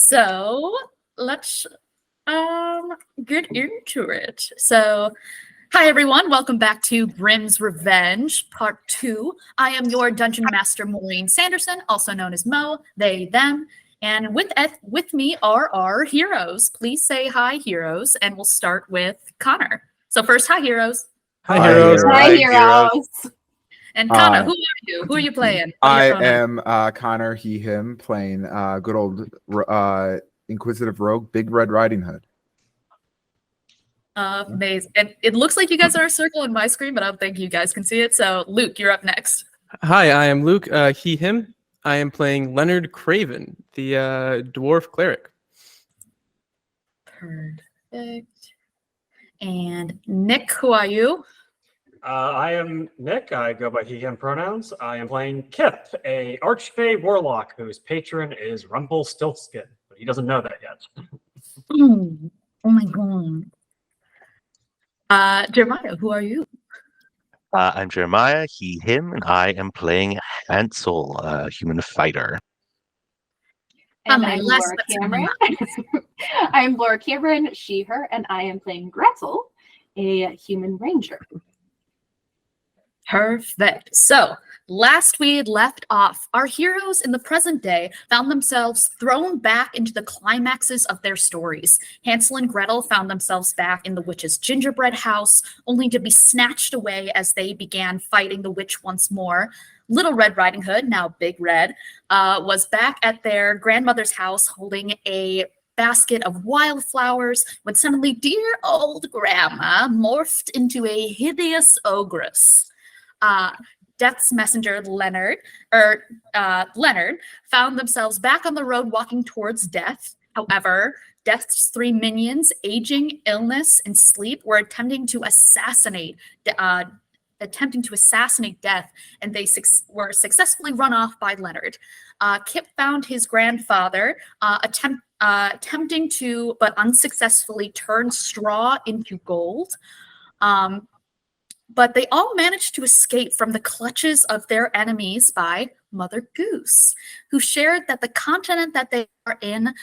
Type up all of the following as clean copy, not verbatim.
So let's get into it. So, hi everyone, welcome back to Grimm's Revenge, Part 2. I am your Dungeon Master, Maureen Sanderson, also known as Mo, they, them. And with me are our heroes. Please say hi, heroes, and we'll start with Connor. So first, hi, heroes. Hi, heroes. Hi, heroes. And Connor, who are you? Who are you playing? I am Connor, he, him, playing good old Inquisitive Rogue, Big Red Riding Hood. Amazing. And it looks like you guys are a circle on my screen, but I don't think you guys can see it. So, Luke, you're up next. Hi, I am Luke, he, him. I am playing Leonard Craven, the dwarf cleric. Perfect. And Nick, who are you? I am Nick. I go by he, him pronouns. I am playing Kip, a archfey warlock whose patron is Rumpelstiltskin, but he doesn't know that yet. Oh my god. Jeremiah, who are you? I'm Jeremiah, he, him, and I am playing Hansel, a human fighter. And I'm Laura Cameron. I'm Laura Cameron, she, her, and I am playing Gretel, a human ranger. Perfect. So, last we had left off, our heroes in the present day found themselves thrown back into the climaxes of their stories. Hansel and Gretel found themselves back in the witch's gingerbread house, only to be snatched away as they began fighting the witch once more. Little Red Riding Hood, now Big Red, was back at their grandmother's house holding a basket of wildflowers when suddenly dear old grandma morphed into a hideous ogress. Death's messenger Leonard found themselves back on the road walking towards death. However, Death's three minions, aging, illness, and sleep, were attempting to assassinate Death, and they were successfully run off by Leonard. Kip found his grandfather attempting to, but unsuccessfully, turn straw into gold. But they all managed to escape from the clutches of their enemies by Mother Goose, who shared that the continent that they are in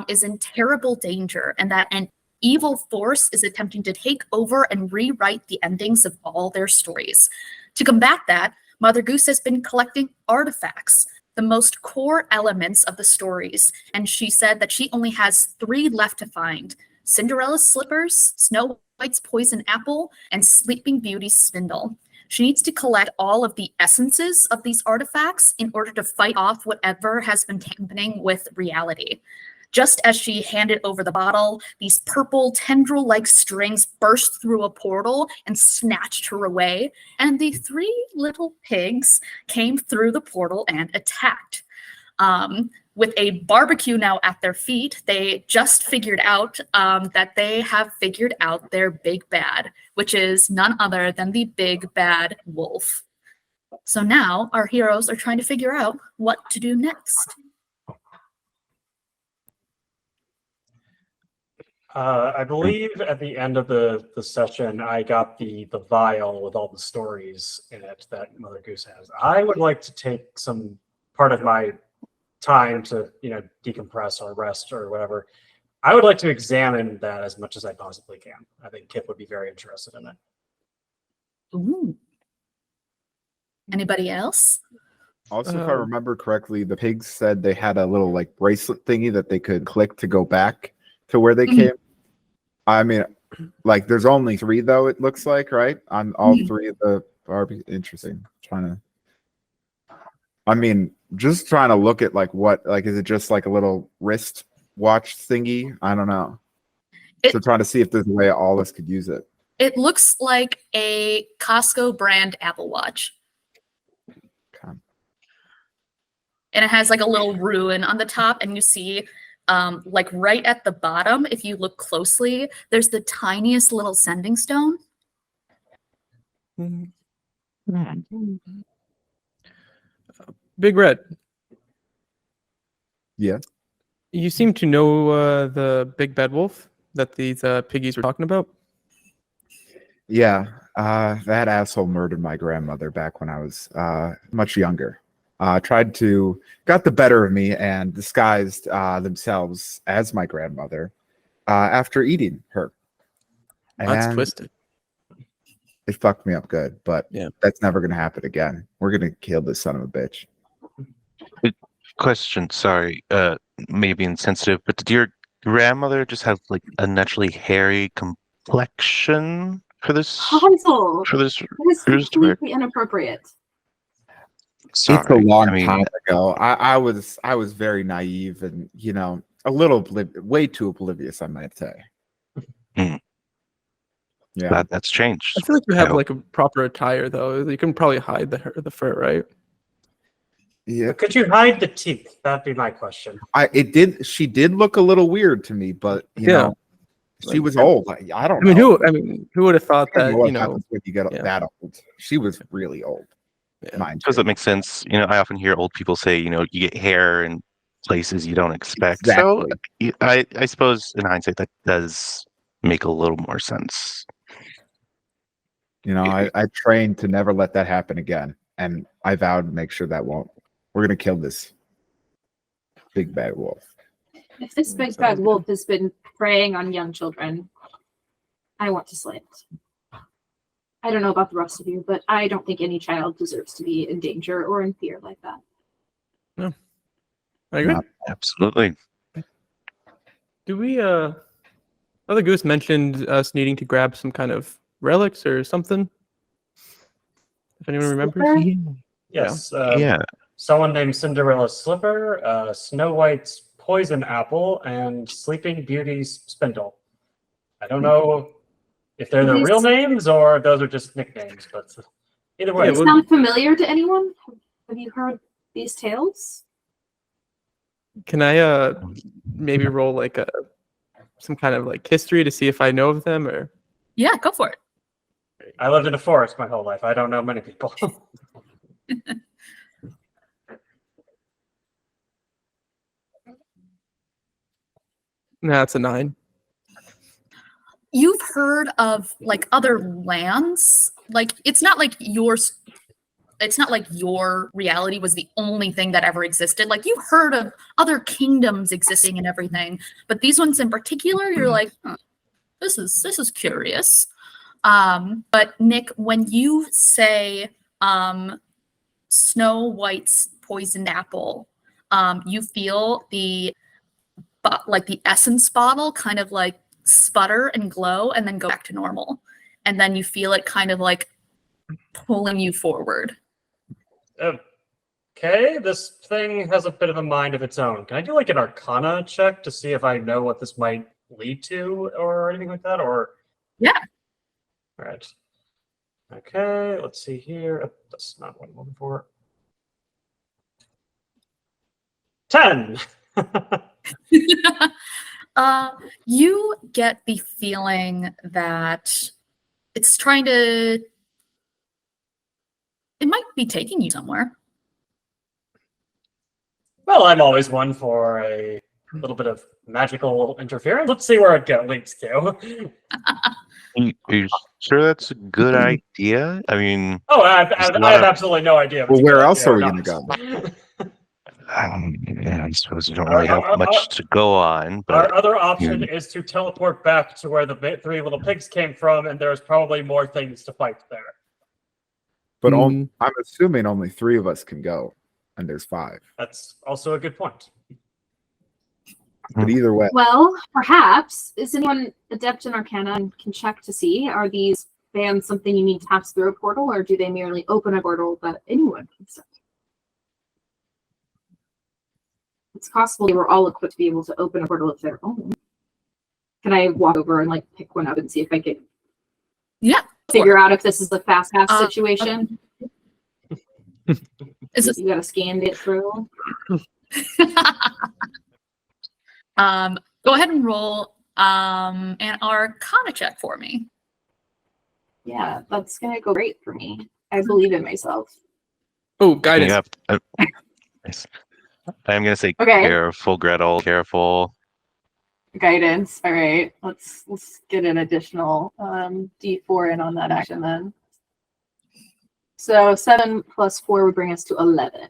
is in terrible danger and that an evil force is attempting to take over and rewrite the endings of all their stories. To combat that, Mother Goose has been collecting artifacts, the most core elements of the stories, and she said that she only has 3 left to find: Cinderella's slippers, Snow White's poison apple, and Sleeping Beauty's spindle. She needs to collect all of the essences of these artifacts in order to fight off whatever has been tampering with reality. Just as she handed over the bottle, these purple tendril-like strings burst through a portal and snatched her away, and the 3 little pigs came through the portal and attacked. With a barbecue now at their feet, they just figured out that they have figured out their big bad, which is none other than the big bad wolf. So now our heroes are trying to figure out what to do next. I believe at the end of the session, I got the vial with all the stories in it that Mother Goose has. I would like to take some part of my time to decompress or rest or whatever. I would like to examine that as much as I possibly can. I think Kip would be very interested in it. Ooh. Anybody else? Also, if I remember correctly, the pigs said they had a little bracelet thingy that they could click to go back to where they came. I mean, there's only 3 though, it looks like, right? On all 3 of the Barbie. Interesting. Just trying to look at what is it just a little wrist watch thingy? I don't know. So trying to see if there's a way all of us could use it. It looks like a Costco brand Apple Watch. Okay. And it has a little ruin on the top, and you see right at the bottom, if you look closely, there's the tiniest little sending stone. Big Red. Yeah. You seem to know the big bad wolf that these piggies were talking about? Yeah. That asshole murdered my grandmother back when I was much younger. got the better of me and disguised themselves as my grandmother after eating her. That's And twisted. it fucked me up good, but Yeah. that's never going to happen again. We're going to kill this son of a bitch. Question, sorry, maybe insensitive, but did your grandmother just have like a naturally hairy complexion for this? Hansel, For this, that is for this to work? completely inappropriate. Sorry, It's a long I mean, time ago. I was very naive and a little way too oblivious, I might say. Hmm. Yeah. That's changed. I feel like you I have hope. like a proper attire though. You can probably hide the fur, right? Yeah. Could you hide the teeth? That'd be my question. She did look a little weird to me, but you Yeah. know, she Like, was old. I don't I mean, know. who would have thought I don't that? know what You know, happens when you get yeah. that old. She was really old. Yeah. Mind Does you. that make sense? I often hear old people say, you get hair in places you don't expect. So I suppose in hindsight that does make a little more sense. I trained to never let that happen again, and I vowed to make sure that won't. We're gonna kill this big bad wolf. If this big bad wolf has been preying on young children, I want to slay it. I don't know about the rest of you, but I don't think any child deserves to be in danger or in fear like that. No, I agree. No. Absolutely. Do we? Other Goose mentioned us needing to grab some kind of relics or something. If anyone remembers. Slipper? Yes. Yeah. Someone named Cinderella's slipper, Snow White's poison apple, and Sleeping Beauty's spindle. I don't know if they're the real names or if those are just nicknames, but either way. Does it sound familiar to anyone? Have you heard these tales? Can I maybe roll like some kind of like history to see if I know of them or? Yeah, go for it. I lived in a forest my whole life. I don't know many people. Nah, it's a 9. You've heard of like other lands. Like it's not like your reality was the only thing that ever existed. Like you heard of other kingdoms existing and everything, but these ones in particular, you're like, this is curious. But Nick, when you say Snow White's poisoned apple, you feel the essence bottle kind of like sputter and glow and then go back to normal. And then you feel it kind of like pulling you forward. Okay, this thing has a bit of a mind of its own. Can I do like an Arcana check to see if I know what this might lead to or anything like that? Or yeah. All right. Okay, let's see here. Oh, that's not what I'm looking for. 10. You get the feeling that it's trying to. It might be taking you somewhere. Well, I'm always one for a little bit of magical interference. Let's see where it leads to. Are you sure that's a good idea? I mean, Oh, I have absolutely no idea. Well, where else are we going to go? Yeah, I suppose you don't really have much to go on. But our other option is to teleport back to where the 3 little pigs came from, and there's probably more things to fight there. But I'm assuming only 3 of us can go, and there's 5. That's also a good point. But either way, Well, perhaps is anyone adept in Arcana and can check to see, are these bands something you need to pass through a portal, or do they merely open a portal that anyone can set? It's possible they were all equipped to be able to open a portal of their own. Can I walk over and like pick one up and see if I can figure out if this is a fast pass situation? Is this You gotta scan it through. Go ahead and roll an Arcana check for me. Yeah, that's gonna go great for me. I believe in myself. Oh, guidance. Yeah, nice. I'm gonna say Okay. careful, Gretel. Careful. Guidance. All right. Let's get an additional D4 in on that action then. So 7 plus 4 would bring us to 11.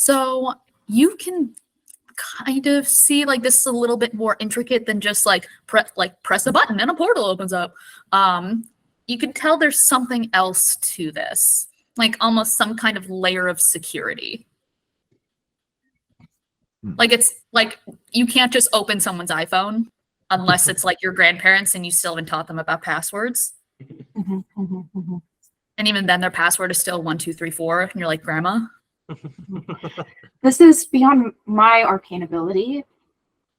So you can kind of see like this is a little bit more intricate than just like press a button and a portal opens up. You can tell there's something else to this, like almost some kind of layer of security. Like it's like you can't just open someone's iPhone unless it's like your grandparents and you still haven't taught them about passwords. And even then their password is still 1234 and you're like, grandma. This is beyond my arcane ability,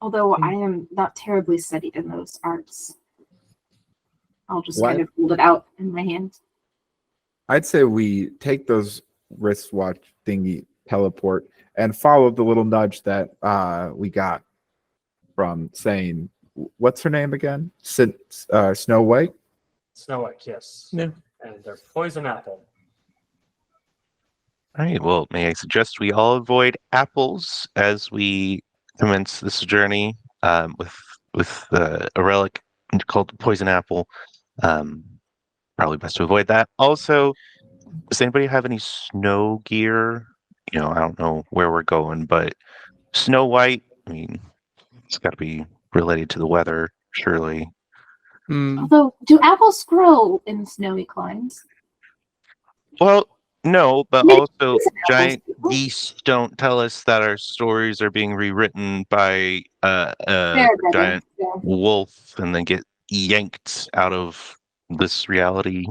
although I am not terribly studied in those arts. I'll just kind of hold it out in my hand. I'd say we take those wristwatch thingy teleport and follow the little nudge that we got from saying, what's her name again? Snow White? Snow White, yes. Yeah. And their poison apple. All right. Well, may I suggest we all avoid apples as we commence this journey with a relic called poison apple. Probably best to avoid that. Also, does anybody have any snow gear? I don't know where we're going, but Snow White, I mean, it's got to be related to the weather, surely. Although, do apples grow in snowy climes? Well, no, but Maybe also it's giant apples. geese don't tell us that our stories are being rewritten by a Fair, giant yeah. wolf and then get yanked out of this reality,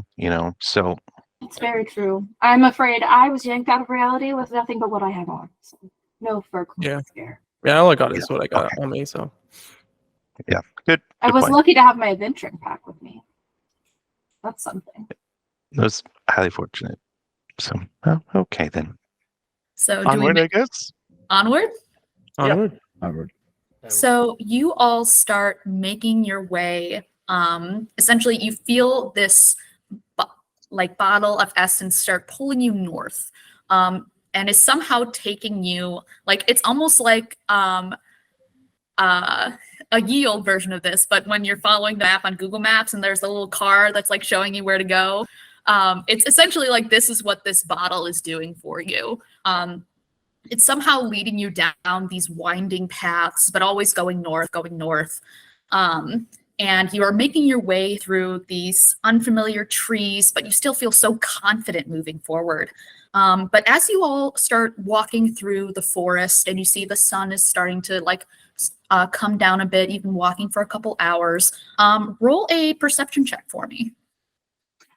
so It's very true. I'm afraid I was yanked out of reality with nothing but what I have on. So no fur clothes there. Yeah, all I got is what I got on me, so. yeah, good. I good was point. lucky to have my adventuring pack with me. That's something. That was highly fortunate. So, okay then. So Onward, I guess. onward? Onward. Onward. So you all start making your way. Essentially, you feel this bottle of essence start pulling you north, and is somehow taking you like it's almost like a ye old version of this, but when you're following the map on Google Maps and there's a little car that's like showing you where to go. It's essentially like this is what this bottle is doing for you. It's somehow leading you down these winding paths, but always going north. And you are making your way through these unfamiliar trees, but you still feel so confident moving forward. But as you all start walking through the forest and you see the sun is starting to come down a bit, you've been walking for a couple hours, roll a perception check for me.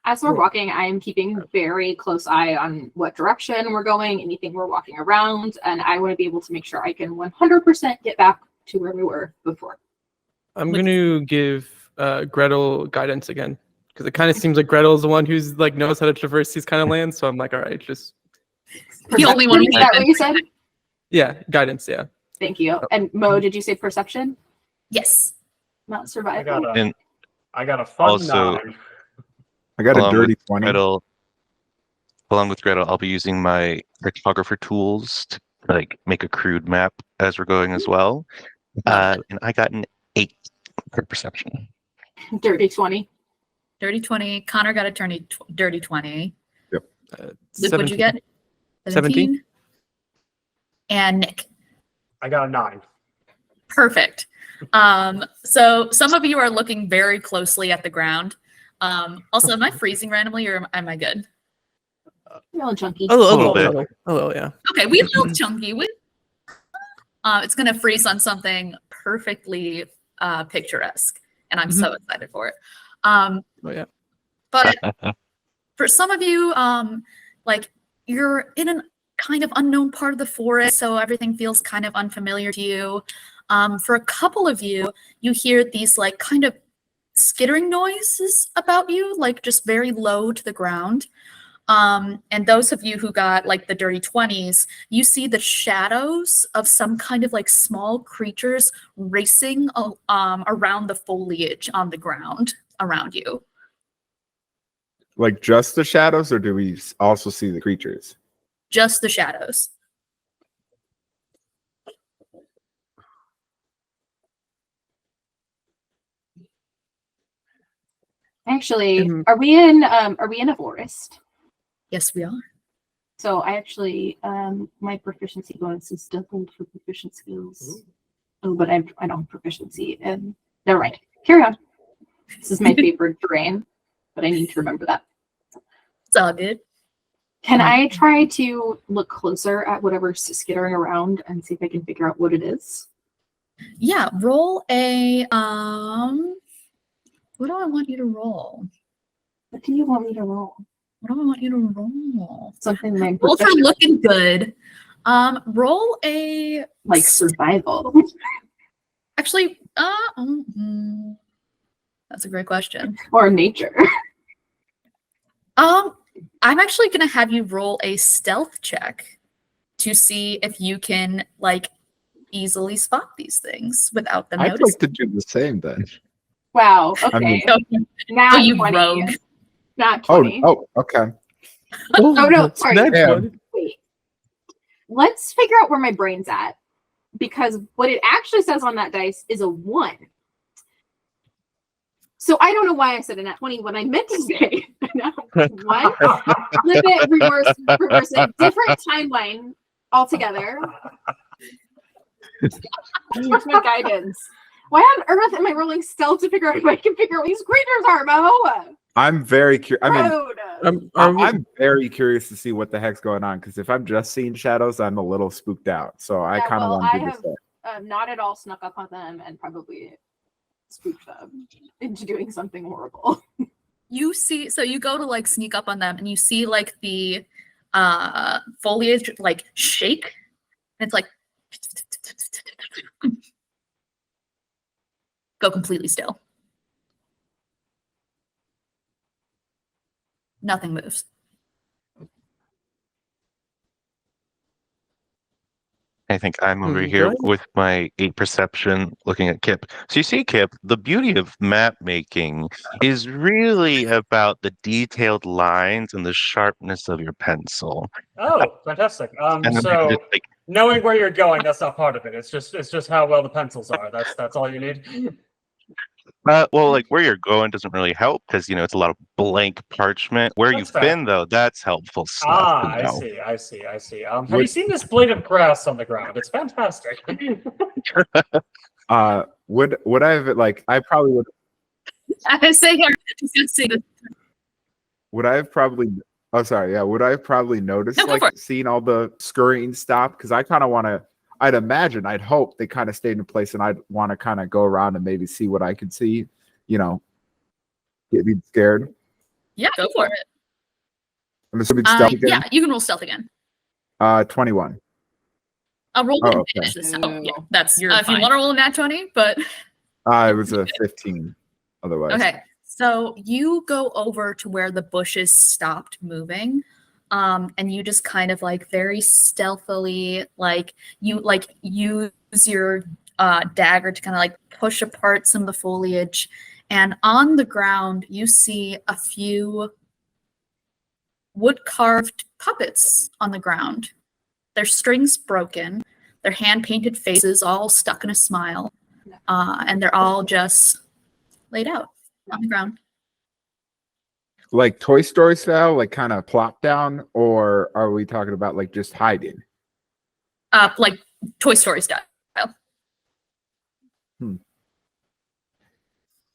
As we're walking, I am keeping a very close eye on what direction we're going, anything we're walking around, and I want to be able to make sure I can 100% get back to where we were before. I'm going to give Gretel guidance again, because it kind of seems like Gretel's the one who's like knows how to traverse these kind of lands. So I'm like, all right, just The only one who Is that what you said? yeah, guidance, yeah. Thank you. And Mo, did you say perception? Yes. Not survival. I got a fun Also- 9. I got a Along dirty with 20. Along with Gretel, I'll be using my cartographer tools to make a crude map as we're going as well. And I got an 8 for perception. Dirty 20. Dirty 20. Connor got a dirty 20. Yep. Luke, what'd you get? 17. And Nick. I got a 9. Perfect. So some of you are looking very closely at the ground. Also, am I freezing randomly or am I good? Real chunky. A little bit. yeah. Okay, we feel chunky. It's going to freeze on something perfectly picturesque, and I'm so excited for it. Oh yeah. But for some of you, you're in a kind of unknown part of the forest, so everything feels kind of unfamiliar to you. For a couple of you, you hear these kind of skittering noises about you, just very low to the ground. And those of you who got the dirty 20s, you see the shadows of some kind of small creatures racing around the foliage on the ground around you. Like just the shadows, or do we also see the creatures? Just the shadows. Actually, are we in a forest? Yes, we are. So I actually, my proficiency bonus is doubled for proficient skills. Oh, but I don't have proficiency. And never mind. Carry on. This is my favorite terrain, but I need to remember that. It's all good. Can I try to look closer at whatever's skittering around and see if I can figure out what it is? Yeah, roll a what do I want you to roll? What do you want me to roll? What do I want you to roll? Something like Roll for looking good. Roll a like survival. actually that's a great question. Or nature. I'm actually gonna have you roll a stealth check to see if you can like easily spot these things without them I'd noticing. like to do the same then. Wow. I mean- Okay. Not Oh, you 20. rogue. Not 20. Okay. Oh, no, that's sorry. nat Yeah. 20. Wait. Let's figure out where my brain's at. Because what it actually says on that dice is a 1. So I don't know why I said a nat 20 when I meant to say a nat 1. Flip it, reverse it. Different timeline altogether. Where's my guidance? Why on earth am I rolling stealth to figure out if I can figure out what these creatures are, Mo? I'm very curious. I mean, Rude. I'm very curious to see what the heck's going on because if I'm just seeing shadows, I'm a little spooked out. So I Yeah, kind of well, want to I do this. have not at all snuck up on them and probably spooked them into doing something horrible. You see, so you go to like sneak up on them and you see like the foliage like shake. And it's like go completely still. Nothing moves. I think I'm over Hmm, here right. with my 8 perception looking at Kip. So you see, Kip, the beauty of map making is really about the detailed lines and the sharpness of your pencil. Oh, fantastic. And then So just like, knowing where you're going, that's not part of it. It's just how well the pencils are. That's all you need. well, like where you're going doesn't really help because you know it's a lot of blank parchment. Where That's you've fair. been though, that's helpful stuff. Ah, to know. I see. Have you seen this blade of grass on the ground? It's fantastic. Would I have like I probably would I say here, just gonna say this. would I have probably oh sorry, yeah, would I have probably noticed No, go like for it. seeing all the scurrying stop? Because I kind of want to I'd imagine, I'd hope they kind of stayed in place and I'd want to kind of go around and maybe see what I could see, you know, get me scared. Yeah, go for it. I'm assuming stealth again. Yeah, you can roll stealth again. 21. I'll roll Oh, with okay. advantage this time. Yeah, Oh, that's you're if you fine. want to roll a nat 20, but It was a 15 otherwise. okay. So you go over to where the bushes stopped moving, and you just kind of like very stealthily, like use your dagger to kind of like push apart some of the foliage, and on the ground you see a few wood carved puppets on the ground. Their strings broken, their hand painted faces all stuck in a smile, and they're all just laid out on the ground. Like Toy Story style, like kind of plop down, or are we talking about like just hiding? Like Toy Story style.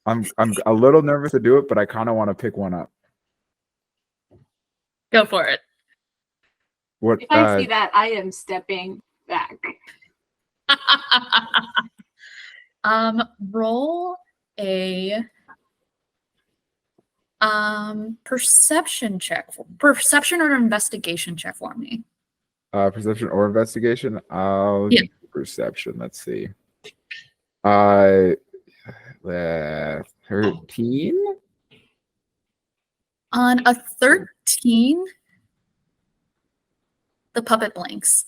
I'm a little nervous to do it, but I kind of want to pick one up. Go for it. What? If I see that, I am stepping back. Roll a perception check, perception or investigation check for me. Perception or investigation? Yeah. Perception. Let's see. 13. On a 13, the puppet blinks.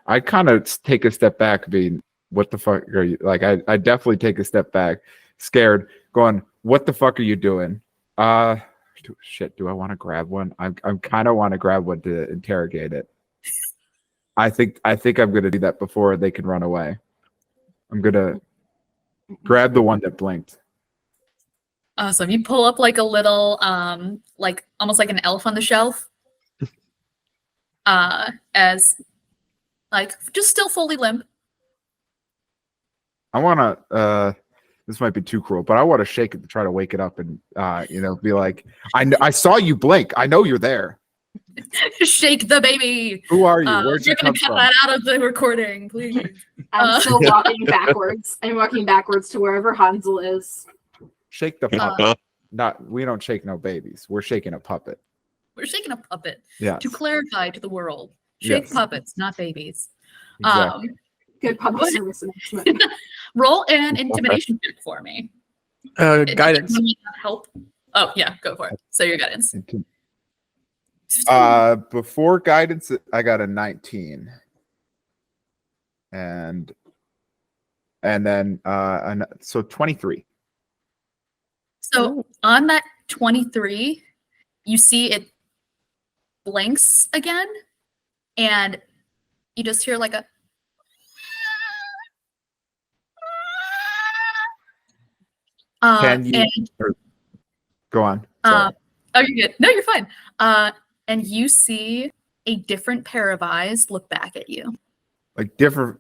I kind of take a step back, being, what the fuck are you like? I definitely take a step back, scared, going, what the fuck are you doing? Shit, do I want to grab one? I'm kind of want to grab one to interrogate it. I think I'm gonna do that before they can run away. I'm gonna grab the one that blinked. Awesome. You pull up like a little, like almost like an elf on the shelf. As like just still fully limp. I want to. This might be too cruel, but I want to shake it to try to wake it up and be like, I saw you blink. I know you're there. Shake the baby. Who are you? Where'd you You're gonna come cut from? that out of the recording, please. I'm still walking backwards. I'm walking backwards to wherever Hansel is. Shake the puppet. We don't shake no babies. We're shaking a puppet. We're shaking a puppet. Yeah. To clarify to the world, shake Yes. puppets, not babies. Exactly. Good public service announcement. Roll an intimidation check for me. Guidance. You need help. Oh yeah, go for it. So your guidance. Before guidance, I got a 19, and then so 23. So on that 23, you see it blinks again, and you just hear like a Can you go on? Sorry. oh, you're good. No, you're fine. And you see a different pair of eyes look back at you. Like different,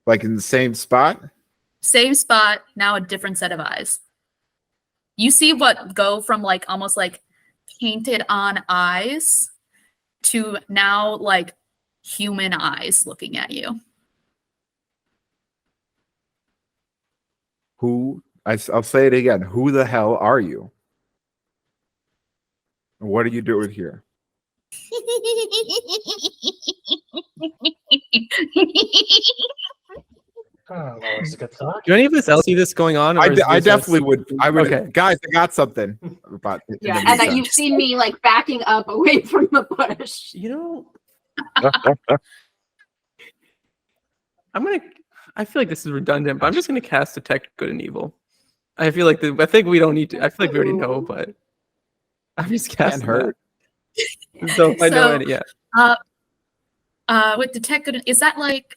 like in the same spot. Same spot, now a different set of eyes. You see what go from like almost like painted on eyes to now like human eyes looking at you. I'll say it again. Who the hell are you? And what are you doing here? Oh, that was a good thought. Do any of us else see this going on? Or is I this definitely would. I would. Okay. Guys, I got something about. Yeah, and that you've seen me like backing up away from the bush. You know, I feel like this is redundant, but I'm just gonna cast Detect Good and Evil. I feel like I think we don't need to. I feel like we already know, but I'm just casting hurt. that. So if I know it, yeah. With detect good, is that like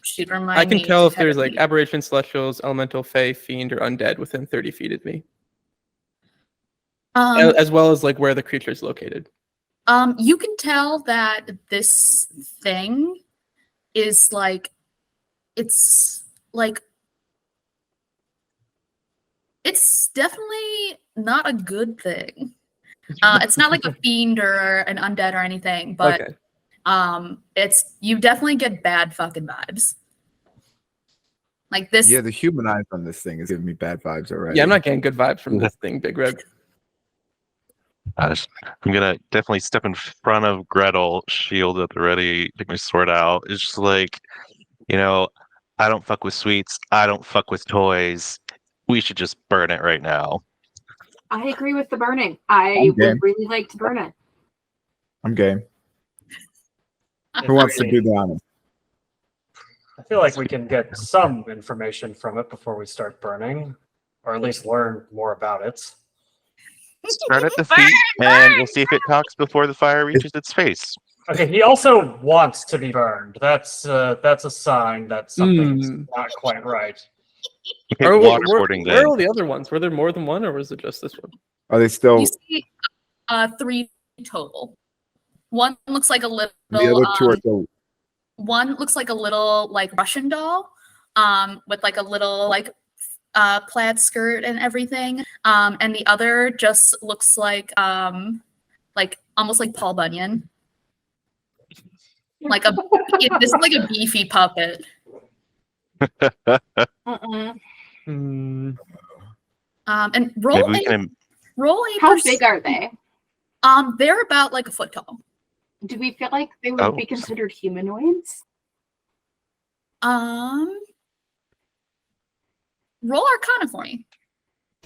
shoot? Remind I can me tell to if there's have like aberration, celestials, elemental, fae, fiend, or undead within 30 feet of me, as well as like where the creature is located. You can tell that this thing is like it's definitely not a good thing. It's not like a fiend or an undead or anything, but Okay. it's you definitely get bad fucking vibes. Like this. Yeah, the human eyes on this thing is giving me bad vibes already. Yeah, I'm not getting good vibes from this thing, Big Red. I'm gonna definitely step in front of Gretel, shield at the ready, take my sword out. It's just like, I don't fuck with sweets. I don't fuck with toys. We should just burn it right now. I agree with the burning. I would really like to burn it. I'm game. Who wants to do the honors? I feel like we can get some information from it before we start burning, or at least learn more about it. Start at the feet, and we'll see if it talks before the fire reaches its face. Okay, he also wants to be burned. That's a sign that something's not quite right. Where Where are all the other ones? Were there more than one, or was it just this one? Are they still? You see 3 total. One looks like a little. The other 2 are still. One looks like a little like Russian doll, with like a little like plaid skirt and everything. And the other just looks like almost like Paul Bunyan. This is like a beefy puppet. Mm-mm. And roll Maybe we can a How big are they? They're about like a foot tall. Do we feel like they would be considered humanoids? Roll Arcana for me.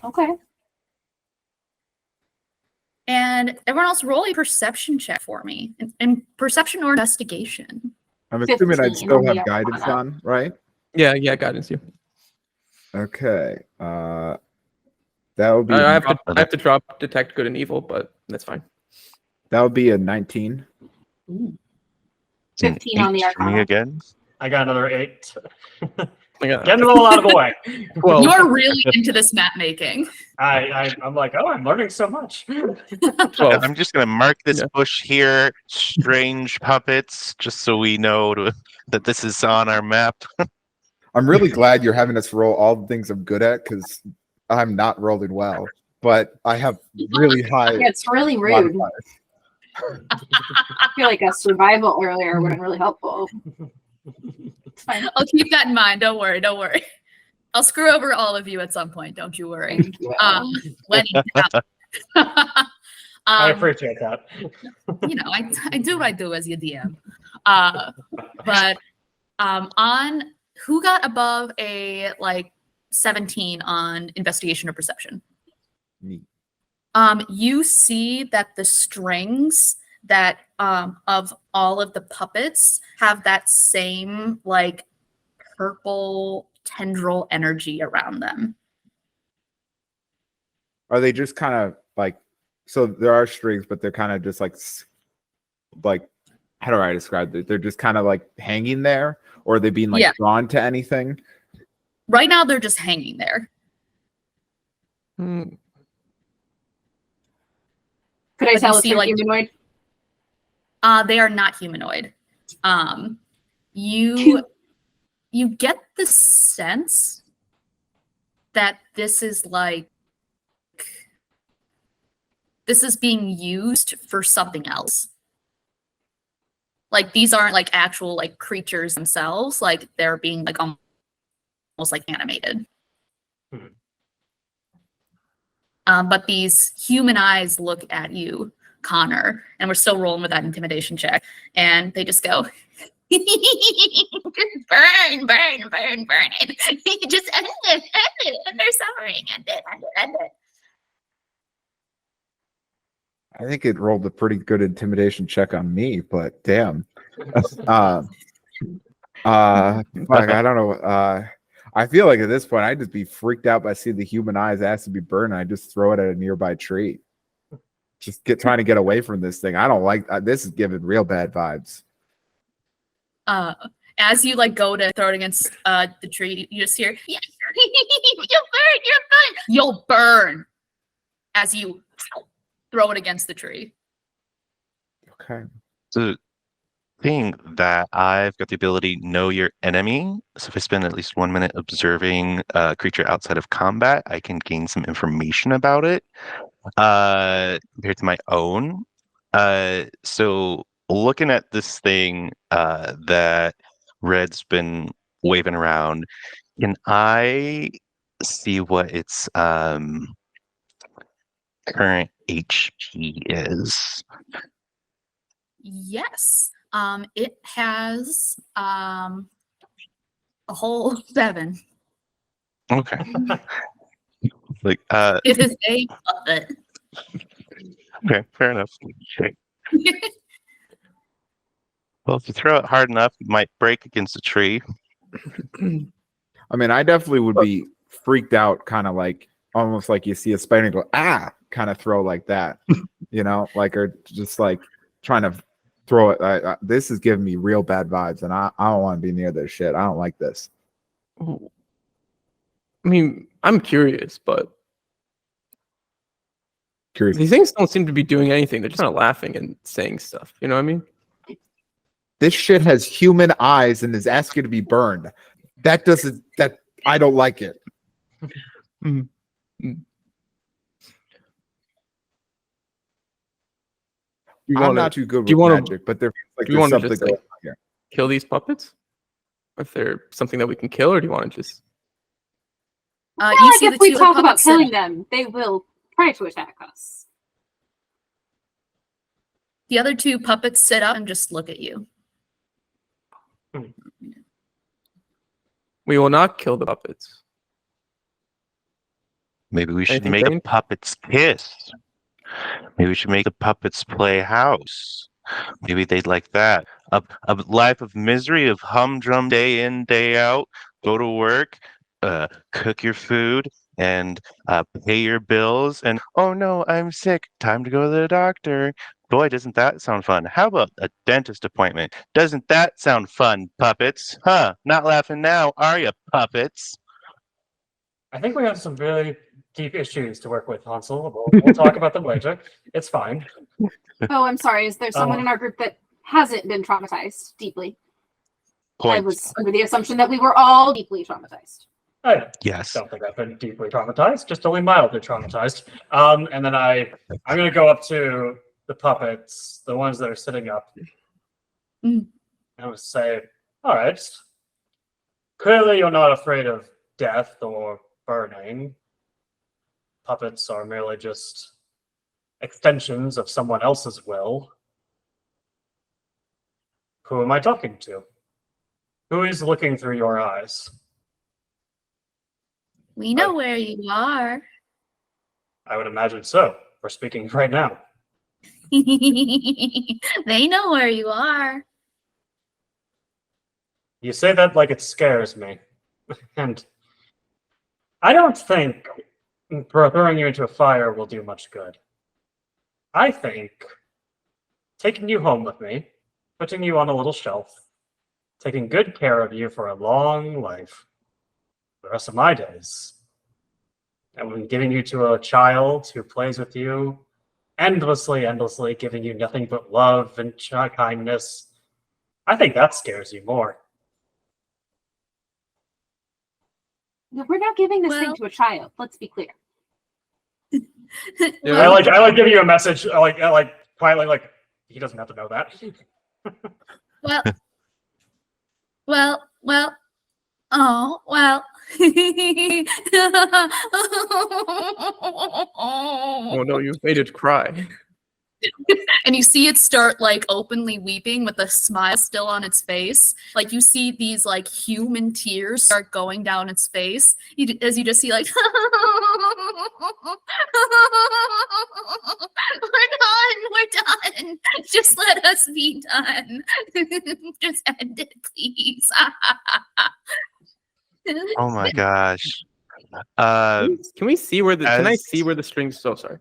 Okay. And everyone else roll a perception check for me. And perception or investigation. I'm assuming I'd 15 still on have the guidance Arcana. on, right? Yeah, guidance you. Okay. That would be. I have to drop Detect Good and Evil, but that's fine. That would be a 19. 15 on the for me Arcana. again. I got another 8. Yeah. Getting them all out of the way. Well, You're really into this map making. I'm like, oh, I'm learning so much. 12. I'm just gonna mark this Yeah. bush here, strange puppets, just so we know that this is on our map. I'm really glad you're having us roll all the things I'm good at because I'm not rolling well, but I have really high. Yeah, it's really rude. modifiers. I feel like a survival earlier would have been really helpful. It's fine. I'll keep that in mind. Don't worry. Don't worry. I'll screw over all of you at some point. Don't you worry. Thank you. When in doubt. I appreciate that. You know, I do what I do as your DM. But on who got above a like 17 on investigation or perception? Me. You see that the strings that of all of the puppets have that same like purple tendril energy around them. Are they just kind of like, so there are strings, but they're kind of just like how do I describe it? They're just kind of like hanging there, or are they being like Yeah. drawn to anything? Right now, they're just hanging there. Hmm. Could I But tell you if see, they're like- humanoid? They are not humanoid. You get the sense that this is being used for something else. Like these aren't like actual like creatures themselves. Like they're being like almost like animated. But these human eyes look at you, Connor, and we're still rolling with that intimidation check, and they just go, just burn it. Just end it, and they're suffering, end it. I think it rolled a pretty good intimidation check on me, but damn. Fuck, I don't know. I feel like at this point I'd just be freaked out by seeing the human eyes ask to be burned. I just throw it at a nearby tree. Just trying to get away from this thing. I don't like this. Is giving real bad vibes. As you like go to throw it against the tree, you just hear, "Yeah, you'll burn," as you throw it against the tree. Okay. So, being that I've got the ability know your enemy, so if I spend at least 1 minute observing a creature outside of combat, I can gain some information about it compared to my own. So looking at this thing that Red's been waving around, can I see what its current HP is? Yes. It has a whole 7. Okay. Like It is a puppet. okay, fair enough. Okay. Well, if you throw it hard enough, it might break against a tree. I mean, I definitely would be freaked out, kind of like almost like you see a spider and go, kind of throw like that, like, or just like trying to throw it. This is giving me real bad vibes, and I don't want to be near this shit. I don't like this. I mean, I'm curious, but Curious. these things don't seem to be doing anything. They're just kind of laughing and saying stuff. You know what I mean? This shit has human eyes and is asking to be burned. That I don't like it. Mm. I'm not too good do you with wanna- magic, but there feels like do you there's wanna something just, going like, on here. kill these puppets? If they're something that we can kill, or do you want to just? I You feel like see if the we two talk about puppets killing sitting- them, they will try to attack us. The other 2 puppets sit up and just look at you. We will not kill the puppets. Maybe we should Anything, make Dane? the puppets kiss. Maybe we should make the puppets play house. Maybe they'd like that. A life of misery, of humdrum day in, day out. Go to work, cook your food, and pay your bills. And oh no, I'm sick. Time to go to the doctor. Boy, doesn't that sound fun. How about a dentist appointment? Doesn't that sound fun, puppets? Huh? Not laughing now, are you, puppets? I think we have some really deep issues to work with, Hansel. We'll talk about them later. It's fine. Oh, I'm sorry. Is there someone in our group that hasn't been traumatized deeply? I Point. was under the assumption that we were all deeply traumatized. I Yes. don't think I've been deeply traumatized, just only mildly traumatized. And then I'm going to go up to the puppets, the ones that are sitting up, Mm. and I would say, all right, clearly you're not afraid of death or burning. Puppets are merely just extensions of someone else's will. Who am I talking to? Who is looking through your eyes? We know where you are. I would imagine so. We're speaking right now. They know where you are. You say that like it scares me. And I don't think throwing you into a fire will do much good. I think taking you home with me, putting you on a little shelf, taking good care of you for a long life, the rest of my days, and when giving you to a child who plays with you, endlessly, giving you nothing but love and kindness, I think that scares you more. No, we're not giving this thing Well- to a child. Let's be clear. I like giving you a message. I like quietly, like he doesn't have to know that. Well, oh, well. Oh no, you've made it cry. And you see it start like openly weeping with a smile still on its face. Like you see these like human tears start going down its face. As you just see like, we're done. Just let us be done. Just end it, please. Oh my gosh. Can we see where the? Can I as- see where the strings? So sorry.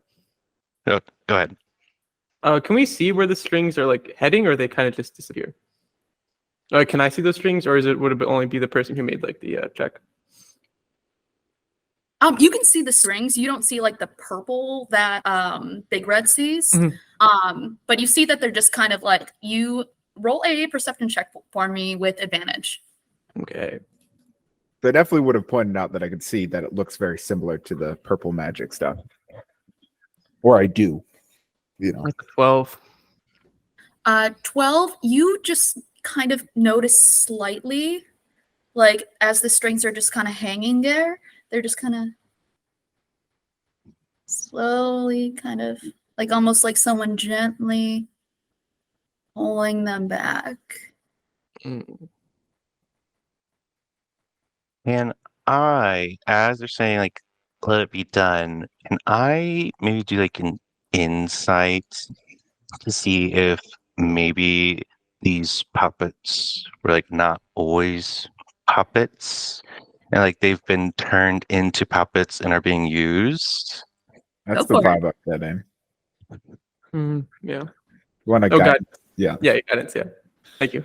Go ahead. Can we see where the strings are like heading, or they kind of just disappear? Can I see those strings, or would it only be the person who made like the check? You can see the strings. You don't see like the purple that Big Red sees. Mhm. But you see that they're just kind of like, you roll a perception check for me with advantage. Okay. They definitely would have pointed out that I could see that it looks very similar to the purple magic stuff. Or I do. You know. 12. 12, you just kind of notice slightly, like as the strings are just kind of hanging there, they're just kind of slowly kind of like almost like someone gently pulling them back. Mm. And as they're saying, like, let it be done, can I maybe do like an insight to see if maybe these puppets were like not always puppets and like they've been turned into puppets and are being used? That's Go the for it. vibe I'm getting. Yeah. When I Oh, got God. yeah. Yeah, you got it. Yeah. Thank you.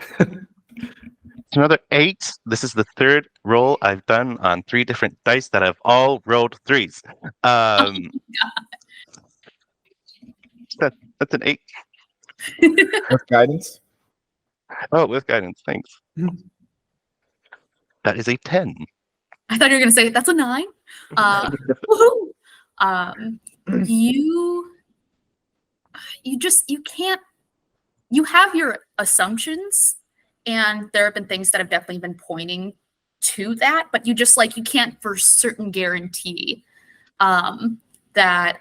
It's another 8. This is the third roll I've done on 3 different dice that have all rolled 3s. That's an 8. With guidance. Oh, with guidance, thanks. That is a 10. I thought you were gonna say that's a 9. Woohoo! You can't. You have your assumptions, and there have been things that have definitely been pointing to that, but you just like you can't for certain guarantee that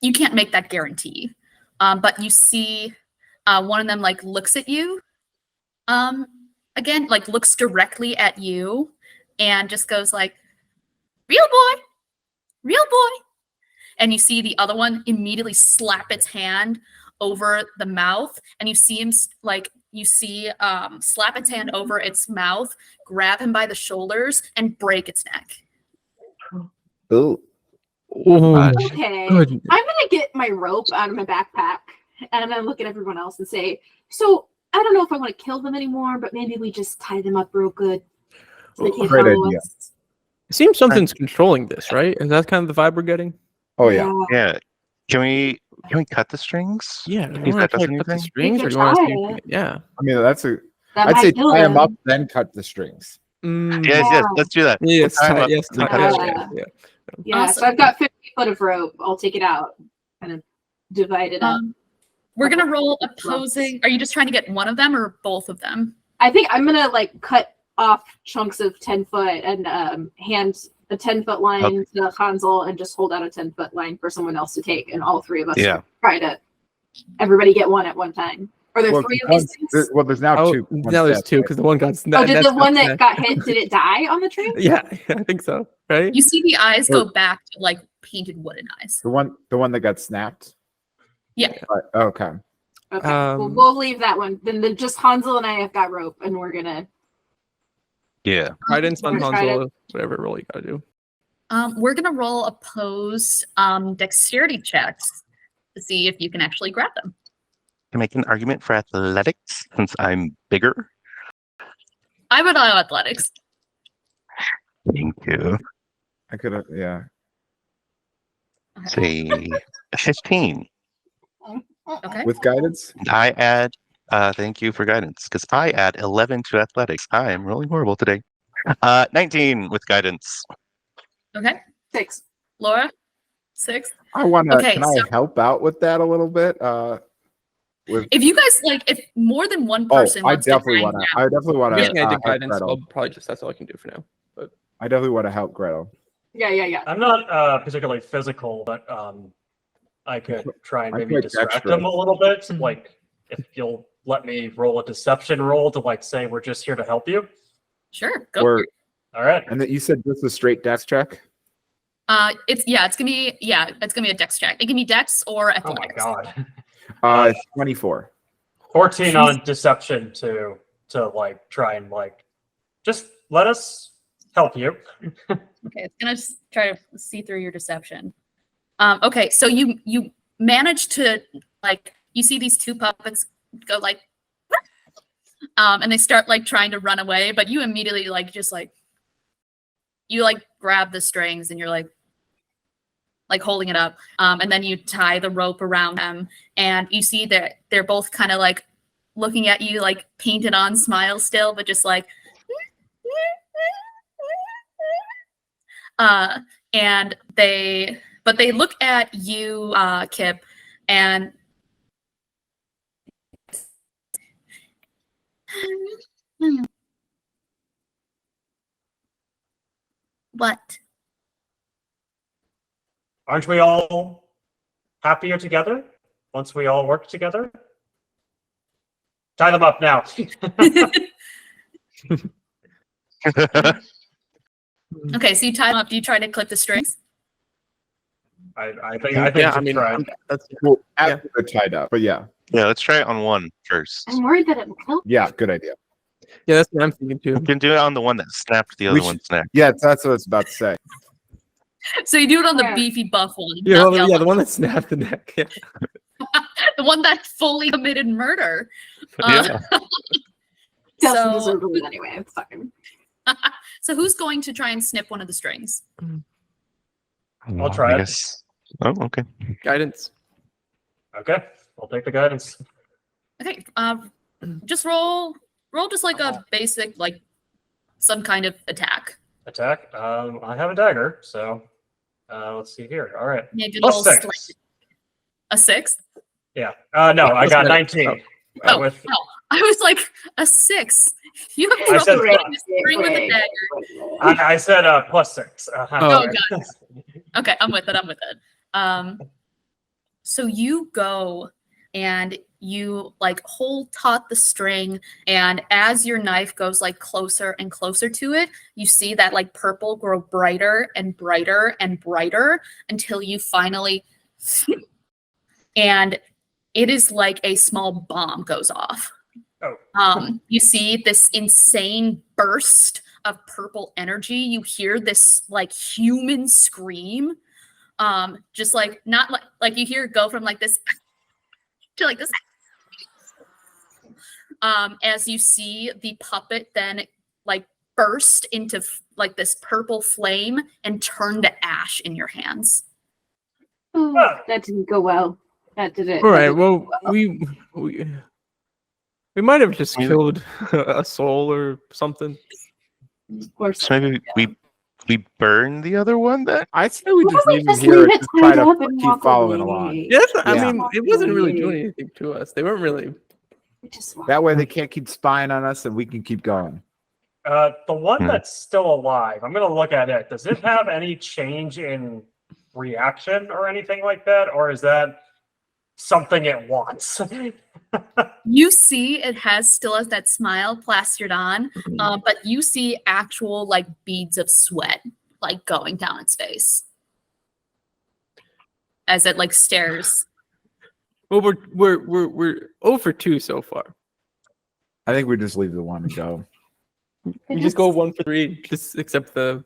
you can't make that guarantee. But you see one of them like looks at you again, like looks directly at you and just goes like, real boy. And you see the other one immediately slap its hand over the mouth, and you see him slap its hand over its mouth, grab him by the shoulders, and break its neck. Ooh. Oh, Okay. goodness. I'm gonna get my rope out of my backpack and I'm gonna look at everyone else and say, so I don't know if I want to kill them anymore, but maybe we just tie them up real good so they can't Great follow idea. us. It seems something's controlling this, right? Is that kind of the vibe we're getting? Oh yeah. Yeah. Can we cut the strings? Yeah. Do If you want that to try does to cut the anything? strings, You or could do you want try to? it. Yeah. I mean, that's a. That I'd say might kill tie them them. up, then cut the strings. Yes, Yeah. let's do that. Yes. Time up, Yes. then Tie, cut the yeah. strings. Yeah. Yeah, so Awesome. I've got 50 foot of rope. I'll take it out and divide it up. We're gonna roll Ropes. opposing. Are you just trying to get one of them or both of them? I think I'm gonna like cut off chunks of 10 foot and hand a 10-foot line to Hansel and just hold out a 10-foot line for someone else to take, and all three of us Yeah. try to everybody get one at one time. Are there three of these things? There's now Oh, two. now there's two because the one got. Oh, did the one that got hit, did it die on the tree? Yeah, I think so. Right? You see the eyes go back to like painted wooden eyes. The one that got snapped. Yeah. Right, okay. Okay, well, we'll leave that one. Then just Hansel and I have got rope, and we're gonna. Yeah. Guidance on We're gonna try Hansel, whatever roll you gotta do. We're gonna roll opposed dexterity checks to see if you can actually grab them. Can make an argument for athletics since I'm bigger. I would allow athletics. Thank you. I could have. Yeah. Say 15. Okay. With guidance. I add thank you for guidance, because I add 11 to athletics. I am rolling horrible today. 19 with guidance. Okay. 6. Laura? 6. I want to. Okay, Can I help out with that a little bit? With If you guys like, if more than one oh, person I wants definitely to want hang to. out, I definitely want I'm guessing I to. did guidance. I'll probably just that's all I can do for now. I definitely want to help Gretel. Yeah. I'm not particularly physical, but I could try and I'm maybe quite distract dexterous. them a little bit. Like, if you'll let me roll a deception roll to like say we're just here to help you. sure, go for Or it. All right. and that you said just a straight dex check. It's gonna be a dex check. It can be dex or Oh my athletics. god. 24. 14 on deception to like try and like just let us help you. Okay, it's gonna just try to see through your deception. Okay, so you manage to like you see these two puppets go like, and they start like trying to run away, but you immediately like just like you like grab the strings and you're like holding it up, and then you tie the rope around them, and you see that they're both kind of like looking at you like painted on smile still, but just like. And they look at you, Kip, and what? Aren't we all happier together once we all work together? Tie them up now. Okay, so you tie them up. Do you try to clip the strings? I think Yeah, we I should mean, try. that's Well, after they're tied up, but yeah, Yeah, let's try it on one first. I'm worried that it will kill. yeah, good idea. yeah, that's what I'm thinking too. We can do it on the one that snapped, the other one snapped. Yeah, that's what I was about to say. So you do it on the Yeah. beefy buff one. Yeah, not well, the yeah, other the one that snapped the neck. Yeah. the one that fully committed murder. Yeah. Doesn't So- deserve to live anyway. It's fucking. So who's going to try and snip one of the strings? I'll try I it. guess. Oh, okay. Guidance. Okay, I'll take the guidance. Okay, just roll just like a basic like some kind of attack. Attack. I have a dagger, so let's see here. All right. Yeah, good Plus old 6. slice. A 6? Yeah. No, I got 19. Oh, With no. I was like a 6. You have I to said- roll the string with a dagger. I said plus 6. Oh, Okay, I'm with it. So you go and you like hold taut the string, and as your knife goes like closer and closer to it, you see that like purple grow brighter and brighter and brighter until you finally and it is like a small bomb goes off. You see this insane burst of purple energy. You hear this like human scream. Just like not like you hear it go from like this to like this. As you see the puppet then like burst into like this purple flame and turn to ash in your hands. Ooh, that didn't go well. That did it. All right. Well, we might have just Maybe- killed a soul or something. Of course. So maybe we burn the other one then? I'd say we just Why don't we leave them just here leave and it just try tied to up and keep walk following away? along. Yes, I Yeah. mean, it wasn't really doing anything to us. They weren't really. We just walk That way they away. can't keep spying on us and we can keep going. The one Hmm. that's still alive, I'm gonna look at it. Does it have any change in reaction or anything like that, or is that something it wants? You see it still has that smile plastered on, but you see actual like beads of sweat like going down its face as it like stares. Well, we're 0 for 2 so far. I think we just leave the one and go. We just go 1 for 3, just except the.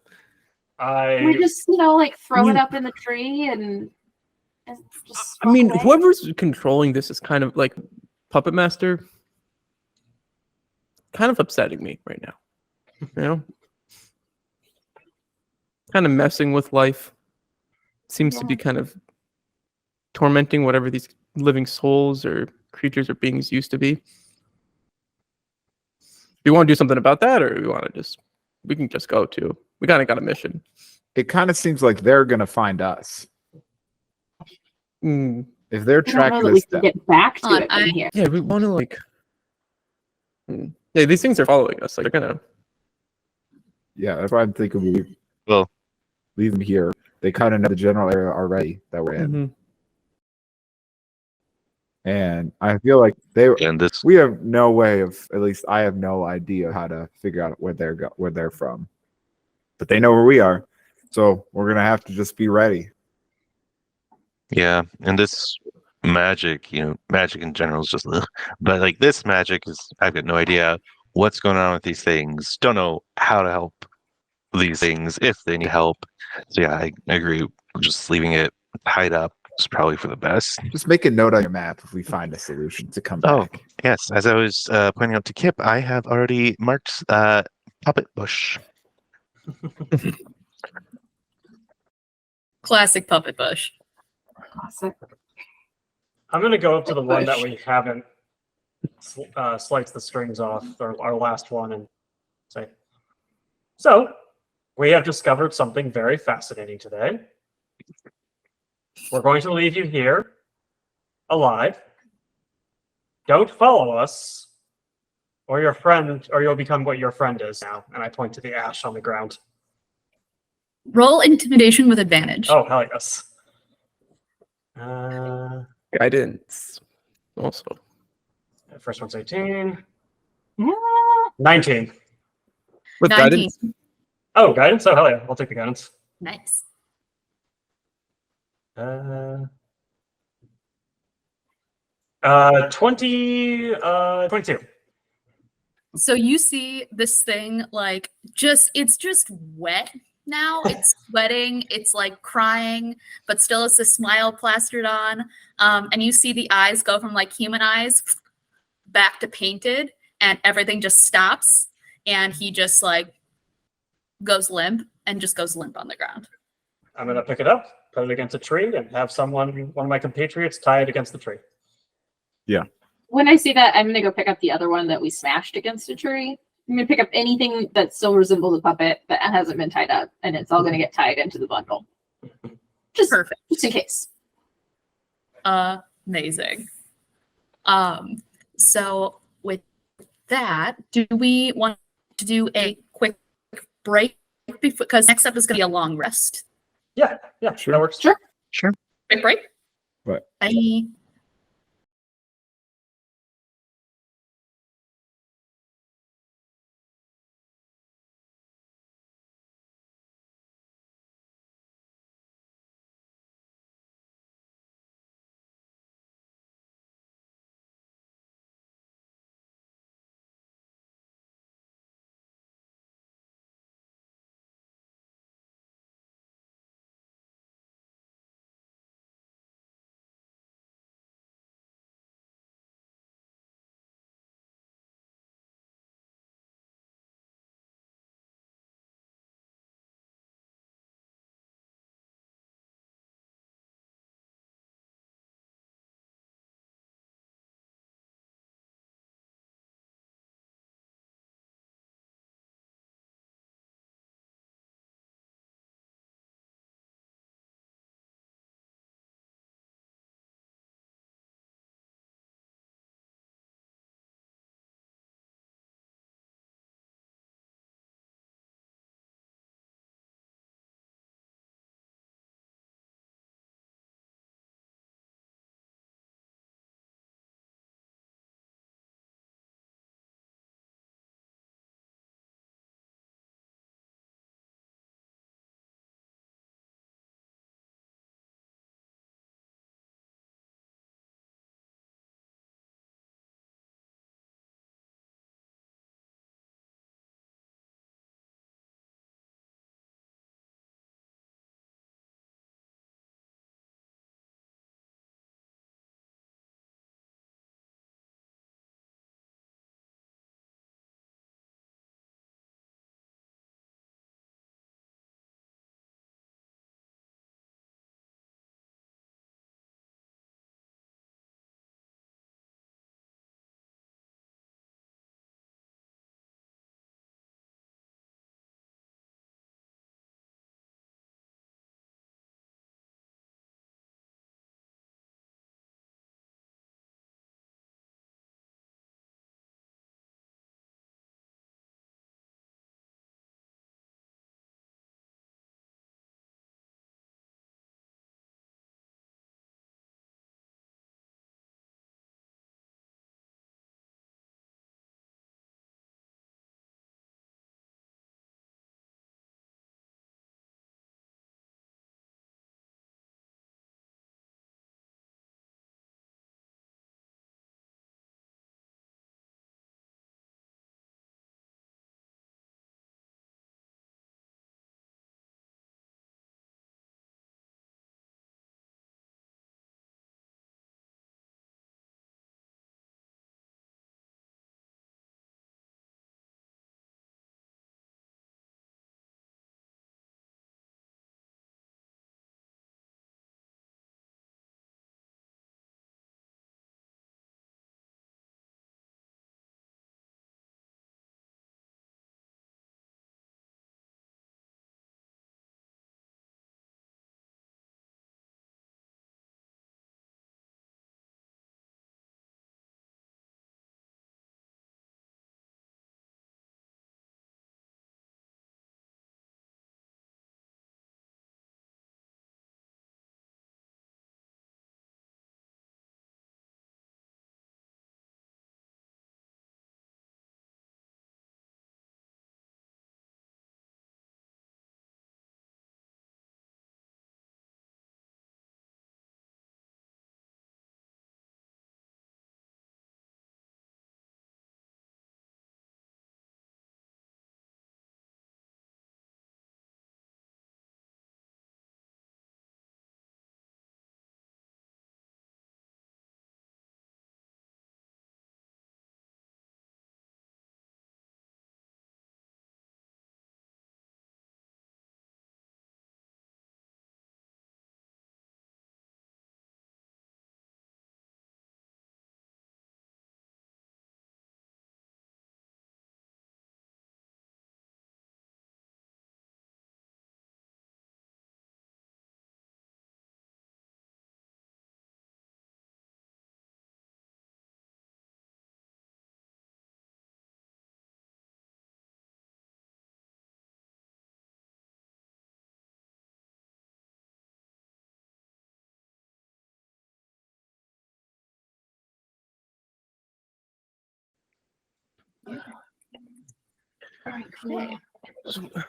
We just, like throw it up in the tree and just. I mean, walk away. whoever's controlling this is kind of like puppet master. Kind of upsetting me right now. You know, kind of messing with life. Seems to be kind of tormenting whatever these living souls or creatures or beings used to be. Do you want to do something about that, or we want to just? We can just go too. We kind of got a mission. It kind of seems like they're gonna find us. Mm, If they're I don't know tracking that we us can down. get back to On, it from here. yeah, we want to like. Yeah, these things are following us. Like they're gonna. Yeah, that's why I'm thinking we Well- leave them here. They kind of know the general area already that we're in. Mhm. And I feel like And this we have no way of, at least I have no idea how to figure out where they're from. But they know where we are. So we're gonna have to just be ready. Yeah, and this magic, magic in general is just, ugh. But like this magic is, I've got no idea what's going on with these things. Don't know how to help these things if they need help. So yeah, I agree. Just leaving it tied up is probably for the best. Just make a note on your map if we find a solution to come Oh. back. Yes, as I was pointing out to Kip, I have already marked puppet bush. Classic puppet bush. Classic. I'm gonna go up to the one that we haven't sliced the strings off, or our last one, and say, so we have discovered something very fascinating today. We're going to leave you here alive. Don't follow us, or your friend, or you'll become what your friend is now. And I point to the ash on the ground. Roll intimidation with advantage. Oh, hell yes. Guidance. Also. First one's 18. Yeah. 19. With 19. guidance. Oh, guidance? Oh, hell yeah. I'll take the guidance. Nice. 22. So you see this thing like it's just wet now. It's sweating, it's like crying, but still it's a smile plastered on. And you see the eyes go from like human eyes back to painted, and everything just stops, and he just like goes limp and just goes limp on the ground. I'm going to pick it up, put it against a tree, and have one of my compatriots tie it against the tree. When I see that, I'm gonna go pick up the other one that we smashed against a tree. I'm gonna pick up anything that still resembles a puppet that hasn't been tied up, and it's all gonna get tied into the bundle. Just Perfect. just in case. Amazing. So with that, do we want to do a quick break because next up is going to be a long rest? Yeah, Sure. that works. Sure. Quick break. Right. Bye. Okay.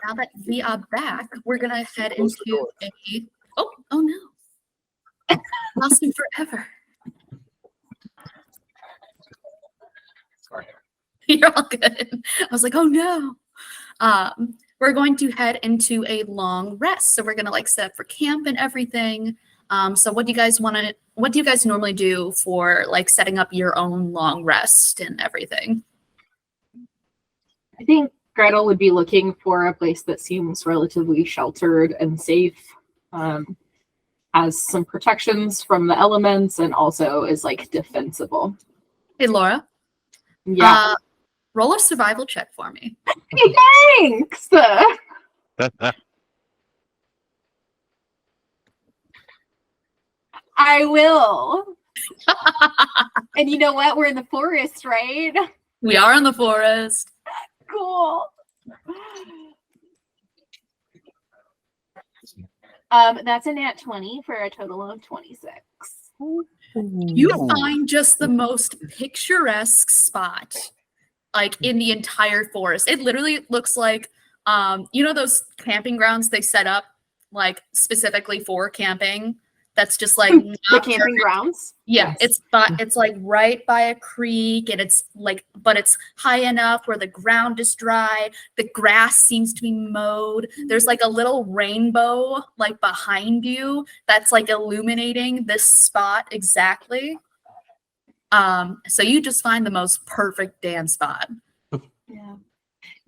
Now that we are back, we're gonna head into a. Oh no! Lost him forever. Sorry. You're all good. I was like, oh no. We're going to head into a long rest. So we're gonna like set up for camp and everything. So what do you guys normally do for like setting up your own long rest and everything? I think Gretel would be looking for a place that seems relatively sheltered and safe, has some protections from the elements, and also is like defensible. Hey Laura, Yeah. roll a survival check for me. Hey, thanks. I will. And you know what? We're in the forest, right? We are in the forest. Cool. That's a nat 20 for a total of 26. You find just the most picturesque spot, like in the entire forest. It literally looks like, you know, those camping grounds they set up like specifically for camping. That's just like The camping grounds. yeah, Yes. it's like right by a creek, and it's like, but it's high enough where the ground is dry. The grass seems to be mowed. There's like a little rainbow like behind you that's like illuminating this spot exactly. So you just find the most perfect damn spot. Yeah.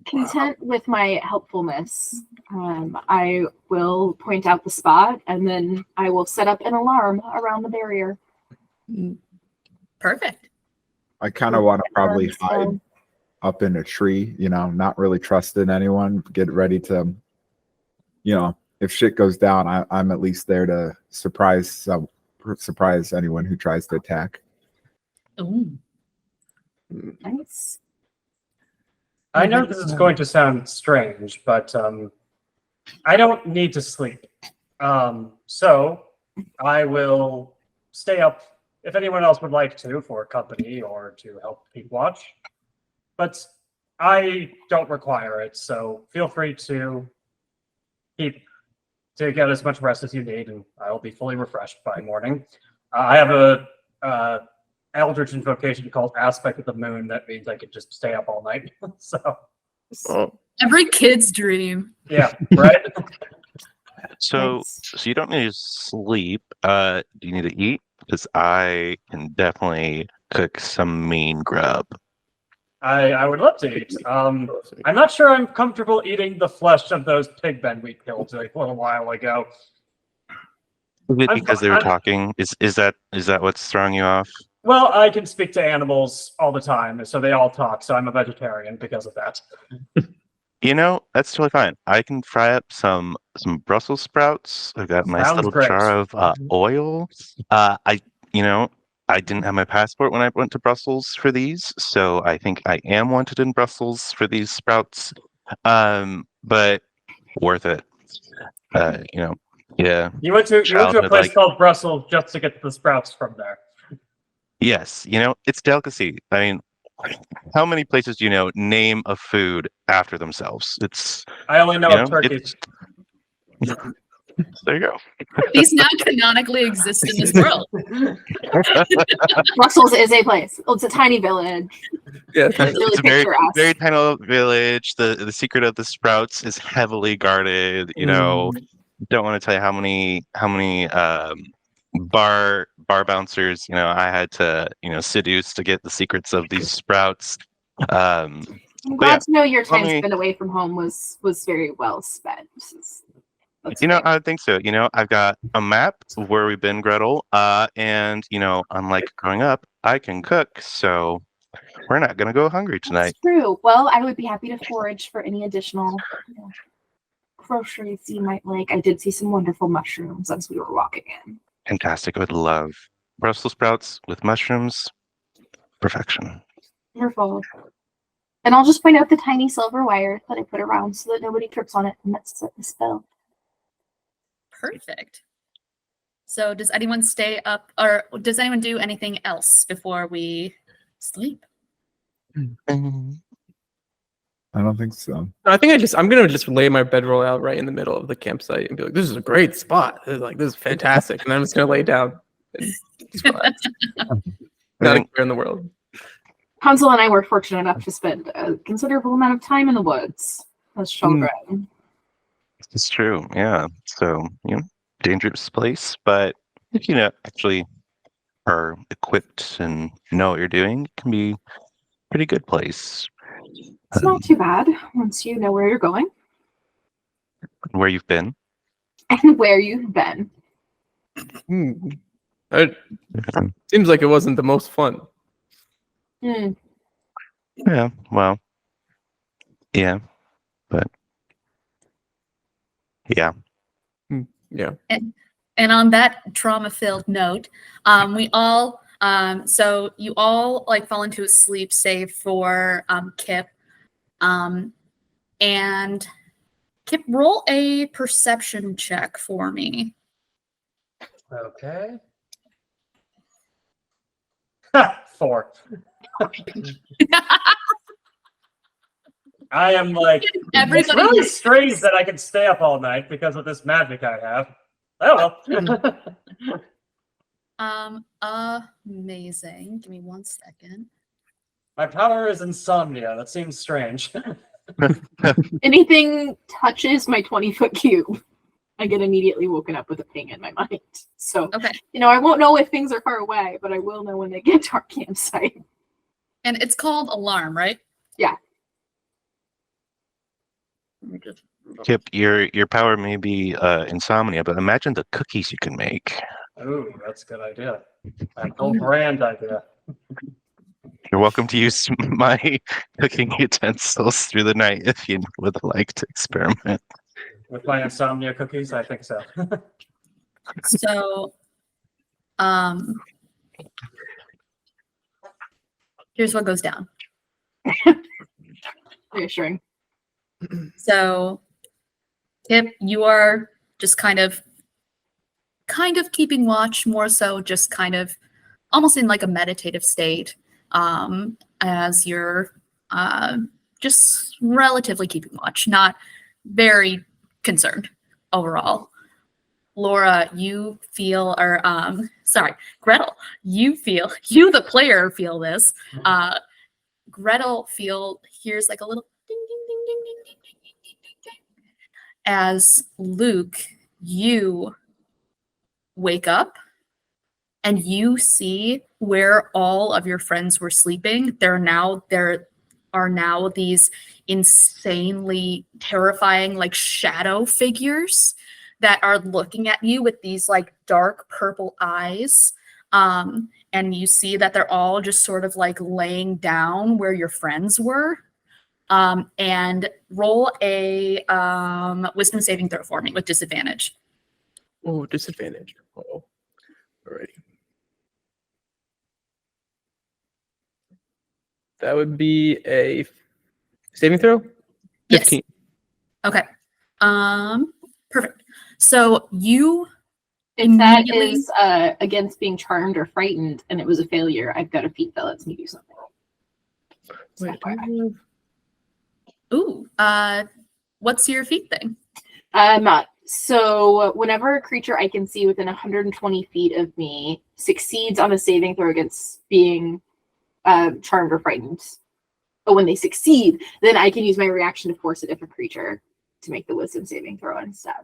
Content with my helpfulness, I will point out the spot, and then I will set up an alarm around the barrier. Perfect. I kind of want to probably So- hide up in a tree, you know, not really trusting anyone, get ready to, you know, if shit goes down, I'm at least there to surprise anyone who tries to attack. Ooh. Nice. I know this is going to sound strange, but I don't need to sleep. So I will stay up if anyone else would like to for company or to help keep watch. But I don't require it, so feel free to get as much rest as you need, and I'll be fully refreshed by morning. I have a eldritch invocation called Aspect of the Moon. That means I could just stay up all night. So Every kid's dream. yeah, right. So, Nice. so you don't need to sleep. Do you need to eat? Because I can definitely cook some mean grub. I would love to eat. I'm not sure I'm comfortable eating the flesh of those pig men we killed a little while ago. Is it I'm because fi- they were I'm- talking? Is that what's throwing you off? Well, I can speak to animals all the time, so they all talk. So I'm a vegetarian because of that. You know, that's totally fine. I can fry up some Brussels sprouts. I've got a nice Sounds little great. jar of oil. I didn't have my passport when I went to Brussels for these, so I think I am wanted in Brussels for these sprouts. But worth it. Yeah. You went to a Childhood, place like- called Brussels just to get the sprouts from there. Yes, it's delicacy. I mean, how many places do you know name a food after themselves? It's I only know you of know, turkey. there you go. These now canonically exist in this world. Brussels is a place. Well, it's a tiny village. Yeah, It's really It's a very picturesque. very tiny little village. The secret of the sprouts is heavily guarded. Don't want to tell you how many bar bouncers I had to seduce to get the secrets of these sprouts. I'm But glad yeah, to know your time me- spent away from home was very well spent. That's I great. would think so. I've got a map of where we've been, Gretel, and unlike growing up, I can cook, so we're not gonna go hungry tonight. That's true. Well, I would be happy to forage for any additional groceries you might like. I did see some wonderful mushrooms as we were walking in. Fantastic. I would love Brussels sprouts with mushrooms. Perfection. Wonderful. And I'll just point out the tiny silver wire that I put around so that nobody trips on it and messes up the spell. Perfect. So does anyone stay up, or does anyone do anything else before we sleep? I don't think so. I think I'm gonna just lay my bedroll out right in the middle of the campsite and be like, "This is a great spot. This is fantastic," and I'm just gonna lay down and just relax. Not a care in the world. Hansel and I were fortunate enough to spend a considerable amount of time in the woods as children. It's true. Yeah. So, dangerous place, but if actually are equipped and know what you're doing, it can be a pretty good place. It's not too bad once you know where you're going Where you've been. and where you've been. It seems like it wasn't the most fun. Yeah. Well. Yeah. But. Yeah. Yeah. And on that trauma-filled note, we all so you all like fall into a sleep save for Kip. And Kip, roll a perception check for me. Okay. 4. I am like, it's Everybody really strange that I can stay up all night because of this magic I have. Oh well. Amazing. Give me 1 second. My power is insomnia. That seems strange. Anything touches my 20-foot cube, I get immediately woken up with a ping in my mind. So, Okay. I won't know if things are far away, but I will know when they get to our campsite. And it's called alarm, right? Yeah. Let me just Kip, your power may be insomnia, but imagine the cookies you can make. Ooh, that's a good idea. A whole brand idea. You're welcome to use my cooking utensils through the night if you would like to experiment. With my insomnia cookies, I think so. So, here's what goes down. Reassuring. So, Kip, you are just kind of keeping watch, more so just kind of almost in like a meditative state, as you're just relatively keeping watch, not very concerned overall. Laura, you feel, or Gretel, you the player feel this. Gretel hears like a little ding ding ding ding ding ding ding ding ding ding. As Luke, you wake up and you see where all of your friends were sleeping. There are now these insanely terrifying like shadow figures that are looking at you with these like dark purple eyes. And you see that they're all just sort of like laying down where your friends were. And roll a wisdom saving throw for me with disadvantage. Oh, disadvantage. Oh, alrighty. That would be a saving throw. 15. Yes. Okay. Perfect. So you If that immediately is against being charmed or frightened and it was a failure, I've got a feat that lets me do something. Wait, Ooh, what's your feat thing? So whenever a creature I can see within 120 feet of me succeeds on a saving throw against being charmed or frightened, but when they succeed, then I can use my reaction to force a different creature to make the wisdom saving throw instead.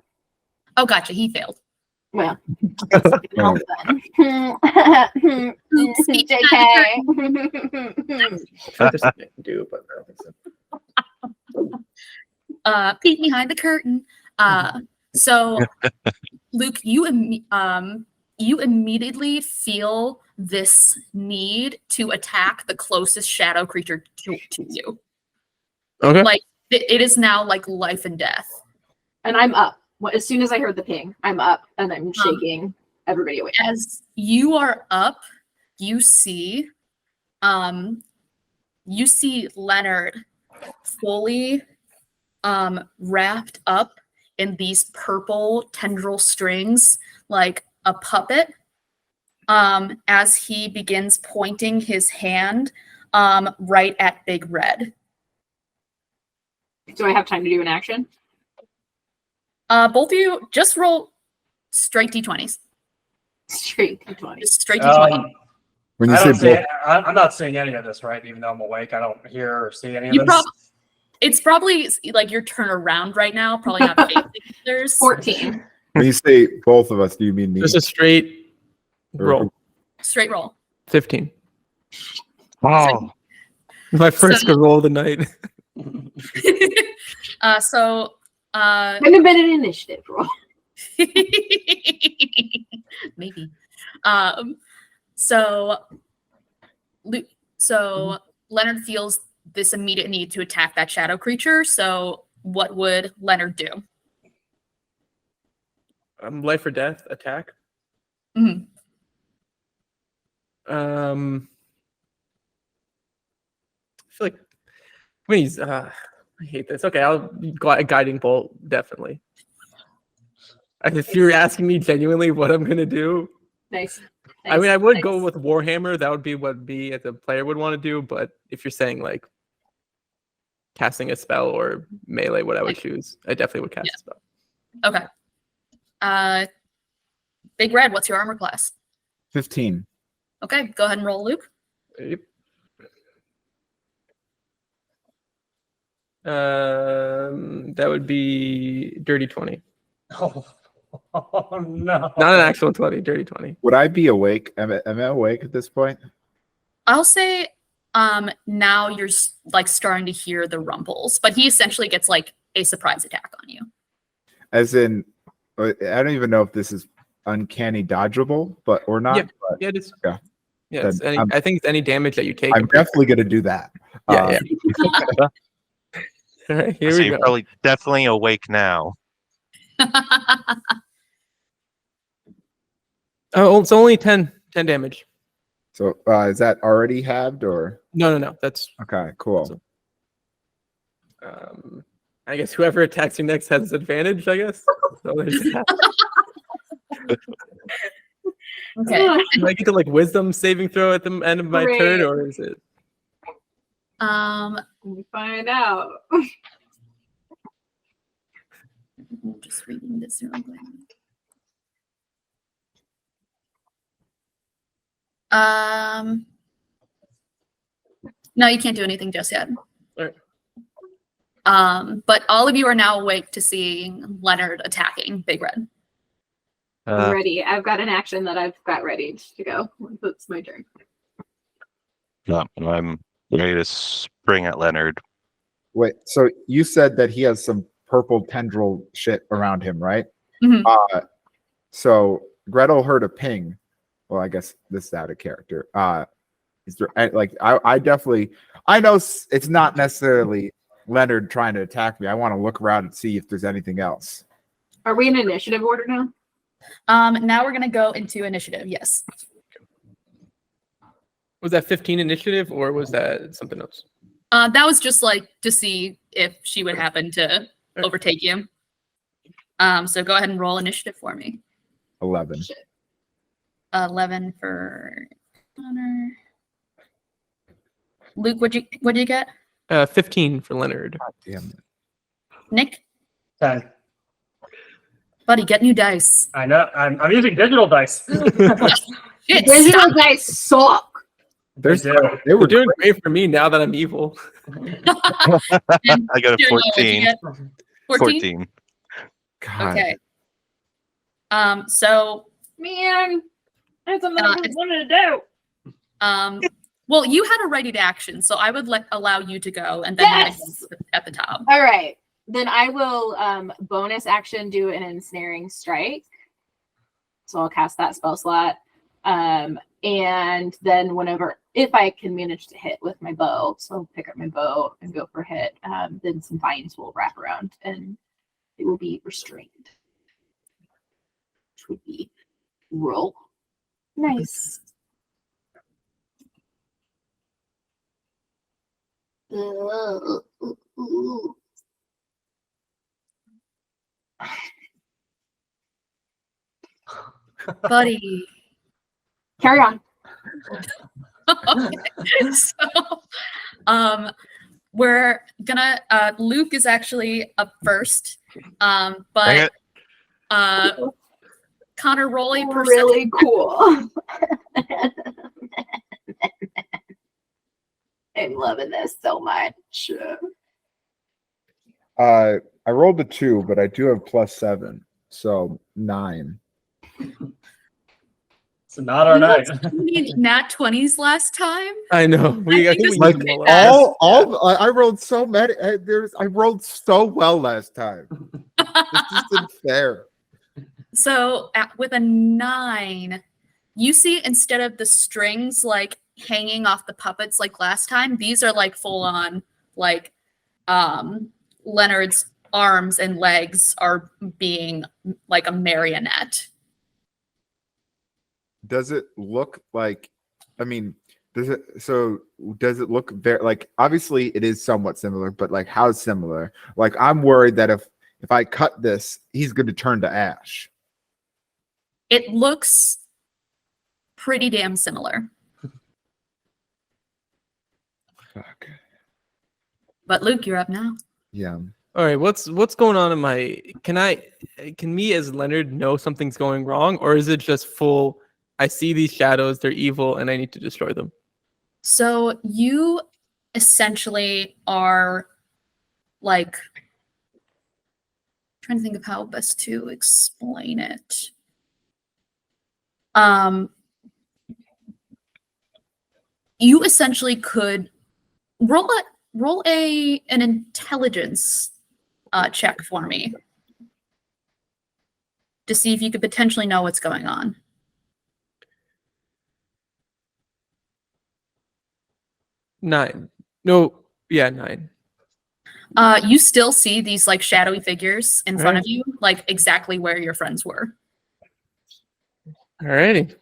Oh, gotcha. He failed. Well, that's not gonna help then. JK. That's something I can do, but I don't think so. Peek behind the curtain. So, Luke, you immediately feel this need to attack the closest shadow creature to you. Okay. Like it is now like life and death. And I'm up. As soon as I heard the ping, I'm up and I'm shaking everybody away. As you are up, you see Leonard fully wrapped up in these purple tendril strings like a puppet, as he begins pointing his hand right at Big Red. Do I have time to do an action? Both of you just roll straight d20s. Straight d20. Just straight d20. When you I say don't see, both, I'm not seeing any of this, right? Even though I'm awake, I don't hear or see any of You this. it's probably like your turn around right now. Probably not facing others. 14. when you say both of us, do you mean me? Just a straight roll. Straight roll. 15. Oh, My first good roll of the night. So Might have been an initiative roll. maybe. So Leonard feels this immediate need to attack that shadow creature. So what would Leonard do? Life or death attack. Mhm. I feel like he's I hate this. Okay, I'll guiding bolt, definitely. If you're asking me genuinely what I'm gonna do, Nice. I mean, I would nice. go with Warhammer. That would be what me as a player would want to do. But if you're saying like casting a spell or melee, what I would choose, I definitely would cast a spell. Okay. Big Red, what's your armor class? 15. Okay, go ahead and roll, Luke. Yep. That would be dirty 20. Oh, no. Not an actual 20, dirty 20. Would I be awake? Am I awake at this point? I'll say now you're like starting to hear the rumbles, but he essentially gets like a surprise attack on you. As in, I don't even know if this is uncanny dodgeable, but or not. Yep. But Yeah, it is. Yeah. Yeah, Then it's any, I'm- I think it's any damage that you take. I'm definitely going to do that. Yeah, All right, here so we you're go. probably definitely awake now. Oh, it's only 10 damage. So is that already halved or? No. That's Okay, cool. So- I guess whoever attacks you next has advantage, I guess. So there's that. Okay. Do I get to like wisdom saving throw at the end of my turn, or is it? Let me find out. I'm just reading this real quick. No, you can't do anything just yet. Alright. But all of you are now awake to seeing Leonard attacking Big Red. I'm ready. I've got an action that I've got ready to go. It's my turn. I'm ready to spring at Leonard. Wait, so you said that he has some purple tendril shit around him, right? Mhm. So Gretel heard a ping. Well, I guess this is out of character. Is there like I definitely I know it's not necessarily Leonard trying to attack me. I want to look around and see if there's anything else. Are we in initiative order now? Now we're gonna go into initiative. Yes. Was that 15 initiative, or was that something else? That was just like to see if she would happen to overtake you. So go ahead and roll initiative for me. 11. 11 for Connor. Luke, what'd you get? 15 for Leonard. God damn it. Nick? 10. Buddy, get new dice. I know. I'm using digital dice. Shit, Digital stop. dice suck. They They were were doing great for me now that I'm evil. And I got a Jeremiah, what'd you 14. get? 14? God. Okay. So Man, that's something I it's- wanted to do. well, you had a ready to action, so I would allow you to go, and then Yes! at the top. All right. Then I will bonus action do an ensnaring strike. So I'll cast that spell slot. And then if I can manage to hit with my bow, so I'll pick up my bow and go for hit, then some vines will wrap around and it will be restrained. Which would be roll. Nice. Buddy. Carry on. Okay. So, we're gonna Luke is actually up first. Dang But it. Connor, roll a perception. Really cool. I'm loving this so much. I rolled a 2, but I do have +7, so 9. It's not our night. Nat 20s last time. I know. I think this we might need be more. fast. I rolled so many. I rolled so well last time. This isn't fair. So with a 9, you see instead of the strings like hanging off the puppets like last time, these are like full on like Leonard's arms and legs are being like a marionette. Does it look like? I mean, does it look very like? Obviously, it is somewhat similar, but like how similar? Like I'm worried that if I cut this, he's going to turn to ash. It looks pretty damn similar. Fuck. But Luke, you're up now. Yeah. All right, what's going on in my? Can me as Leonard know something's going wrong, or is it just full? I see these shadows; they're evil, and I need to destroy them. So you essentially are like trying to think of how best to explain it. You essentially could roll an intelligence check for me to see if you could potentially know what's going on. Nine. No, yeah, 9. You still see these like shadowy figures in front Right. of you, like exactly where your friends were. Alrighty.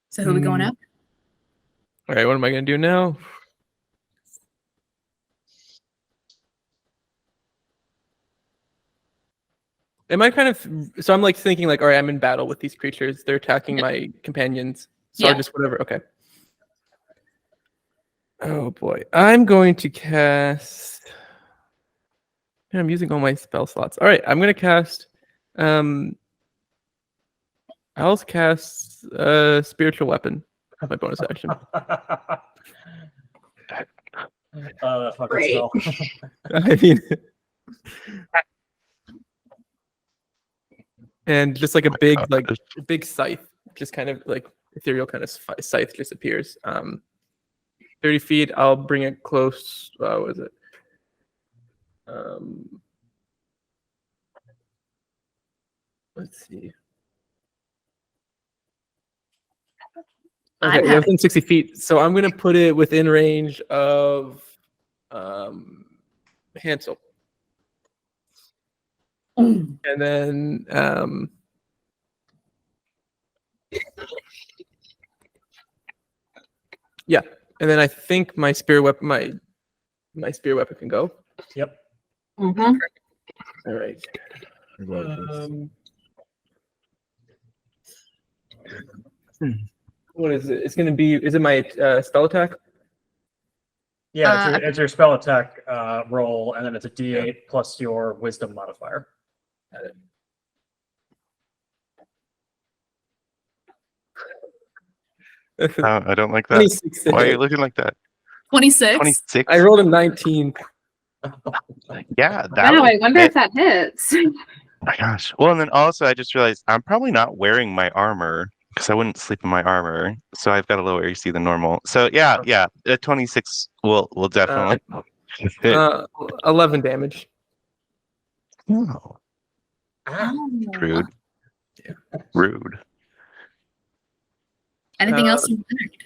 So who are we going Hmm. up? All right, what am I gonna do now? Am I kind of so I'm like thinking like, all right, I'm in battle with these creatures. They're attacking my companions. So I Yeah. just whatever. Okay. Oh boy, I'm going to cast. Man, I'm using all my spell slots. All right, I'm gonna cast. I'll cast spiritual weapon. My bonus action. Fucking Great. spell. I mean, and just like a big scythe, just kind of like ethereal kind of scythe just appears. 30 feet. I'll bring it close. What is it? Let's see. Okay, yeah, within 60 feet. So I'm gonna put it within range of Hansel. And then yeah, and then I think my spear weapon, my spear weapon can go. Yep. Mm-hmm. All right. What is it? It's gonna be. Is it my spell attack? Yeah, it's your spell attack roll, and then it's a D8 plus your wisdom modifier. I don't like that. 26 to Why are you hit. looking like that? 26. 26. I rolled a 19. Yeah, that Wow, would I wonder hit. if that hits. My gosh. Well, and then also I just realized I'm probably not wearing my armor because I wouldn't sleep in my armor, so I've got a lower AC than normal. So yeah, a 26 will definitely hit. 11 damage. Oh, rude. Rude. Anything else you learned?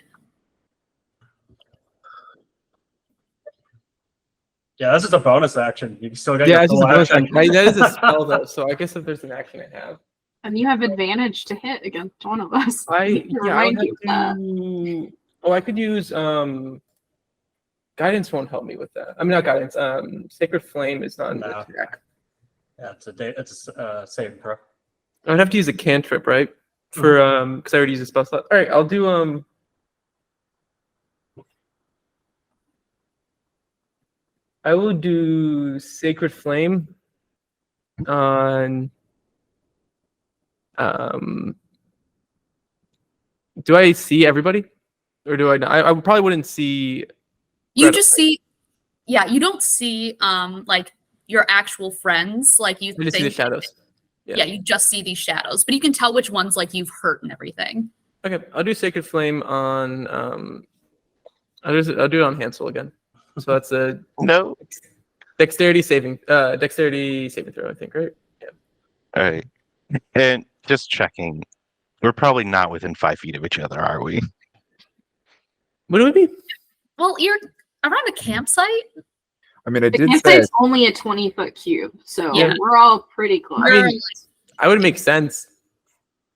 Yeah, this is a bonus action. You still got Yeah, your it's just full a bonus action. action. That is a spell though, so I guess if there's an action I have, And you have advantage to hit against one of us. I'll Remind have you of that. to. Oh, I could use guidance. Won't help me with that. I mean, not guidance. Sacred flame is not an No. attack. Yeah, it's a saving throw. I'd have to use a cantrip, right? For because I already used a spell slot. All right, I'll do I will do Sacred Flame on. Do I see everybody, or do I not? I probably wouldn't see. You Right. just see, yeah, you don't see like your actual friends. Like you I just see the think, shadows. yeah, you just see these shadows, but you can tell which ones like you've hurt and everything. Okay, I'll do Sacred Flame on. I'll do it on Hansel again. So that's a No. dexterity saving throw, I think, right? Yeah. All right. And just checking. We're probably not within 5 feet of each other, are we? What would it be? Well, you're around a campsite. I mean, I The did say campsite's only a 20-foot cube, so Yeah. we're all pretty close. I mean, I would make sense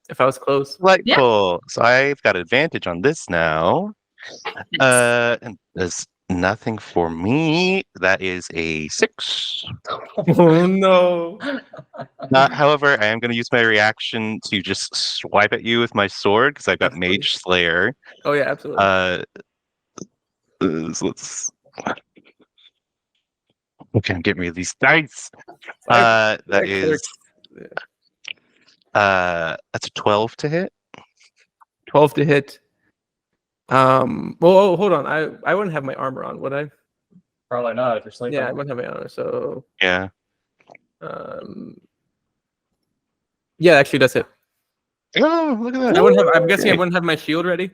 if I was close. Delightful. So I've got advantage on this now. And there's nothing for me. That is a 6. Oh no! However, I am going to use my reaction to just swipe at you with my sword because I've got Absolutely. Mage Slayer. Oh yeah, absolutely. So let's. Okay, I'm getting rid of these dice. Sorry, That is. That's a 12 to hit. 12 to hit. Well, hold on. I wouldn't have my armor on, would I? Probably not if you're sleeping. Yeah, I wouldn't have my armor. So, Yeah. yeah, actually, that's it. Oh, look at that. I wouldn't have. I'm guessing I Okay. wouldn't have my shield ready,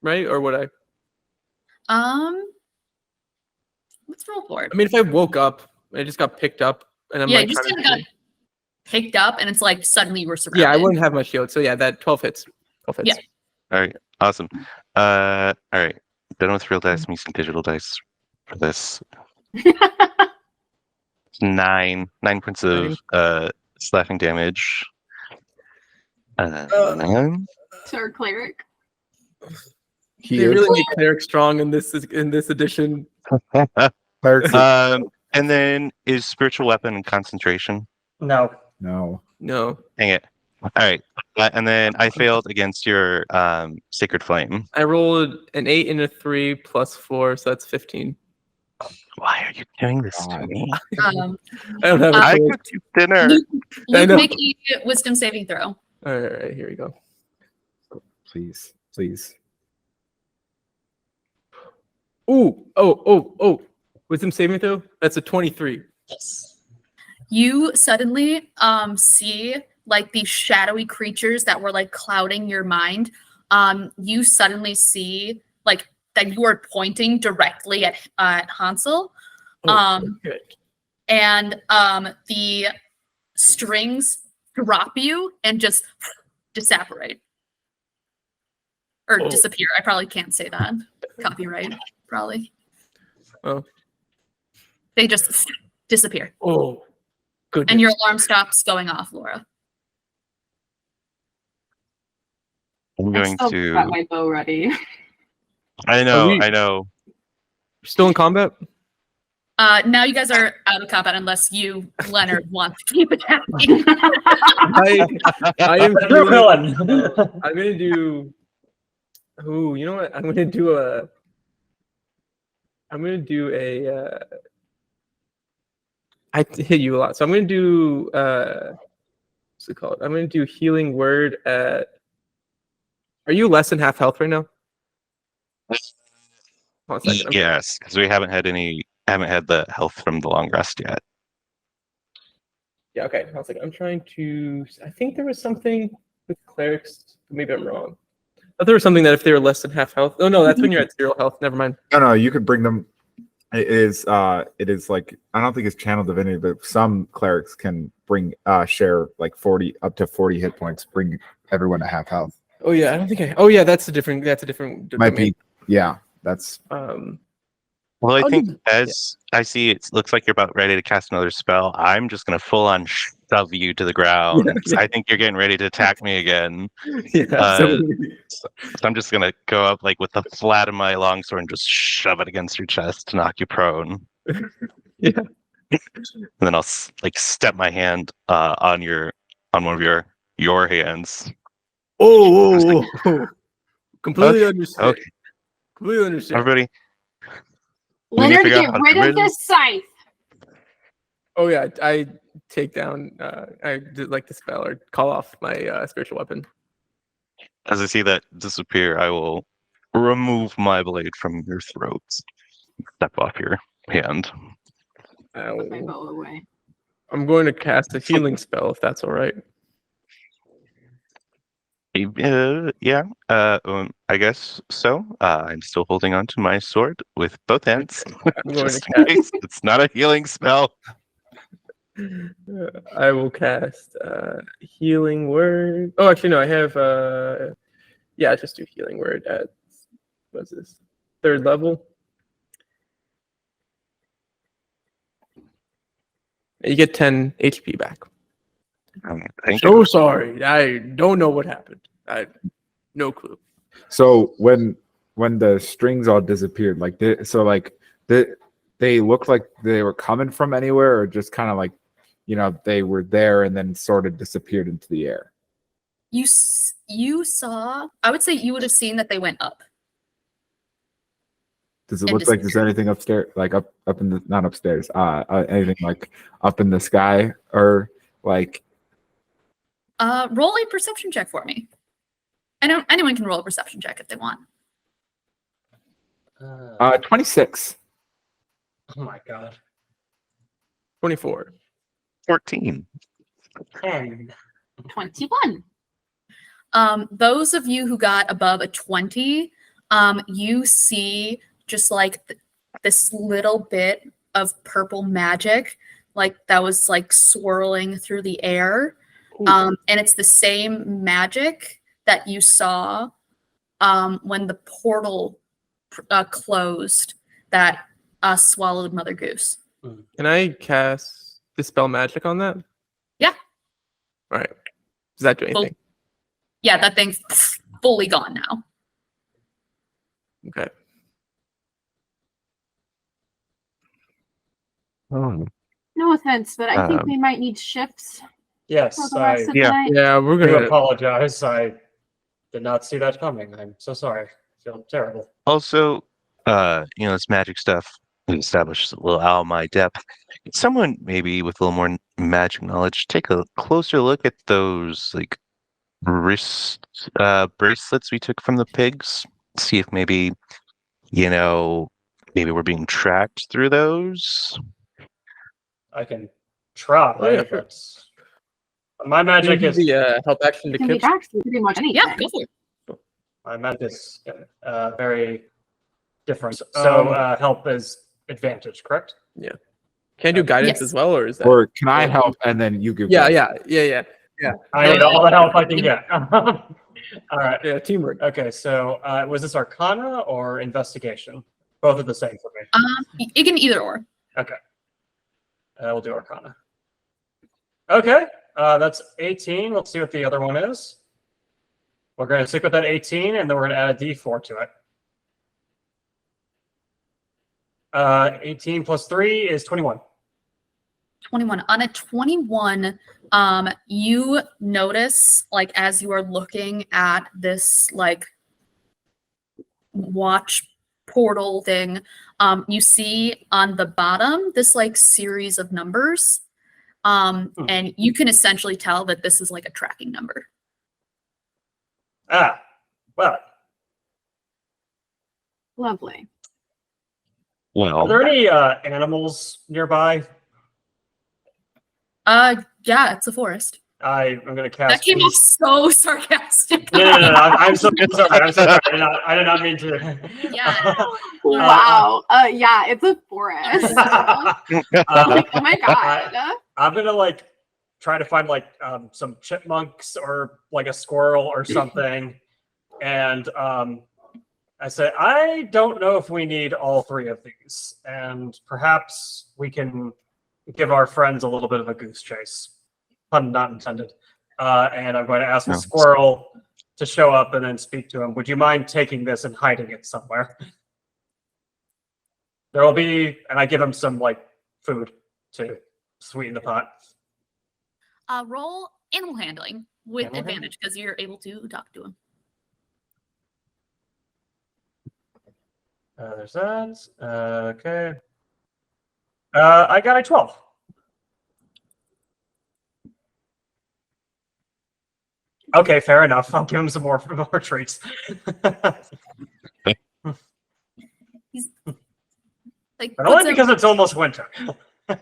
right? Or would I? Let's roll for it. I mean, if I woke up, I just got picked up, and I'm Yeah, like, you just trying kind to- of got picked up, and it's like suddenly you were surrounded. yeah, I wouldn't have my shield. So yeah, that 12 hits. 12 hits. Yeah. All right. Awesome. All right. Done with real dice. I'm using digital dice for this. 9 points of slashing damage. To our cleric. he They is really make cleric strong in this edition. clerics. And then is spiritual weapon and concentration. No. No. No, Dang it. All right. And then I failed against your sacred flame. I rolled an 8 and a 3 plus 4, so that's 15. Why are you doing this to God. me? I don't have a I clue. cooked you dinner. Luke, know. make a wisdom saving throw. All right, here we go. Please, please. Oh. Wisdom saving throw? That's a 23. You suddenly see like these shadowy creatures that were like clouding your mind. You suddenly see like that you are pointing directly at Hansel. Good. And the strings drop you and just disapparate. Or Oh. disappear. I probably can't say that. Copyright, probably. Oh. They just disappear. Oh, good. And your alarm stops going off, Laura. I'm I going still to. got my bow ready. I know. we- I know. Still in combat? Now you guys are out of combat unless you, Leonard, want to keep attacking. I am You're a feeling- villain. I'm gonna do. Ooh, you know what? I'm gonna do a. I hit you a lot, so I'm gonna do. What's it called? I'm gonna do healing word at. Are you less than half health right now? Hold on a second. Yes, because we haven't had the health from the long rest yet. Yeah, okay. Hold on a second. I'm trying to. I think there was something with clerics. Maybe I'm wrong. I thought there was something that if they were less than half health. Oh no, that's when you're at 0 health. Never mind. No, you could bring them. It is like, I don't think it's channel divinity, but some clerics can bring share like 40 up to 40 hit points, bring everyone to half health. Oh yeah, I don't think I. Oh yeah, that's a different. Might domain. be, yeah. That's Well, I I'll think do- as I see it looks like you're about ready to cast another spell. I'm just gonna full on shove you to the ground. Yeah, 'Cause I think you're getting ready to attack me again. Yeah. So I'm just gonna go up like with the flat of my longsword and just shove it against your chest to knock you prone. Yeah. And then I'll like step my hand on one of your hands. Oh. Completely Okay, understand. okay. Completely understand. Everybody, We need to Leonard, figure out get how to rid get of this scythe. Oh yeah, I take down. I did like dispel or call off my spiritual weapon. As I see that disappear, I will remove my blade from your throat. Step off your hand. Put my bow away. I'm going to cast a healing spell if that's all right. Yeah. I guess so. I'm still holding on to my sword with both hands. I'm going Just to in cast. case. It's not a healing spell. I will cast healing word. Oh, actually no, I have yeah, just do healing word at what's this? 3rd level. You get 10 HP back. Thank So you. sorry. I don't know what happened. I no clue. So when the strings all disappeared, like they looked like they were coming from anywhere, or just kind of like, they were there and then sort of disappeared into the air. You saw. I would say you would have seen that they went up. Does it And look like there's anything upstairs, like up in the, not upstairs, anything like up in the sky, or like? Roll a perception check for me. I know anyone can roll a perception check if they want. 26. Oh my god. 24. 14. 10. 21. Those of you who got above a 20, you see just like this little bit of purple magic, like that was like swirling through the air. And it's the same magic that you saw when the portal closed that swallowed Mother Goose. Can I cast dispel magic on that? Yeah. All right. Does that do anything? Yeah, that thing's fully gone now. Okay. Oh. No offense, but I think Um, we might need shifts for Yes, the rest of the yeah. night. Yeah, we're I do gonna. apologize. I did not see that coming. I'm so sorry. I feel terrible. Also, this magic stuff we established a little out of my depth. Could someone maybe with a little more magic knowledge take a closer look at those like wrist bracelets we took from the pigs? See if maybe, maybe we're being tracked through those. I can try, Oh, yeah, sure. but my magic is the help action to Can be Kip. tracked through pretty much anything. Yeah, go for it. my magic is very different. So help is advantage, correct? Can I do guidance Yes. as well, or is that? Or can I help and then you give? Yeah, guidance? yeah. I need all the help I can get. All right. Yeah, teamwork. Okay, so was this Arcana or Investigation? Both are the same for me. It can either or. We'll do Arcana. Okay, that's 18. Let's see what the other one is. We're going to stick with that 18, and then we're going to add a D4 to it. 18 plus 3 is 21. 21. On a 21, you notice, like, as you are looking at this, like, watch portal thing, you see on the bottom this, like, series of numbers. And you can essentially tell that this is, like, a tracking number. Ah, well. Lovely. Are Well, there any animals nearby? Yeah, it's a forest. I'm going to That cast. came off so sarcastic. No. I'm so sorry. I'm so sorry. I did not mean to. Yeah. Wow. Yeah, it's a forest. Like, oh my god. I'm gonna try to find some chipmunks or like a squirrel or something, and I said I don't know if we need all three of these, and perhaps we can give our friends a little bit of a goose chase. Pun not intended. And I'm going to ask the squirrel to show up and then speak to him. Would you mind taking this and hiding it somewhere? There will be, and I give him some food to sweeten the pot. Roll animal handling with Animal advantage because you're able to talk to him. There's that. Okay. I got a 12. Okay, fair enough. I'll give him some more treats. He's like, But puts only him, because it's almost winter. and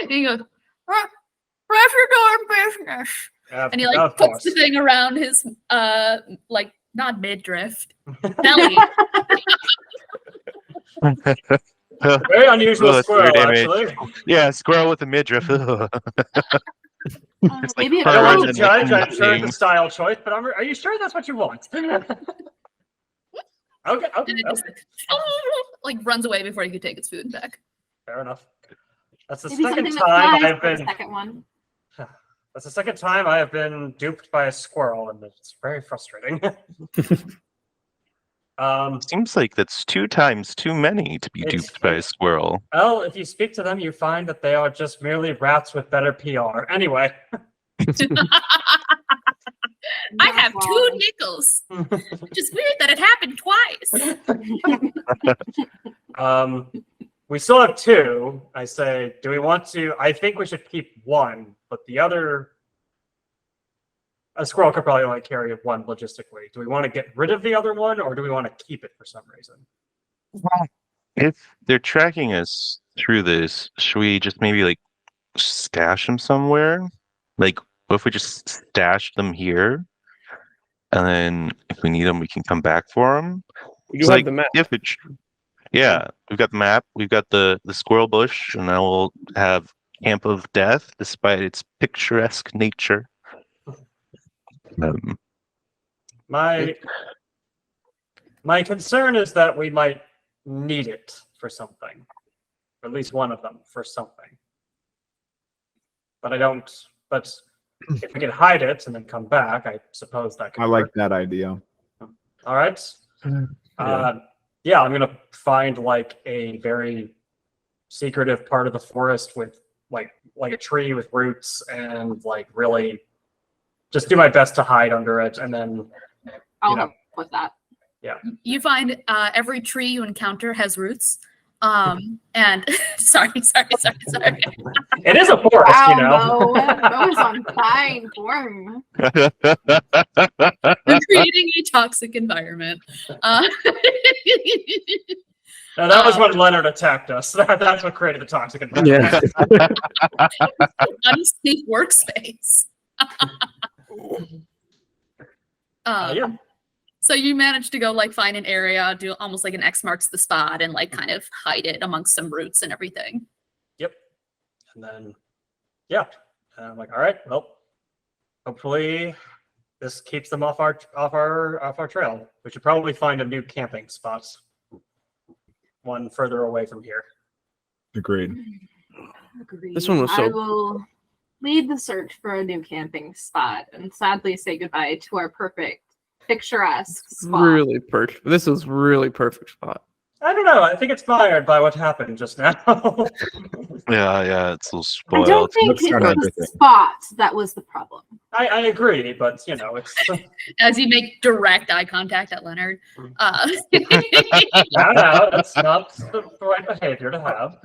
he goes, "That's your darn business." And he like Of puts the course. thing around his like not midriff belly. Very unusual Oh, that's a squirrel, weird image. actually. Yeah, squirrel with a midriff. Ugh. It's like Maybe I fur don't and judge. like I'm sure it's a nothing. style choice, but are you sure that's what you want? Okay. And it Okay. just like runs away before he could take its food back. Fair enough. That's the Maybe second something that time flies I've for the been. second one. That's the second time I have been duped by a squirrel, and it's very frustrating. Seems like that's 2 times too many to be It's- duped by a squirrel. Well, if you speak to them, you find that they are just merely rats with better PR. Anyway, I have 2 nickels, which is weird that it happened twice. we still have 2. I say, do we want to? I think we should keep 1, but the other. A squirrel could probably only carry 1 logistically. Do we want to get rid of the other one, or do we want to keep it for some reason? If they're tracking us through this, should we just maybe like stash them somewhere? Like, what if we just stash them here, and then if we need them, we can come back for them? You have the map. If it, yeah, we've got the map, we've got the squirrel bush, and now we'll have Camp of Death, despite its picturesque nature. My concern is that we might need it for something, or at least one of them for something. But I don't. But if we can hide it and then come back, I suppose that could I like work. that idea. All right. Yeah, I'm gonna find like a very secretive part of the forest with like a tree with roots, and like really just do my best to hide under it, and then I'll you know. help with that. You find every tree you encounter has roots. And sorry. It is a forest, you know. Mo is on fine form. We're creating a toxic environment. No, that was when Leonard attacked us. That's what created the toxic environment. Unsafe workspace. Yeah. So you managed to go like find an area, do almost like an X marks the spot, and like kind of hide it amongst some roots and everything. Yep. And then, yeah, and I'm like, all right, well, hopefully this keeps them off our trail. We should probably find a new camping spot, one further away from here. Agreed. Agreed. This one was so- I will lead the search for a new camping spot and sadly say goodbye to our perfect, picturesque spot. Really perfect. This was really perfect spot. I don't know. I think it's fired by what happened just now. Yeah, it's a little I spoiled. don't think Looks it on was everything. the spot that was the problem. I agree, but you know, it's As you make direct eye contact at Leonard. no, that's not the right behavior to have.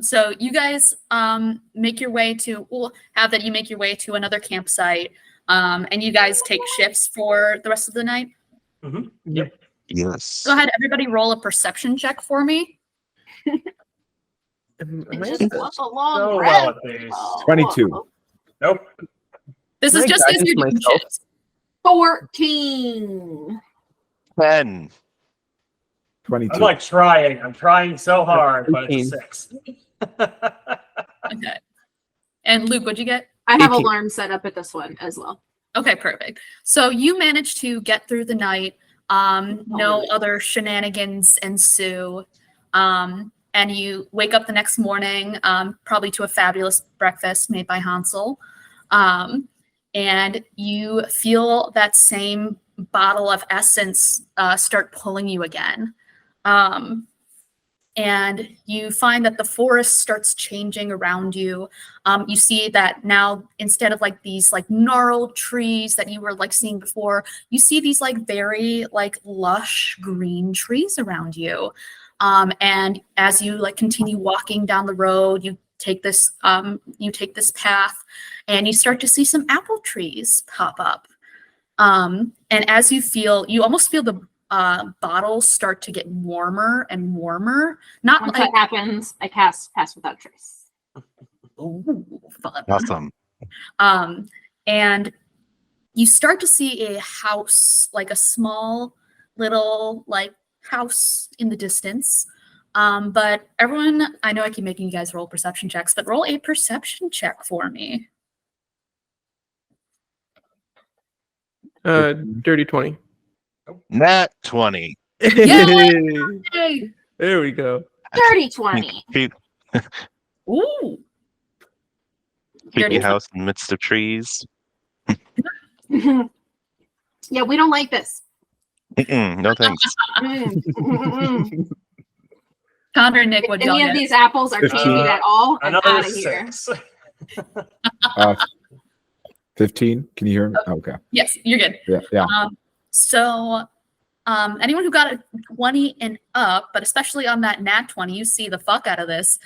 So you guys make your way to, we'll have that you make your way to another campsite, and you guys take shifts for the rest of the night. Mm-hmm. Yep. Yes. Go ahead, everybody roll a perception check for me. It's just a long So rest. well at these. 22. Nope. This Can is I just as guidance you're doing myself? shifts. 14. 10. 22. I'm like trying. I'm trying so hard, but it's a 6. Okay. And Luke, what'd you get? I have 18. alarm set up at this one as well. Okay, perfect. So you managed to get through the night. No other shenanigans ensue. And you wake up the next morning, probably to a fabulous breakfast made by Hansel. And you feel that same bottle of essence start pulling you again. and you find that the forest starts changing around you. You see that now, instead of like these like gnarled trees that you were like seeing before, you see these like very like lush green trees around you. And as you like continue walking down the road, you take this path, and you start to see some apple trees pop up. And as you almost feel the bottles start to get warmer and warmer. Not Once like that happens, I pass without trace. ooh, fun. Awesome. And you start to see a house, like a small little like house in the distance. But everyone, I know I keep making you guys roll perception checks, but roll a perception check for me. Dirty 20. Nat 20. Yay! There we go. Dirty 20. Ooh. Creepy 30. house in the midst of trees. Yeah, we don't like this. No thanks. Connor and Nick, what Any y'all of get? these apples are 15. tasty at all, I'm Another out of here. 6. 15. Can you hear me? Okay. Yes, you're good. Yeah. So anyone who got a 20 and up, but especially on that nat 20, you see the fuck out of this.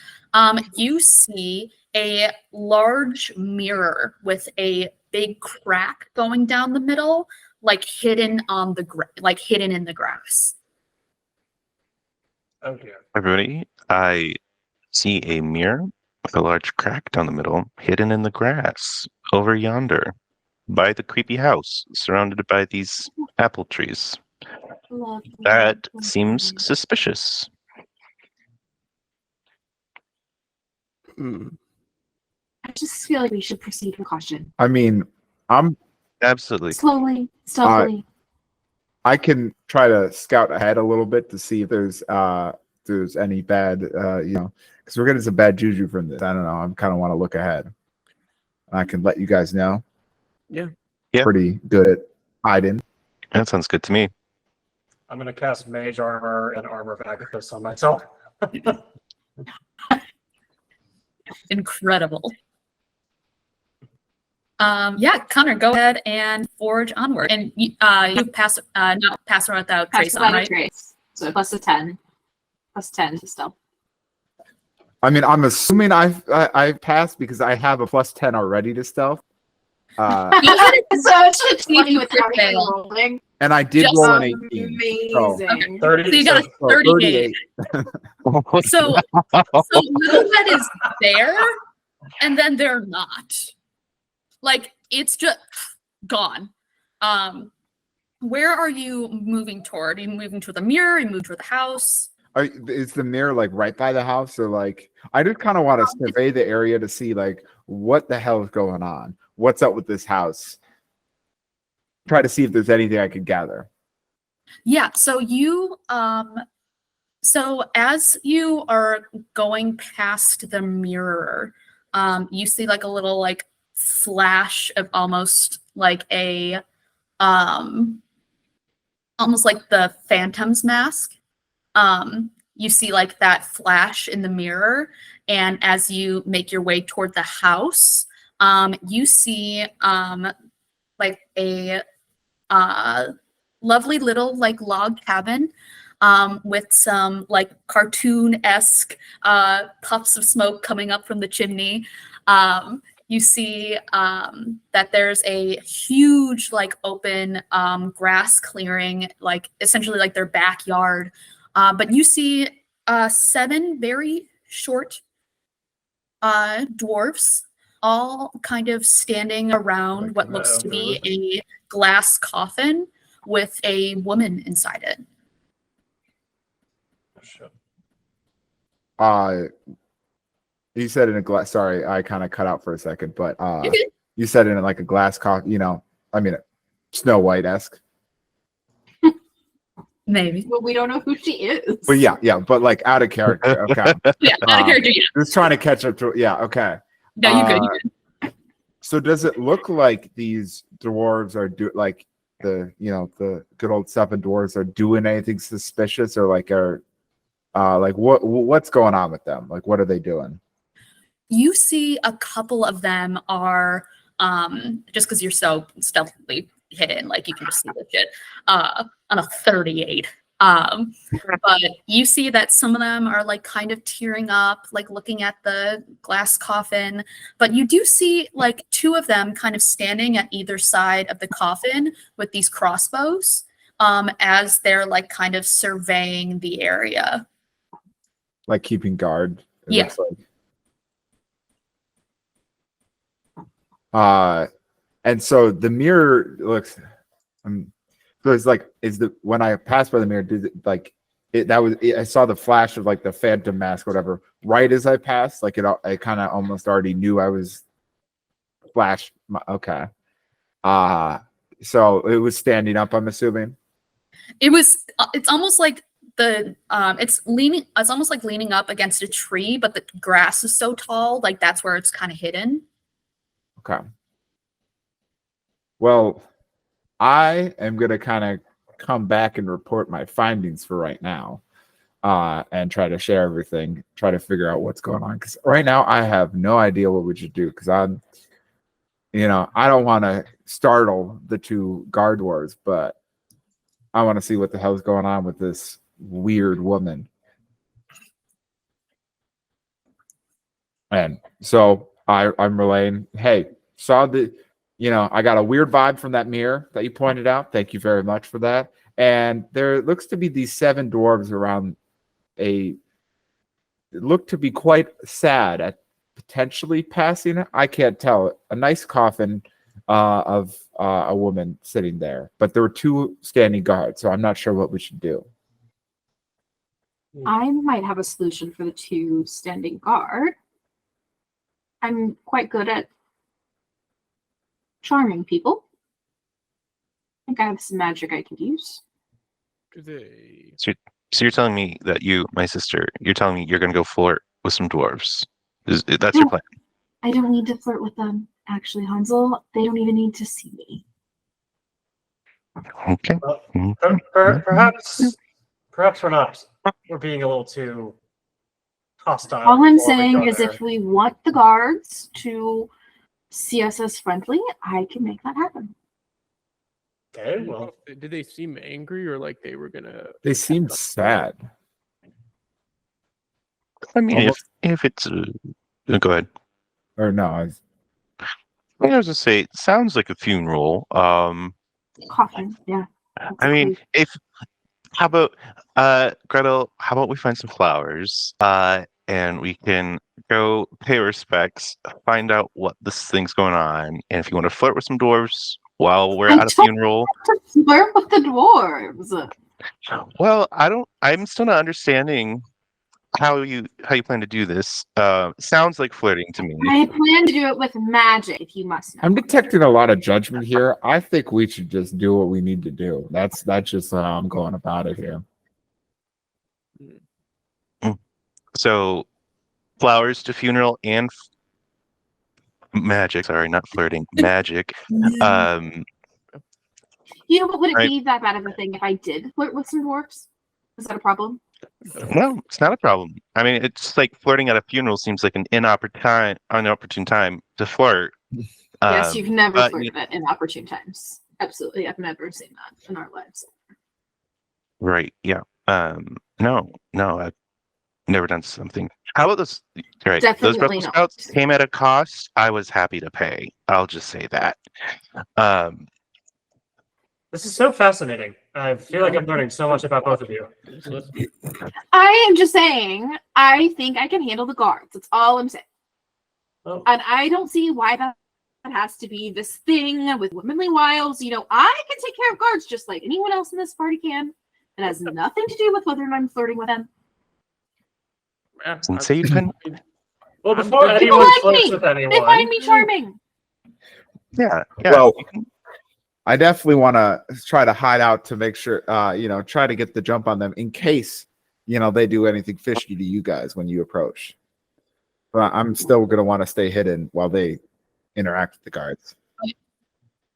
You see a large mirror with a big crack going down the middle, like hidden on the hidden in the grass. Oh dear. Everybody, I see a mirror with a large crack down the middle, hidden in the grass, over yonder, by the creepy house, surrounded by these apple trees. That seems suspicious. I just feel like we should proceed with caution. I mean, Absolutely. Slowly, stealthily. I can try to scout ahead a little bit to see if there's any bad, because we're getting some bad juju from this. I don't know. I kind of want to look ahead. I can let you guys know. Yeah. Yeah. Pretty good at hiding. That sounds good to me. I'm gonna cast Mage Armor and Armor of Agathis on myself. Incredible. Yeah, Connor, go ahead and forge onward. And you pass not pass around without Pass trace on, without a right? trace. So plus a 10. Plus 10 to stealth. I mean, I'm assuming I passed because I have a +10 already to stealth. Go ahead and So it's a 20 without even fail. rolling. And I did Just roll an 18. Amazing. 30. So you got a So 38. So Little Red is there, and then they're not. Like, it's just gone. Where are you moving toward? Are you moving toward the mirror? Are you moving toward the house? Is the mirror like right by the house, or like I just kind of want to survey the area to see like what the hell is going on? What's up with this house? Try to see if there's anything I could gather. Yeah, so you so as you are going past the mirror, you see like a little like flash of almost like a almost like the Phantom's mask. You see like that flash in the mirror, and as you make your way toward the house, you see like a lovely little like log cabin with some like cartoon-esque puffs of smoke coming up from the chimney. You see that there's a huge like open grass clearing, like essentially like their backyard. But you see 7 very short dwarves, all kind of standing around what looks to be a glass coffin with a woman inside it. You said in a glass. Sorry, I kind of cut out for a second, but You're good. you said in like a glass coffin. I mean, Snow White-esque. Maybe. Well, we don't know who she is. But yeah, but like out of character. Okay, Yeah, out of character. Yeah. just trying to catch up to. Yeah, okay. No, you're good. You're good. So does it look like these dwarves are like the good old 7 dwarves are doing anything suspicious, or like are Like what's going on with them? Like what are they doing? You see a couple of them are just because you're so stealthily hidden, like you can just see the shit on a 38. But you see that some of them are like kind of tearing up, like looking at the glass coffin. But you do see like two of them kind of standing at either side of the coffin with these crossbows as they're like kind of surveying the area. Like keeping guard. It Yeah. looks like. And so the mirror looks. So it's like when I passed by the mirror, did it like it? That was I saw the flash of like the phantom mask, or whatever. Right as I passed, like I kind of almost already knew I was flash. Okay. So it was standing up. I'm assuming. It was. It's almost like it's almost like leaning up against a tree, but the grass is so tall, like that's where it's kind of hidden. Okay. Well, I am going to kind of come back and report my findings for right now, and try to share everything, try to figure out what's going on. Because right now I have no idea what we should do, because I don't want to startle the two guard wars, but I want to see what the hell's going on with this weird woman. And so I'm relaying, hey, saw the... I got a weird vibe from that mirror that you pointed out. Thank you very much for that. And there looks to be these 7 dwarves around it look to be quite sad at potentially passing. I can't tell. A nice coffin of a woman sitting there. But there were 2 standing guards, so I'm not sure what we should do. I might have a solution for the 2 standing guard. I'm quite good at charming people. I think I have some magic I could use. So you're telling me that my sister, you're telling me you're going to go flirt with some dwarves? That's your plan? I don't need to flirt with them, actually, Hansel. They don't even need to see me. Okay. Well, perhaps we're being a little too hostile. All I'm before we saying go is there. if we want the guards to see us as friendly, I can make that happen. Okay, well, Did they seem angry or like they were gonna? They seemed sad. I mean, Almost- if it's go ahead. Or no, I was going to say, it sounds like a funeral. Coffin, yeah. I mean, how about Gretel? How about we find some flowers, and we can go pay respects, find out what this thing's going on, and if you want to flirt with some dwarves while we're at a funeral. Flirt with the dwarves. Well, I'm still not understanding how you plan to do this. Sounds like flirting to me. I plan to do it with magic, you must know. I'm detecting a lot of judgment here. I think we should just do what we need to do. That's just how I'm going about it here. So, flowers to funeral and magic. Sorry, not flirting. Magic. You know what, would it be that bad of a thing if I did flirt with some dwarves? Is that a problem? No, it's not a problem. I mean, it's like flirting at a funeral seems like an inopportune time to flirt. Yes, you've never but- flirted at inopportune times. Absolutely, I've never seen that in our lives. Right. Yeah. No, I've never done something. How about this? Right. Those Definitely Brussels not. sprouts came at a cost. I was happy to pay. I'll just say that. this is so fascinating. I feel like I'm learning so much about both of you. I am just saying, I think I can handle the guards. That's all I'm saying. Oh. And I don't see why that has to be this thing with womanly wiles. I can take care of guards just like anyone else in this party can. It has nothing to do with whether I'm flirting with them. Didn't say you couldn't. Well, before People anyone like flirts me. with They anyone, find me charming. Yeah. Well, I definitely want to try to hide out to make sure, try to get the jump on them in case, they do anything fishy to you guys when you approach. But I'm still going to want to stay hidden while they interact with the guards.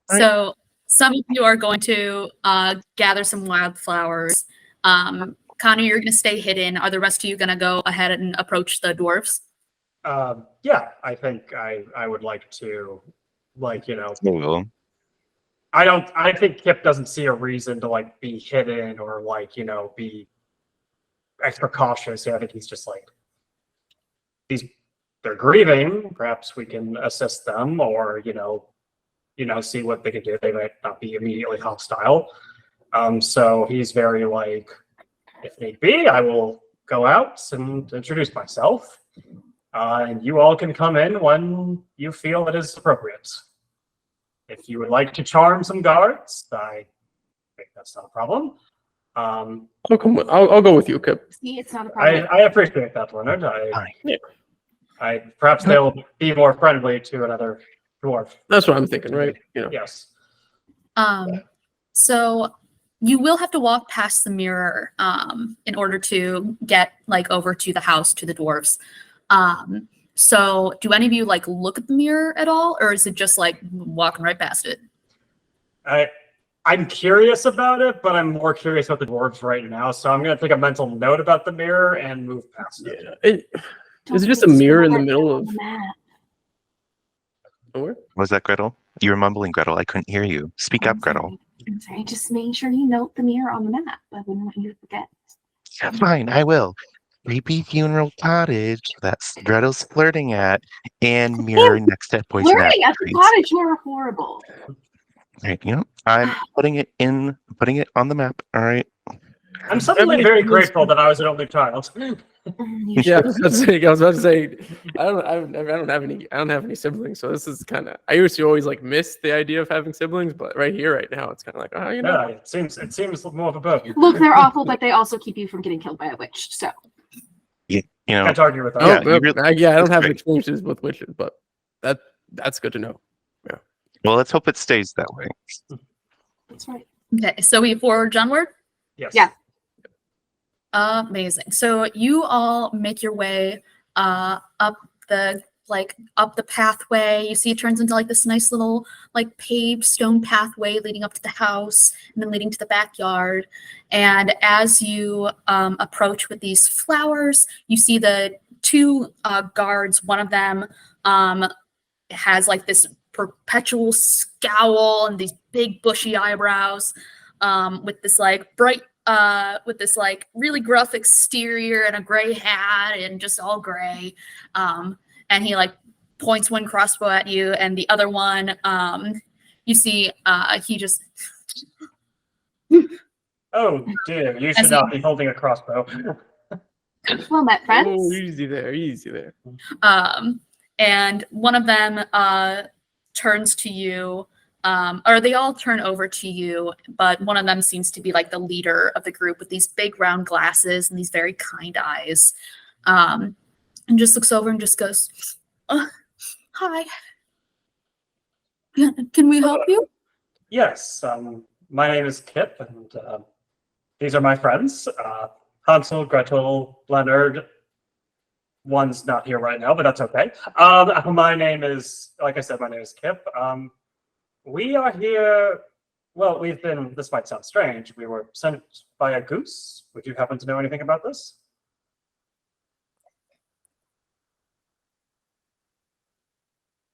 So some of you are going to gather some wildflowers, Connor, you're going to stay hidden. Are the rest of you going to go ahead and approach the dwarves? Yeah, I think I would like to, like, Cool. I think Kip doesn't see a reason to like be hidden or like, be extra cautious. I think he's just like, they're grieving. Perhaps we can assist them, or see what they can do. They might not be immediately hostile. So he's very like, if need be, I will go out and introduce myself, and you all can come in when you feel it is appropriate. If you would like to charm some guards, I think that's not a problem. I'll go with you, Kip. See, it's not a problem. I appreciate that, Leonard. Perhaps they'll be more friendly to another dwarf. That's what I'm thinking, right? Yes. So you will have to walk past the mirror in order to get like over to the house to the dwarves. So do any of you like look at the mirror at all, or is it just like walking right past it? I'm curious about it, but I'm more curious about the dwarves right now. So I'm going to take a mental note about the mirror and move past it. Is it just a mirror in the middle of nowhere? Was that Gretel? You were mumbling, Gretel. I couldn't hear you. Speak up, Gretel. I'm sorry. Just making sure you note the mirror on the map. I wouldn't want you to forget. Fine, I will. Creepy funeral cottage. That's Gretel's flirting at, and mirror next to poison Flirting at the trees. cottage, you're horrible. Right, I'm putting it on the map. All right. I'm suddenly very grateful that I was an only child. Yeah, I was about to say, I don't have any siblings, so this is kind of. I used to always like miss the idea of having siblings, but right now, it's kind of like, Yeah, it seems more of a burden. Look, they're awful, but they also keep you from getting killed by a witch. So Can't argue with that. I don't have experiences with witches, but that's good to know. Yeah. Well, let's hope it stays that way. that's right. Okay, so we forward Johnward? Yes. Yeah. Amazing. So you all make your way up the pathway. You see it turns into like this nice little like paved stone pathway leading up to the house and then leading to the backyard. And as you approach with these flowers, you see the two guards. One of them has like this perpetual scowl and these big bushy eyebrows with this like bright with this like really gruff exterior and a gray hat and just all gray. And he like points one crossbow at you, and the other one, you see, he just. Oh dear, you should not be holding a crossbow. Well met, friends. Oh, easy there. And one of them turns to you. Or they all turn over to you, but one of them seems to be like the leader of the group with these big round glasses and these very kind eyes. And just looks over and just goes, hi. Can we help you? Yes, my name is Kip, and these are my friends. Hansel, Gretel, Leonard. One's not here right now, but that's okay. My name is, like I said, my name is Kip. We are here, well, this might sound strange, we were sent by a goose. Would you happen to know anything about this?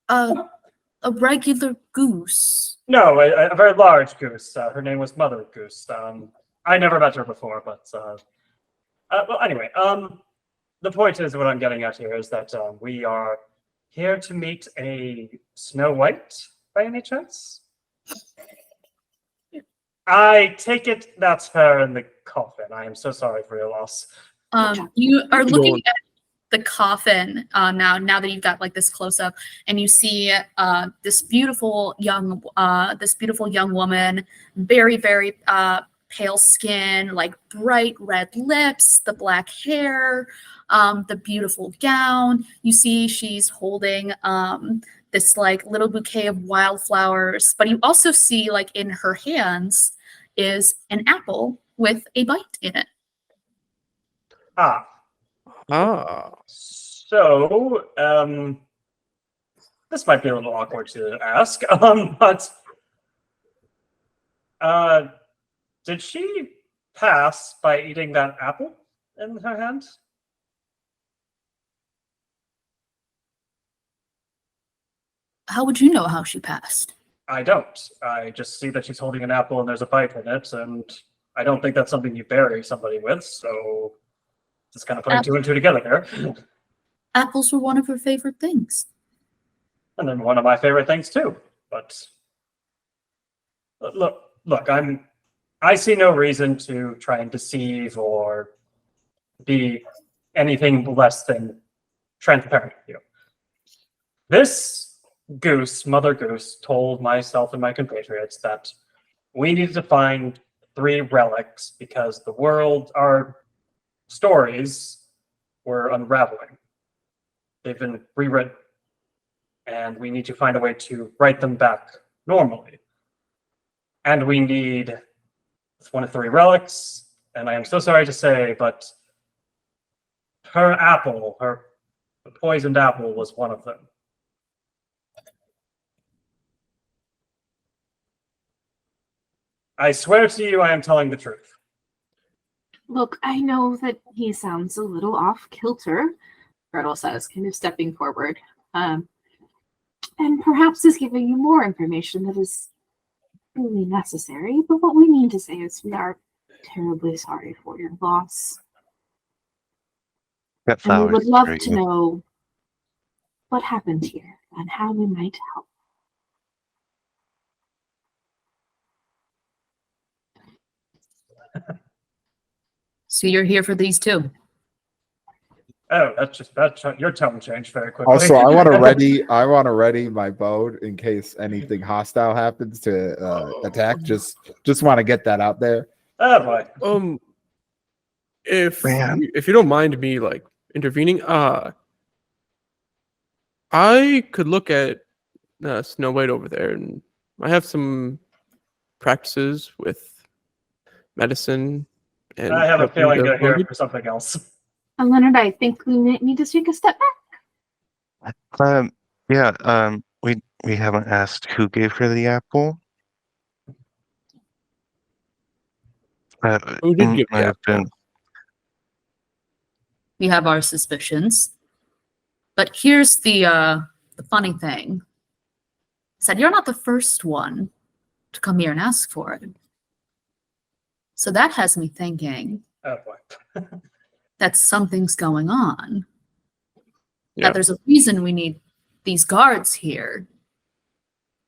A regular goose. No, a very large goose. Her name was Mother Goose. I never met her before, but well, anyway, the point is, what I'm getting at here is that we are here to meet a Snow White, by any chance? I take it that's her in the coffin. I am so sorry for your loss. You are looking at the coffin now that you've got like this close up, and you see this beautiful young woman, very, very pale skin, like bright red lips, the black hair, the beautiful gown. You see she's holding this like little bouquet of wildflowers, but you also see like in her hands is an apple with a bite in it. So, this might be a little awkward to ask, but did she pass by eating that apple in her hand. How would you know how she passed? I don't. I just see that she's holding an apple and there's a bite in it, and I don't think that's something you bury somebody with, so just kind of putting two and two together there. Apples were one of her favorite things. And then one of my favorite things too. But look, I see no reason to try and deceive or be anything less than transparent with you. This goose, Mother Goose, told myself and my compatriots that we needed to find 3 relics because the world, our stories were unraveling. They've been rewritten, and we need to find a way to write them back normally. And we need one of 3 relics, and I am so sorry to say, but her apple, the poisoned apple, was one of them. I swear to you, I am telling the truth. Look, I know that he sounds a little off kilter, Gretel says, kind of stepping forward. And perhaps is giving you more information that is really necessary, but what we mean to say is we are terribly sorry for your loss. That And we flower would is love very to good. know what happened here and how we might help. So you're here for these two. Oh, your tone changed very quickly. Also, I want to ready my bow in case anything hostile happens to attack. Just want to get that out there. Oh boy. If Man. if you don't mind me like intervening, I could look at Snow White over there, and I have some practices with medicine. And I have a helping feeling the you're here wounded. for something else. Leonard, I think we might need to take a step back. Yeah, we haven't asked who gave her the apple. Who did give Might the have apple? been. We have our suspicions. But here's the funny thing. Said you're not the first one to come here and ask for it. So that has me thinking Oh boy. that something's going on. Yeah. That there's a reason we need these guards here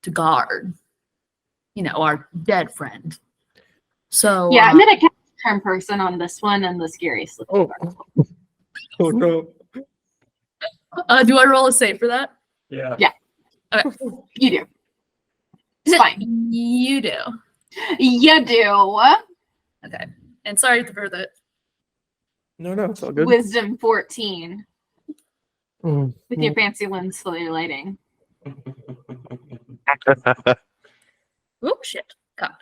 to guard, our dead friend. So Yeah, I'm gonna cast charm person on this one and the scariest looking Oh. Oh no! do I roll a save for that? Yeah. You do. It's fine. You do. You do. Okay. And sorry for the No, it's all good. Wisdom 14 Mm, with your fancy lens slowly lighting. oh shit. God.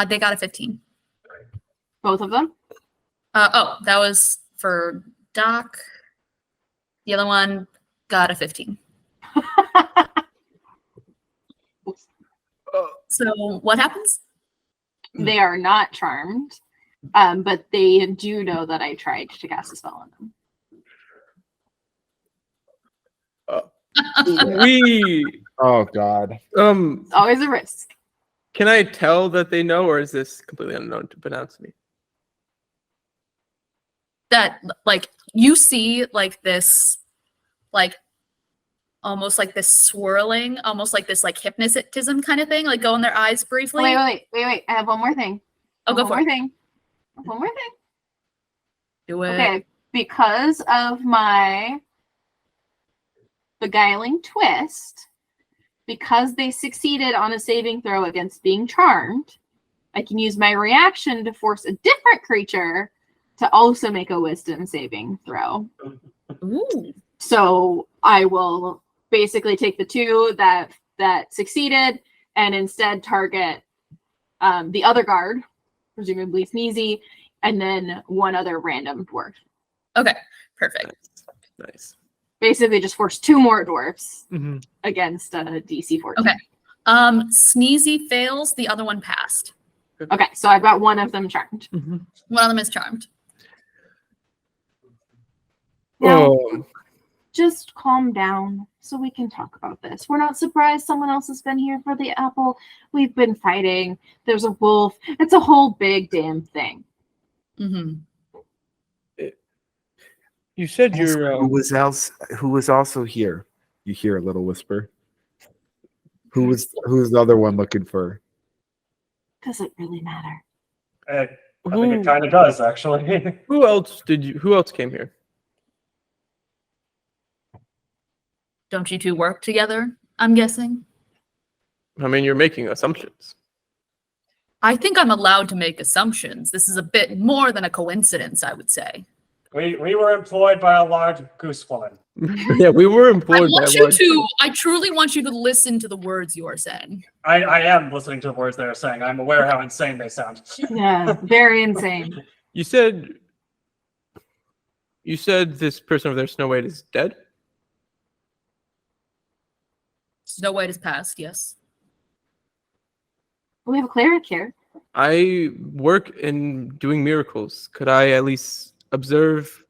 They got a 15. Both of them? That was for Doc. The other one got a 15. So what happens? They are not charmed, but they do know that I tried to cast a spell on them. we Oh God. It's always a risk. Can I tell that they know, or is this completely unknown to pronounce me? That you see this almost like this swirling, almost like this hypnotism kind of thing, go in their eyes briefly. Wait. I have one more thing. Oh, go for it. One more thing. Do it. Okay, because of my beguiling twist, because they succeeded on a saving throw against being charmed, I can use my reaction to force a different creature to also make a wisdom saving throw. Ooh. So I will basically take the 2 that succeeded and instead target the other guard, presumably Sneezy, and then one other random dwarf. Okay. Perfect. Nice. Basically just force 2 more dwarfs Mm-hmm. against DC 14. Okay. Sneezy fails, the other one passed. Okay, so I've got one of them charmed. One of them is charmed. Now, Oh, just calm down so we can talk about this. We're not surprised someone else has been here for the apple. We've been fighting. There's a wolf. It's a whole big damn thing. you said Ask you're. who was also here? You hear a little whisper. Who's the other one looking for? Does it really matter? I think it kind of does, actually. Who else came here? Don't you two work together, I'm guessing? I mean, you're making assumptions. I think I'm allowed to make assumptions. This is a bit more than a coincidence, I would say. We were employed by a large goose woman. Yeah, we were employed by I truly want you to listen to the words you are saying. I am listening to the words they're saying. I'm aware how insane they sound. Yeah, very insane. You said this person over there, Snow White, is dead? Snow White has passed, yes. We have a cleric here. I work in doing miracles. Could I at least observe,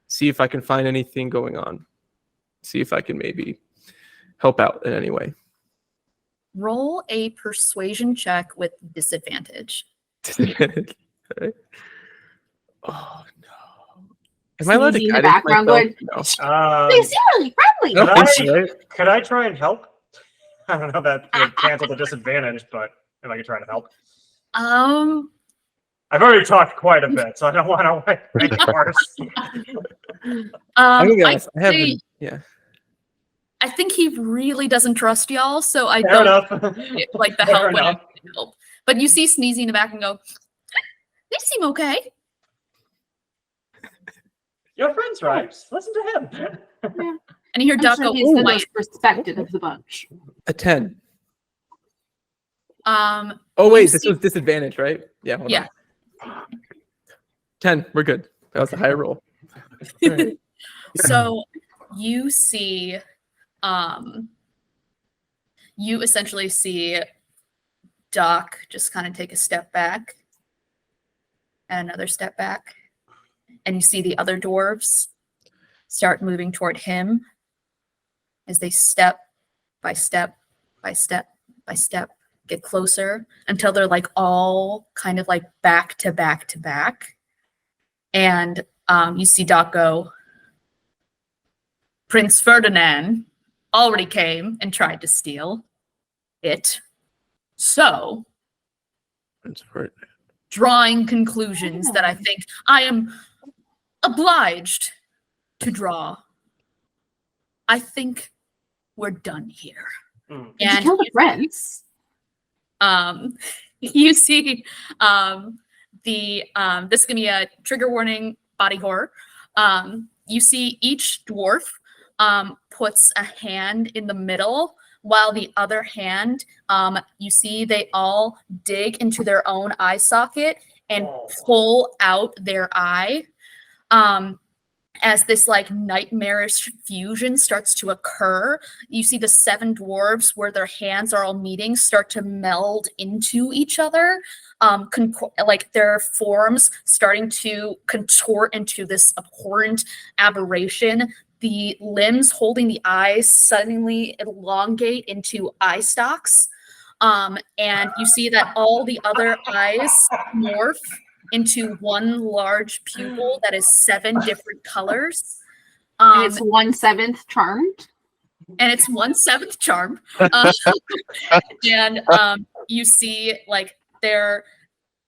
see if I can find anything going on? See if I can maybe help out in any way. Roll a persuasion check with disadvantage. Right. Oh no. Am I allowed to Sneezy in the guidance background myself? going, No. They seem really friendly. I don't think so, right? Could I try and help? I don't know if that would cancel the disadvantage, but if I could try to help. I've already talked quite a bit, so I don't want to make it worse. I'm gonna be I'd honest, I say- haven't. Yeah. I think he really doesn't trust y'all, so I Fair don't enough. like the Fair help when I enough. need help. But you see Sneezy in the back and go, they seem okay. Your friend's right. Listen to him. And you hear I'm Duck sure go, he's "Ooh, the wait." most respected of the bunch. A 10. Oh, Wait, this was disadvantage, right? Yeah. Hold Yeah. on. 10. We're good. That was a high roll. All right. So you see, you essentially see Doc just kind of take a step back and another step back. And you see the other dwarves start moving toward him as they step by step by step by step get closer until they're like all kind of like back to back to back. And you see Doc go, Prince Ferdinand already came and tried to steal it. So, drawing conclusions that I think I am obliged to draw, I think we're done here. Mm. Did you kill the friends? You see this is gonna be a trigger warning body horror. You see each dwarf puts a hand in the middle, while the other hand, you see they all dig into their own eye socket and pull out their eye. As this like nightmarish fusion starts to occur, you see the 7 dwarves where their hands are all meeting start to meld into each other, like their forms starting to contort into this abhorrent aberration. The limbs holding the eyes suddenly elongate into eye stalks, and you see that all the other eyes morph into one large pupil that is 7 different colors. And it's 1/7 charmed. And it's 1/7 charm. And you see like their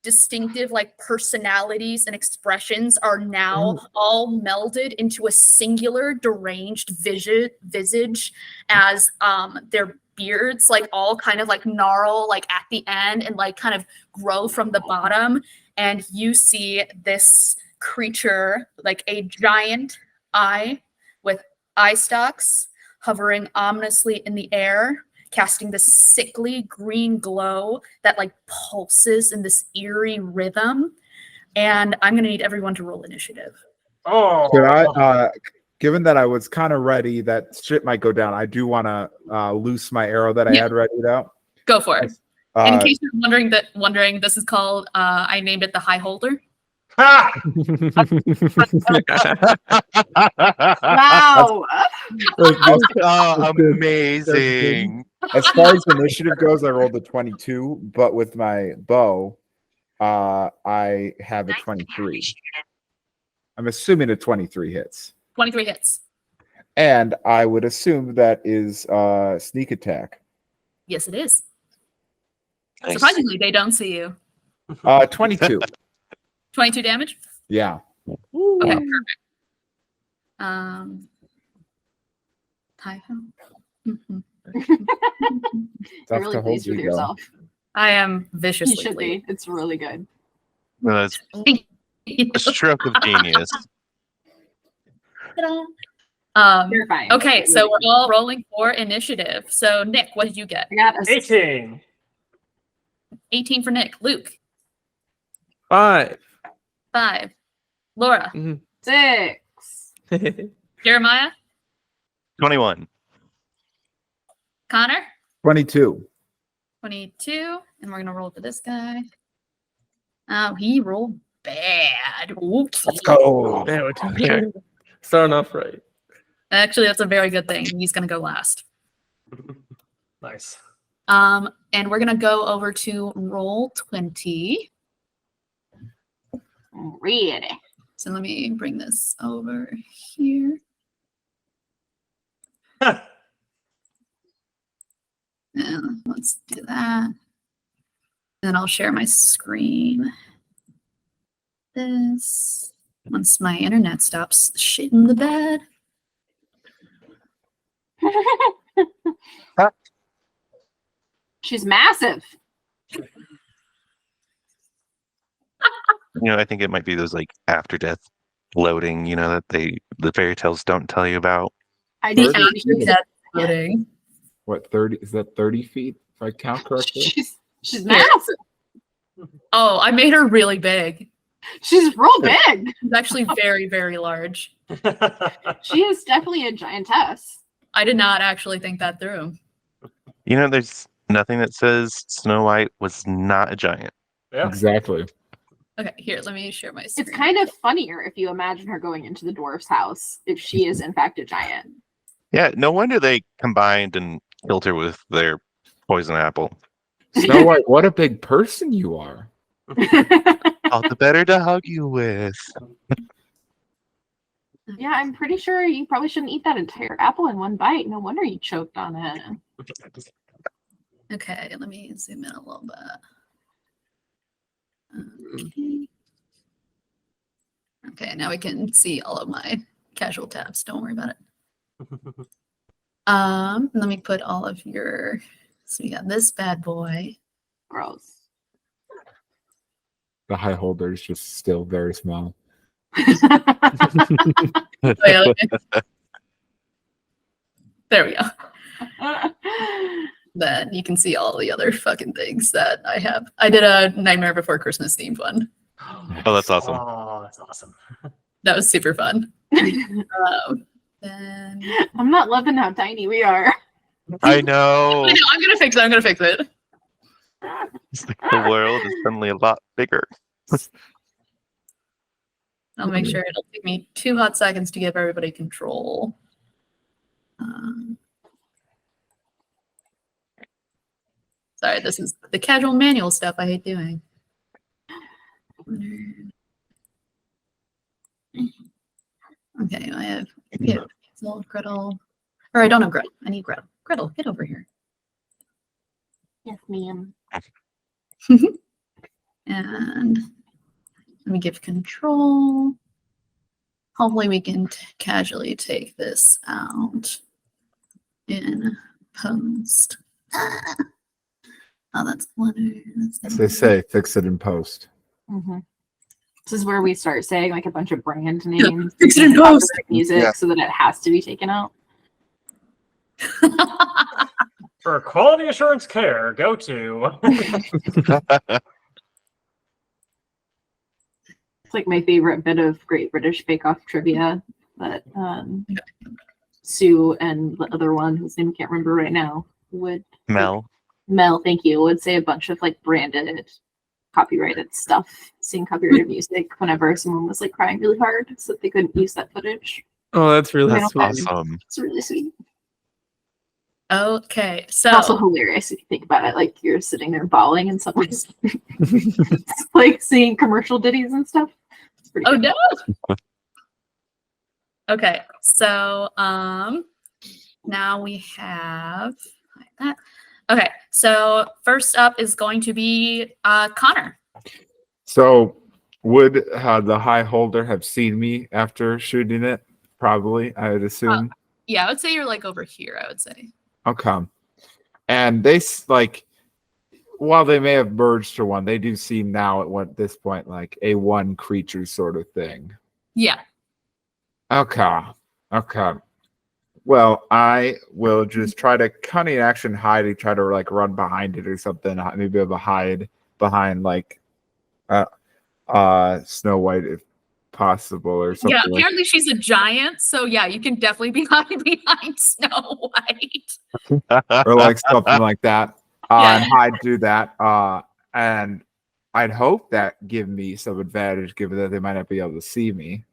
distinctive like personalities and expressions are now all melded into a singular deranged visage as their beards like all kind of like gnarl like at the end and like kind of grow from the bottom. And you see this creature, like a giant eye with eye stalks, hovering ominously in the air, casting this sickly green glow that like pulses in this eerie rhythm. And I'm going to need everyone to roll initiative. Oh. Could I, given that I was kind of ready that shit might go down, I do want to loose my arrow that I had readied out. Go for it. In Uh, case you're wondering, this is called. I named it the High Holder. Ha! Wow. Oh, amazing. as far as initiative goes, I rolled a 22, but with my bow, I have a 23. I'm assuming a 23 hits. 23 hits. And I would assume that is sneak attack. Yes, it is. Nice. Surprisingly, they don't see you. 22. 22 damage. Yeah. Okay, perfect. Typho. You're Tough really to hold pleased you, with though. yourself. I am You viciously should pleased. be. It's really good. No, that's a stroke of genius. You're fine. Okay, You're so really we're all rolling for initiative. So Nick, what did you get? good. I got a 18. 18 for Nick. Luke, 5. 5. Laura, 6. Jeremiah, 21. Connor, 22. 22. And we're gonna roll for this guy. Oh, he rolled bad. Oops. Let's go. Yeah, we're starting off right. Actually, that's a very good thing. He's gonna go last. Nice. And we're gonna go over to roll 20. Really? So let me bring this over here. And let's do that. And then I'll share my screen. This. Once my internet stops shitting the bed. She's massive. I think it might be those like after death loading, that the fairy tales don't tell you about. I The just think we should after get- death loading. What, 30? Is that 30 feet, if I count correctly? She's massive. Oh, I made her really big. She's real big. She's actually very, very large. She is definitely a giantess. I did not actually think that through. There's nothing that says Snow White was not a giant. Yeah. Exactly. Okay, here, let me share my screen. It's kind of funnier if you imagine her going into the dwarf's house if she is in fact a giant. Yeah, no wonder they combined and killed her with their poison apple. Snow White, what a big person you are. All the better to hug you with. Yeah, I'm pretty sure you probably shouldn't eat that entire apple in one bite. No wonder you choked on it. Okay, let me zoom in a little bit. Okay. Okay, now we can see all of my casual tabs. Don't worry about it. Let me put all of your. So we got this bad boy. Gross. The high holder is just still very small. There we go. Then you can see all the other fucking things that I have. I did a Nightmare Before Christmas themed one. Oh, that's awesome. Oh, that's awesome. That was super fun. Then I'm not loving how tiny we are. I know. I know, I'm gonna fix it. I'm gonna fix it. It's like the world is suddenly a lot bigger. I'll make sure it'll take me 2 hot seconds to give everybody control. Sorry, this is the casual manual stuff I hate doing. Okay, I have Hazel, Gretel. Or I don't have Gretel. I need Gretel. Gretel, get over here. Yes, ma'am. And let me give control. Hopefully we can casually take this out in post. Oh, that's one. As they say, fix it in post. Mm-hmm. This is where we start saying like a bunch of brand names, Fix it in post. copyright music, Yeah. so that it has to be taken out. For quality assurance care, go to. It's like my favorite bit of Great British Bake Off trivia that Sue and the other one, whose name I can't remember right now, would. Mel. Mel, thank you, would say a bunch of like branded, copyrighted stuff, seeing copyrighted music whenever someone was like crying really hard, so that they couldn't use that footage. Oh, that's really That's sweet. Awesome. It's really sweet. Okay, It's also so hilarious if you think about it. Like you're sitting there bawling, and someone's like singing commercial ditties and stuff. It's pretty oh good. no. Okay, so now we have like that. Okay, so first up is going to be Connor. So would the high holder have seen me after shooting it? Probably, I would assume. Yeah, I would say you're like over here, I would say. Okay. And they like, while they may have merged to one, they do seem now at this point like a one creature sort of thing. Yeah. Okay. Okay. Well, I will just try to cunning action hide and try to like run behind it or something. Maybe have a hide behind like Snow White if possible or something. Yeah, like apparently she's a giant, so yeah, you can definitely be behind Snow White. or like something like that. Yeah. And I'd do that. And I'd hope that give me some advantage, given that they might not be able to see me.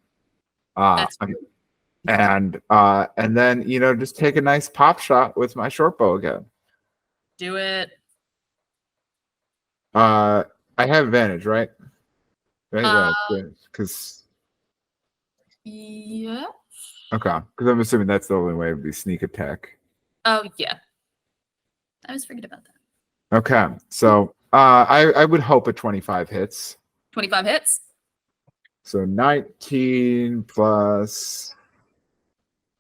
That's And then just take a nice pop shot with my short bow again. Do it. I have advantage, right? Right? Yeah, because Yeah. okay, because I'm assuming that's the only way it would be sneak attack. Oh yeah. I was forget about that. Okay, so I would hope a 25 hits. 25 hits. So 19 plus.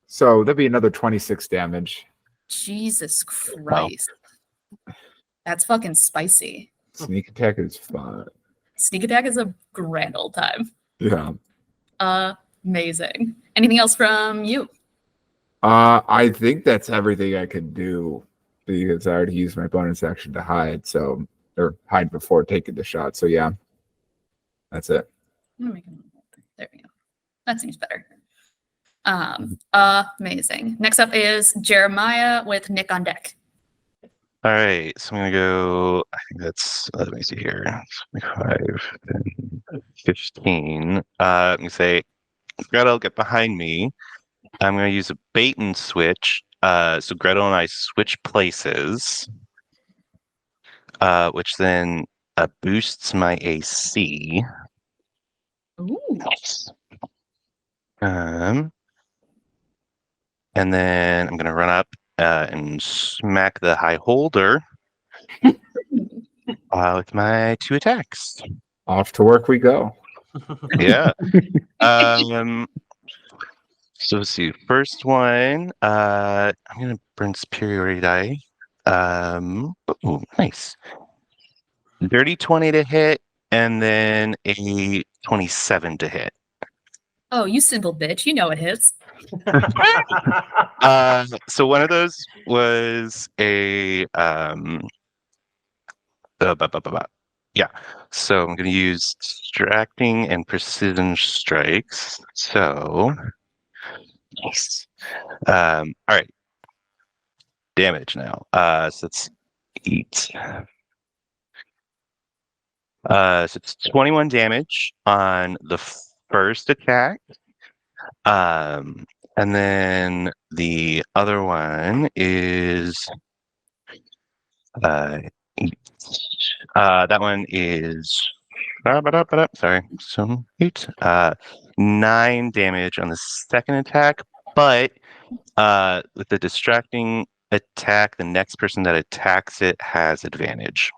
So that'd be another 26 damage. Jesus Christ. That's fucking spicy. Sneak attack is fun. Sneak attack is a grand old time. Yeah. Amazing. Anything else from you? I think that's everything I could do because I already used my bonus action to hide, or hide before taking the shot. So yeah, that's it. I'm gonna make a note. There we go. That seems better. Amazing. Next up is Jeremiah with Nick on deck. All right, so I'm gonna go. I think that's. Let me see here. 25 and 15. Let me say, Gretel, get behind me. I'm gonna use a bait and switch. So Gretel and I switch places, which then boosts my AC. Ooh. Nice. And then I'm gonna run up and smack the high holder with my 2 attacks. Off to work we go. Yeah. So let's see. First one, I'm gonna burn superiority die. Ooh, nice. Dirty 20 to hit, and then a 27 to hit. Oh, you simple bitch. You know it hits. So one of those was a yeah. So I'm gonna use distracting and precision strikes. So nice. All right. Damage now. So it's 8. So it's 21 damage on the first attack. And then the other one is that one is sorry, so 8. 9 damage on the second attack, but with the distracting attack, the next person that attacks it has advantage.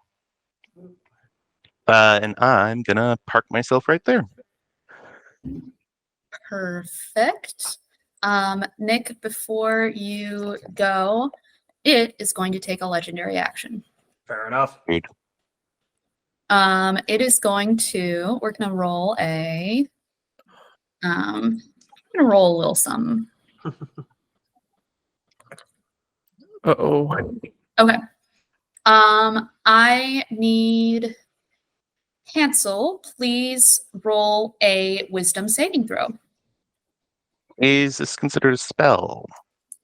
And I'm gonna park myself right there. Perfect. Nick, before you go, it is going to take a legendary action. Fair enough. Great. It is going to, we're gonna roll a little something. Uh-oh. Okay. I need Hansel, please roll a wisdom saving throw. Is this considered a spell?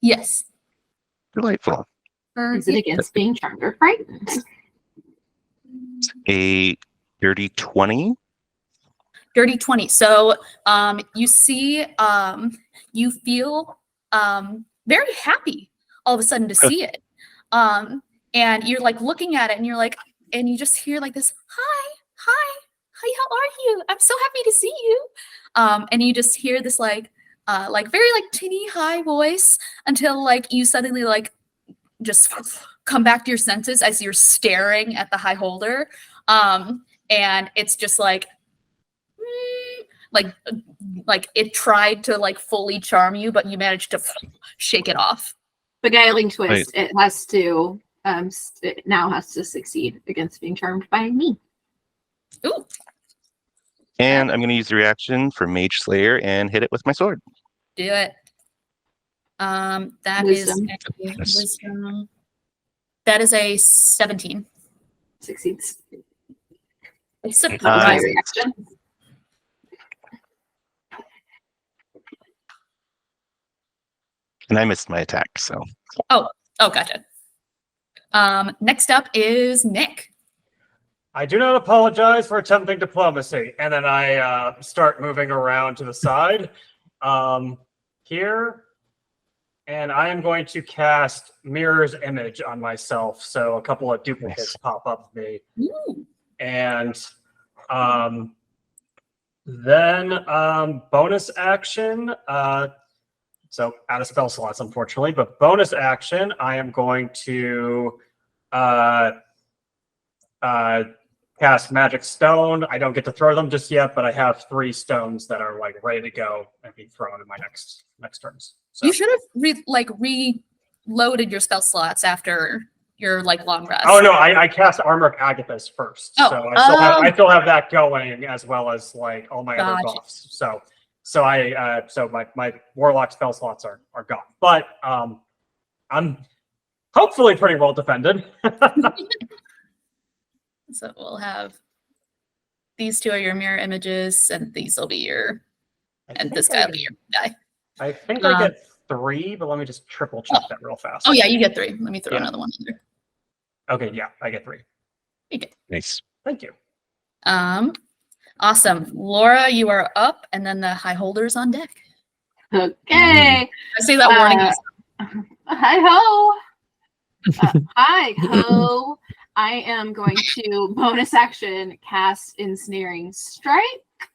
Yes. Delightful. Is it against being charmed or frightened? A dirty 20. Dirty 20. So you see, you feel very happy all of a sudden to see it. And you're like looking at it and you're like, and you just hear like this, hi, how are you? I'm so happy to see you. And you just hear this like very like tinny high voice until like you suddenly like just come back to your senses as you're staring at the high holder. And it's just like it tried to like fully charm you, but you managed to shake it off. Beguiling twist. It has to it now has to succeed against being charmed by me. Ooh. And I'm going to use the reaction for Mage Slayer and hit it with my sword. Do it. That Wisdom. is wisdom. That is a 17. Succeeds. It's My surprising. reaction. And I missed my attack, so. Oh, gotcha. Next up is Nick. I do not apologize for attempting diplomacy. And then I start moving around to the side here. And I am going to cast Mirror's Image on myself. So a couple of duplicates pop up of me. Ooh. And then bonus action. So out of spell slots, unfortunately. But bonus action, I am going to cast Magic Stone. I don't get to throw them just yet, but I have 3 stones that are like ready to go and be thrown in my next turns. So. You should have reloaded your spell slots after your like long rest. Oh no, I cast Armor of Agathis first, so I still have that going as well as like all my other buffs. So my Warlock spell slots are gone, but I'm hopefully pretty well defended. So we'll have these 2 are your mirror images, and these will be your, and this guy will be your guy. I think I get 3, but let me just triple check that real fast. Oh yeah, you get 3. Let me throw another one in there. Okay, yeah, I get 3. Okay. Nice. Thank you. Awesome. Laura, you are up, and then the high holder's on deck. Okay. I say that warning. Hi ho. Hi ho. I am going to bonus action cast Ensnaring Strike,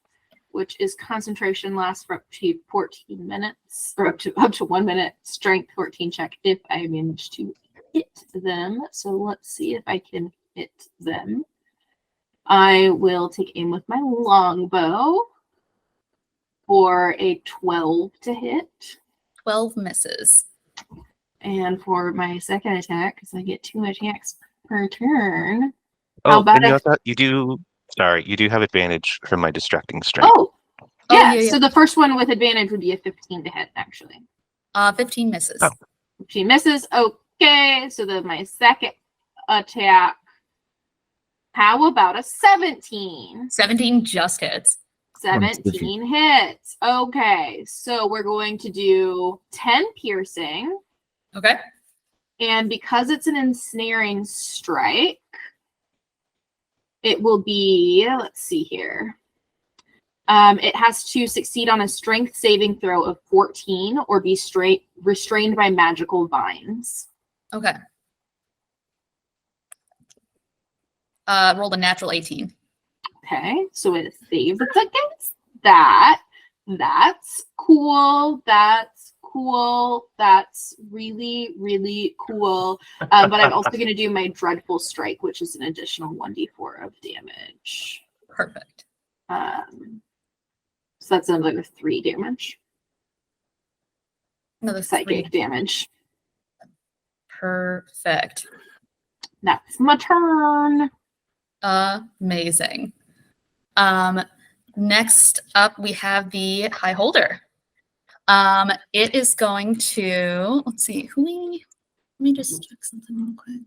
which is concentration, lasts for up to 14 minutes, or up to 1 minute, strength 14 check if I manage to hit them. So let's see if I can hit them. I will take aim with my longbow for a 12 to hit. 12 misses. And for my second attack, because I get 2 attacks per turn. Oh, you do have advantage from my distracting strike. Oh, yeah. yeah. So the first one with advantage would be a 15 to hit, actually. 15 misses. Oh. 15 misses. Okay. So then my second attack. How about a 17? 17 just hits. 17 hits. Okay. So we're going to do 10 piercing. Okay. And because it's an ensnaring strike, it will be, let's see here. It has to succeed on a strength saving throw of 14 or be restrained by magical vines. Okay. Rolled a natural 18. Okay, so it saves against that. That's cool. That's cool. That's really, really cool. But I'm also going to do my Dreadful Strike, which is an additional 1d4 of damage. Perfect. So that's another 3 damage. Another Psychic 3. damage. Perfect. That's my turn. Amazing. Next up, we have the High Holder. It is going to, let's see, let me just check something real quick.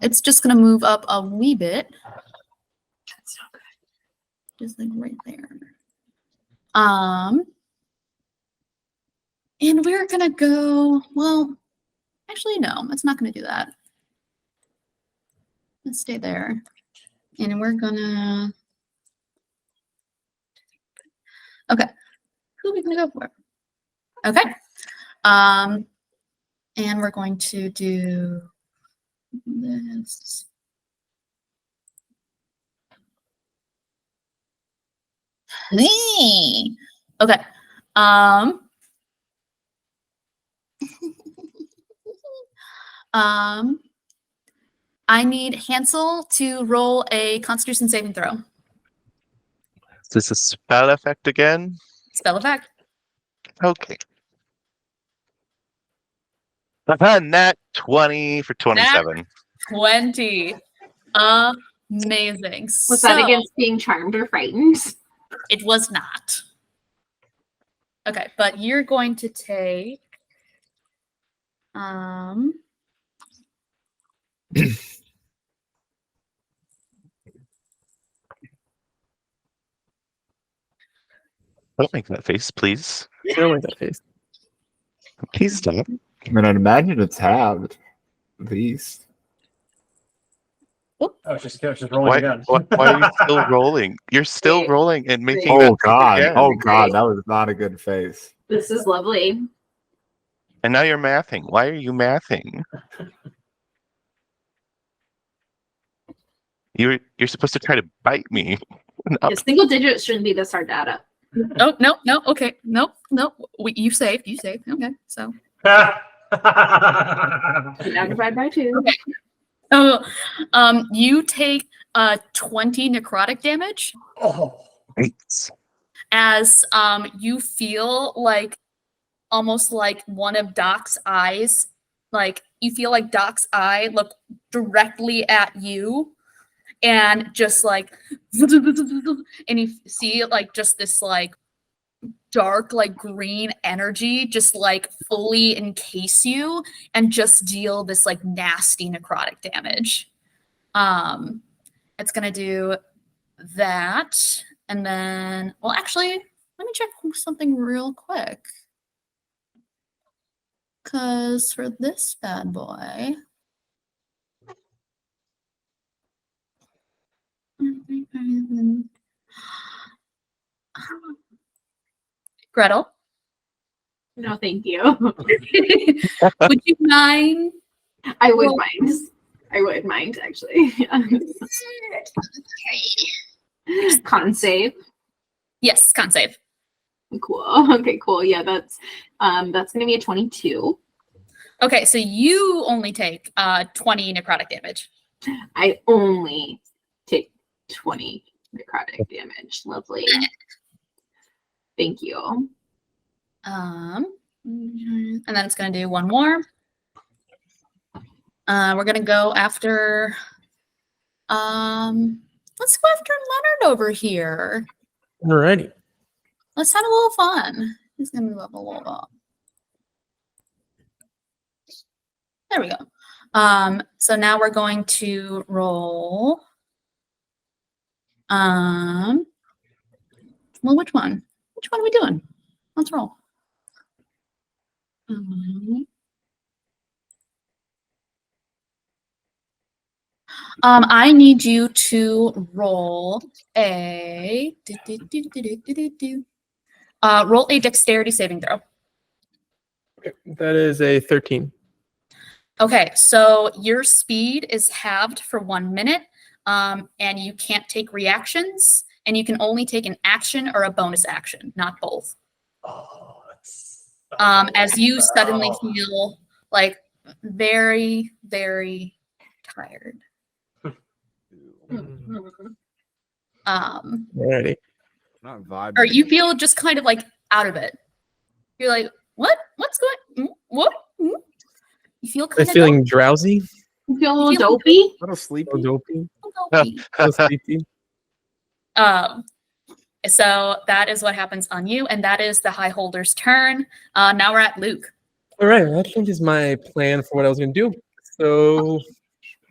It's just going to move up a wee bit. That's so Just like right there. And we're gonna go, well, actually, no, it's not gonna do that. Let's stay there. And we're gonna, okay, who are we gonna go for? Okay. And we're going to do this. Okay. I need Hansel to roll a Constitution saving throw. Is this a spell effect again? Spell effect. Okay. Nat 20 for 27. 20. Amazing. Was that against being charmed or frightened? It was not. Okay, but you're going to take Don't make that face, please. Don't make that face. Please stop. I mean, I'd imagine it's halved, at least. Oh, just rolling again. Why are you still rolling? You're still rolling and making Oh that face God! again. Oh God! That was not a good face. This is lovely. And now you're mathing. Why are you mathing? You're supposed to try to bite me. No. Yeah, single digits shouldn't be this hard to add up. no, okay. No. You saved. Okay, so. Now divide by 2. Okay. You take 20 necrotic damage Oh, Thanks. as you feel like almost like one of Doc's eyes, like you feel like Doc's eye look directly at you and just like and you see like just this like dark like green energy just like fully encase you and just deal this like nasty necrotic damage. It's gonna do that, and then well actually let me check something real quick, because for this bad boy Gretel, No, thank you. would you mind? I would mind. I would mind, actually. Con save. Yes, con save. Cool. Okay, cool. Yeah, that's gonna be a 22. Okay, so you only take 20 necrotic damage. I only take 20 necrotic damage. Lovely. Thank you. And then it's gonna do one more. We're gonna go after let's go after Leonard over here. Alrighty. Let's have a little fun. He's gonna move up a little bit. There we go. So now we're going to roll. Well, which one? Which one are we doing? Let's roll. I need you to roll a roll a dexterity saving throw. That is a 13. Okay, so your speed is halved for 1 minute, and you can't take reactions, and you can only take an action or a bonus action, not both. oh, that's As you wow. suddenly feel like very, very tired. Alrighty. Not vibing. Or you feel just kind of like out of it. You're like, what? What's going? What? You feel kind I'm feeling drowsy. You feel a little You feel- dopey? A little sleepy. A little dopey. dopey. A little sleepy. So that is what happens on you, and that is the High Holder's turn. Now we're at Luke. All right, I think is my plan for what I was going to do. So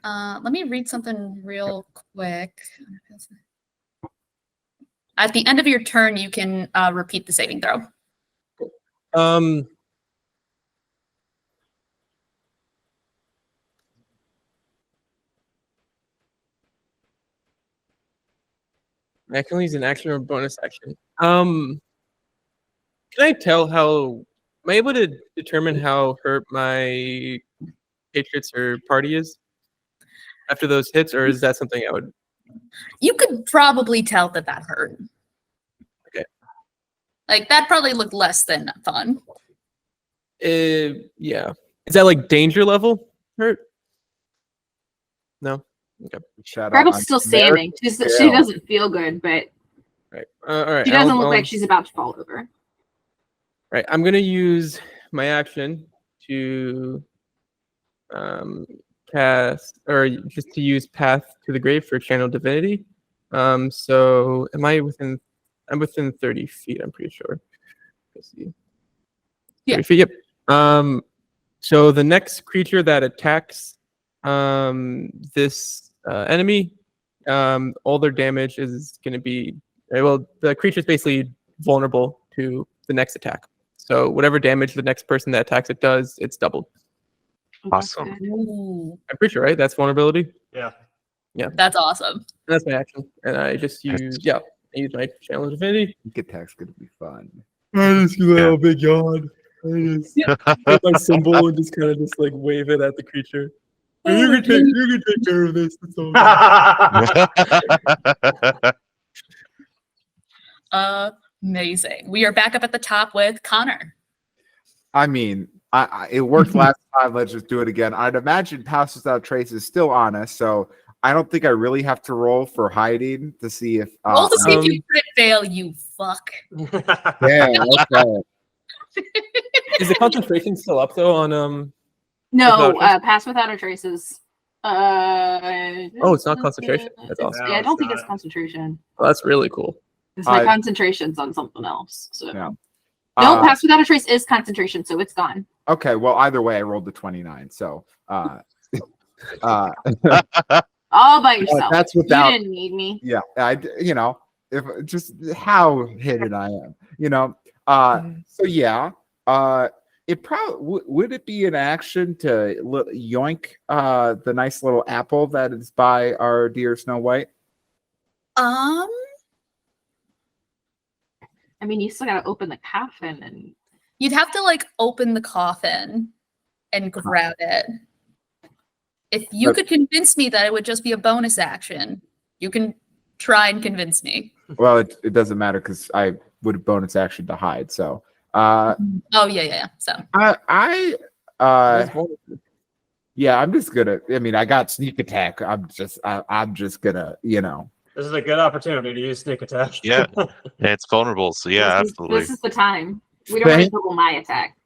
Let me read something real quick. At the end of your turn, you can repeat the saving throw. I can use an action or a bonus action. Can I tell how? Am I able to determine how hurt my Patriots or party is after those hits, or is that something I would? You could probably tell that hurt. Okay. Like, that probably looked less than fun. Yeah. Is that like danger level hurt? No. Okay. Shout out Rebel's on still American standing. She doesn't feel good, but Right. All right. she doesn't look like she's about to fall over. Right. I'm gonna use my action to cast, or just to use Path to the Grave for Channel Divinity. So am I within? I'm within 30 feet. I'm pretty sure. Let's see. 30 feet. Yep. So the next creature that attacks this enemy, all their damage is going to be, well, the creature is basically vulnerable to the next attack. So whatever damage the next person that attacks it does, it's doubled. Awesome. Ooh, I'm pretty sure, right? That's vulnerability. Yeah. that's awesome. And that's my action. And I just use, I use my Channel of Divinity. Sneak attack's gonna be fun. I just give a little big yawn. I just get my symbol and just kind of just like wave it at the creature. You can take care of this. It's all Amazing. We are back up at the top with Connor. I mean, it worked last time. Let's just do it again. I'd imagine Pass Without Trace is still on us, so I don't think I really have to roll for hiding to see if. Roll to see if you crit fail, you fuck. Yeah, okay. Is the concentration still up though on No, Without a Pass Without a Trace is. Oh, it's not concentration. That's awesome. Yeah, I don't think it's concentration. Well, that's really cool. It's my concentration's on something else. So Yeah. no, Pass Without a Trace is concentration, so it's gone. Okay, well, either way, I rolled the 29. So, All by yourself. that's without. You didn't need me. Yeah, if just how hidden I am, So yeah, it probably would it be an action to yoink the nice little apple that is by our dear Snow White? I mean, you still gotta open the coffin and. You'd have to like open the coffin and grab it. If you could convince me that it would just be a bonus action, you can try and convince me. Well, it doesn't matter because I would have bonus action to hide. So, oh yeah. So yeah, I'm just gonna. I mean, I got sneak attack. I'm just gonna. This is a good opportunity to use sneak attack. Yeah, it's vulnerable. So yeah, absolutely. This is the time. We don't want to double my attack.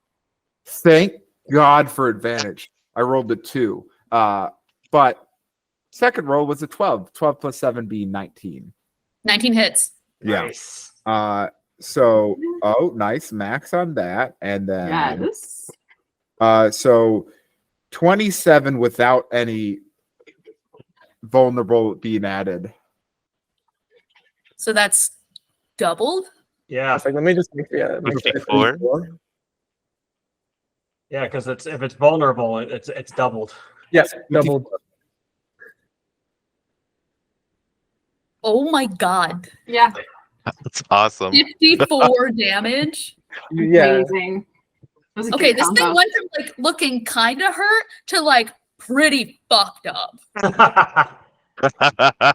Thank God for advantage. I rolled a 2. But second roll was a 12. 12 plus 7 being 19. 19 hits. Yeah. Nice. So nice max on that. And then Yes. so 27 without any vulnerable being added. So that's doubled. Yeah. It's like, let me just make 54. Yeah, because if it's vulnerable, it's doubled. Yes, doubled. Oh my god. Yeah. That's awesome. 54 damage. Yeah. Amazing. That was a Okay, good this thing combo. went from like looking kind of hurt to like pretty fucked up. That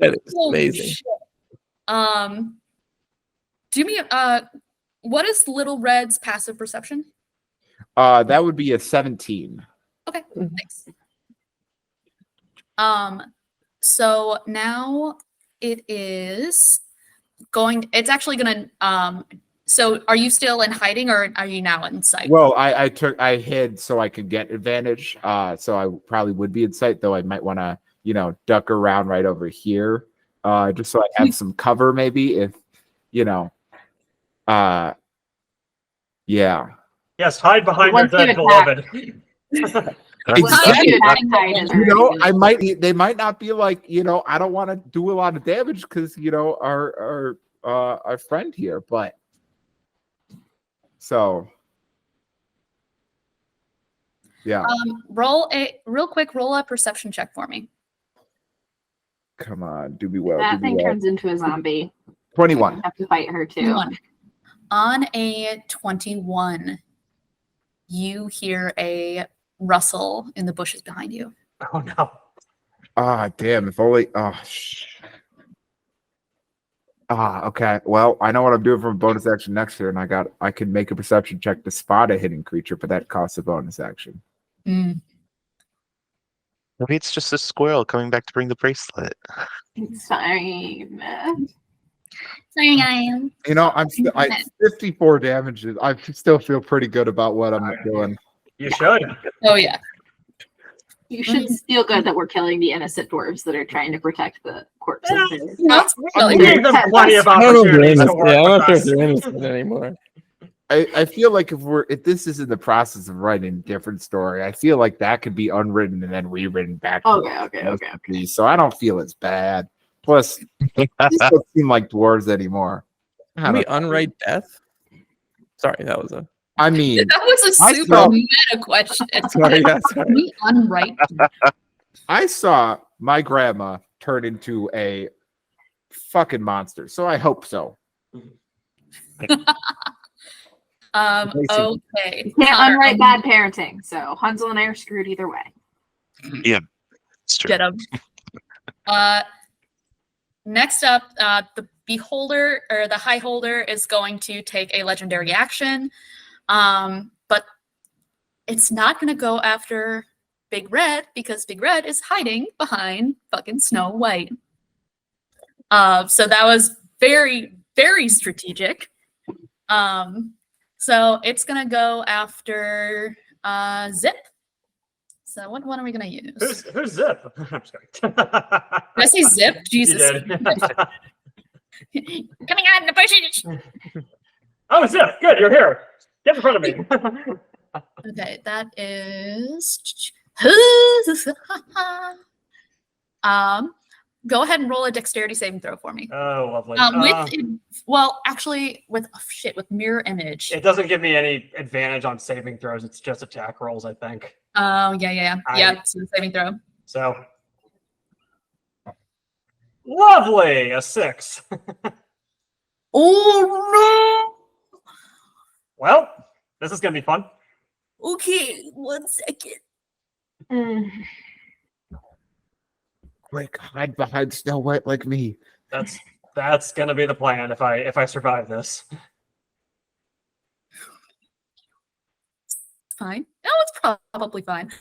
is Holy amazing. shit. Do me what is Little Red's passive perception? That would be a 17. Okay, thanks. So now it's actually gonna so are you still in hiding or are you now in sight? Well, I hid so I could get advantage. So I probably would be in sight, though I might want to, duck around right over here. Just so I have some cover, maybe if, yeah. Yes, hide behind your Once you dead attack. beloved. Exactly. Hide. They might not be like, I don't want to do a lot of damage because, our our friend here, but so yeah. Roll a perception check for me. Come on, do me well. That do me thing well. turns into a zombie. 21. I have to fight her too. 21. On a 21, you hear a rustle in the bushes behind you. Oh no. Ah, damn! If only. Okay. Well, I know what I'm doing for a bonus action next turn. I can make a perception check to spot a hidden creature, but that costs a bonus action. Mm. Maybe it's just a squirrel coming back to bring the bracelet. It's fine. Sorry, guys. You know, I'm 54 damages. I still feel pretty good about what I'm doing. You should. Oh yeah. You should feel good that we're killing the innocent dwarves that are trying to protect the corpses. That's We really gave them plenty of I don't know if they're opportunities to innocent. work Yeah, I'm with not sure if us. they're innocent anymore. I feel like if this is in the process of writing a different story, I feel like that could be unwritten and then rewritten back. Okay. So I don't feel it's bad. Plus, these don't seem like dwarves anymore. Can we unwrite death? Sorry, that was a. I mean, that was a I super saw- meta question. Sorry, yeah, sorry. Can we unwrite? I saw my grandma turn into a fucking monster, so I hope so. Okay. Can't Connor, unwrite bad parenting, so Hansel and I are screwed either way. It's true. Get him. Next up, the beholder or the high holder is going to take a legendary action, but it's not going to go after Big Red because Big Red is hiding behind fucking Snow White. So that was very, very strategic. So it's going to go after Zip. So what one are we going to use? Who's Zip? I'm just kidding. Did I say Zip? Jesus. You did. Coming out in the bushes. Oh, Zip. Good, you're here. Get in front of me. Okay, that is. Go ahead and roll a dexterity saving throw for me. Oh, lovely. With mirror image. It doesn't give me any advantage on saving throws. It's just attack rolls, I think. Oh, yeah. So the saving throw. So, lovely. A 6. Oh Well, this is gonna be fun. no! Okay, 1 second. Quick, hide behind Snow White like me. That's gonna be the plan if I survive this. Fine. No, it's probably fine.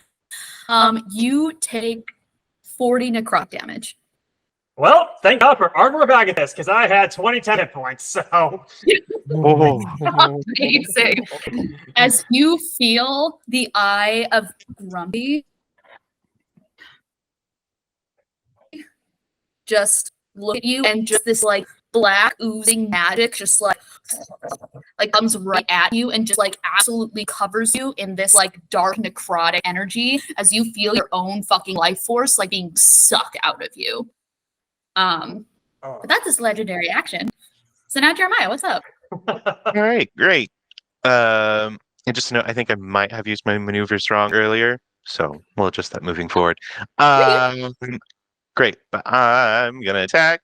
You take 40 necrotic damage. Well, thank God for Armor of Agathis, because I had 20 hit points, so Oh, Amazing. As you feel the eye of Grumpy just look at you, and just this like black oozing magic just like comes right at you and just like absolutely covers you in this like dark necrotic energy as you feel your own fucking life force like being sucked out of you. But that's his legendary action. So now Jeremiah, what's up? all right, great. And just to note, I think I might have used my maneuvers wrong earlier, so we'll adjust that moving forward. Great, but I'm gonna attack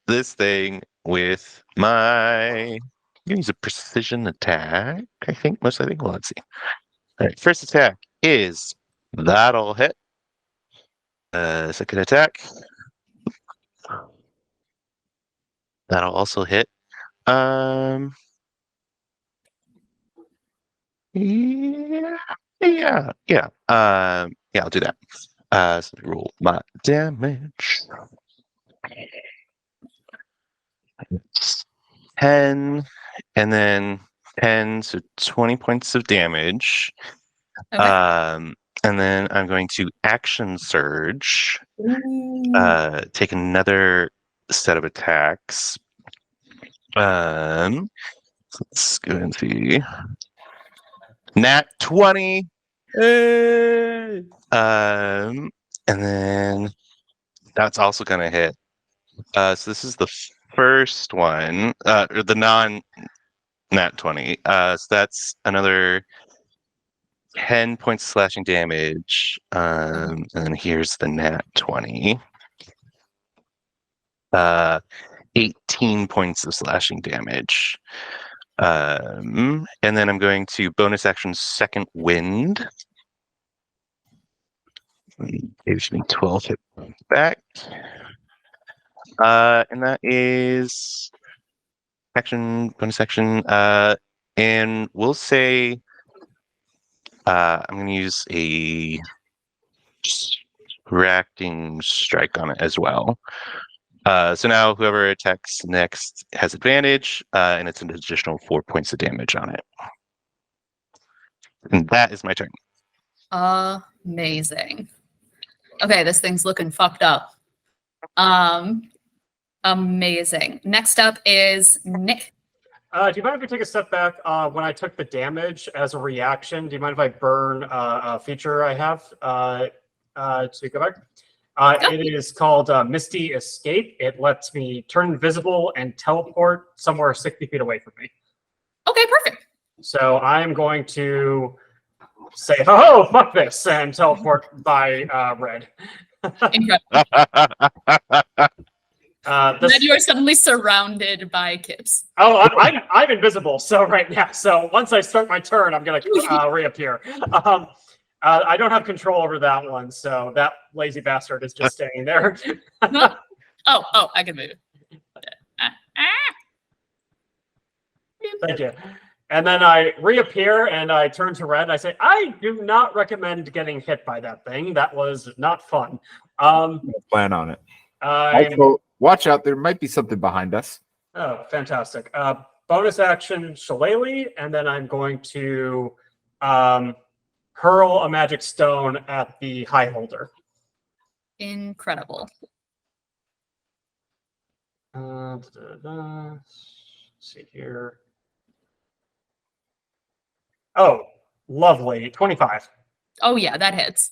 this thing with my. I'm gonna use a precision attack. I think. Well, let's see. All right, first attack is that'll hit. Second attack. That'll also hit. Yeah, I'll do that. So roll my damage. 10, and then 10, so 20 points of damage. Okay. And then I'm going to action surge. Ooh. Take another set of attacks. Let's go and see. Nat 20. Hey! And then that's also gonna hit. So this is the first one, or the non-nat 20. So that's another 10 points of slashing damage. And then here's the nat 20. 18 points of slashing damage. And then I'm going to bonus action second wind. Gives me 12 hit points back. And that is bonus action. And we'll say I'm going to use a distracting strike on it as well. So now whoever attacks next has advantage, and it's an additional 4 points of damage on it. And that is my turn. Amazing. Okay, this thing's looking fucked up. Amazing. Next up is Nick. Do you mind if we take a step back? When I took the damage as a reaction, do you mind if I burn a feature I have to go back? It is called Misty Escape. It lets me turn invisible and teleport somewhere 60 feet away from me. Okay, perfect. So I'm going to say, "Oh, fuck this," and teleport by red. Incredible. This... Then you are suddenly surrounded by Kips. Oh, I'm invisible. So right now, so once I start my turn, I'm gonna reappear. I don't have control over that one, so that lazy bastard is just staying there. Oh, I can move. Thank you. And then I reappear and I turn to red. And I say, I do not recommend getting hit by that thing. That was not fun. Plan on it. Also, watch out. There might be something behind us. Oh, fantastic. Bonus action Shillelagh, and then I'm going to hurl a magic stone at the high holder. Incredible. Let's see here. Oh, lovely. 25. Oh, yeah, that hits.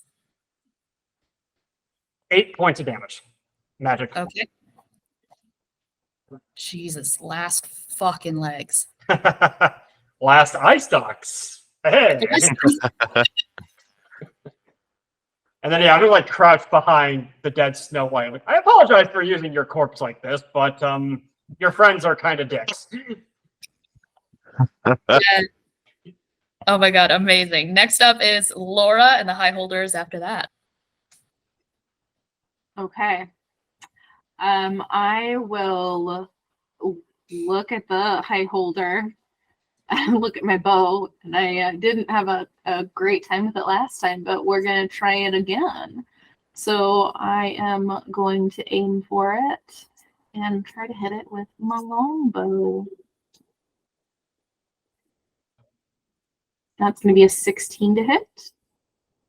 8 points of damage. Magic. Okay. Jesus, last fucking legs. Last eye stalks. Hey. And then, yeah, I'm going to like crouch behind the dead Snow White. Like, I apologize for using your corpse like this, but your friends are kind of dicks. Yeah. Oh my god, amazing. Next up is Laura and the high holders after that. Okay. I will look at the high holder and look at my bow. And I didn't have a great time with it last time, but we're going to try it again. So I am going to aim for it and try to hit it with my longbow. That's going to be a 16 to hit.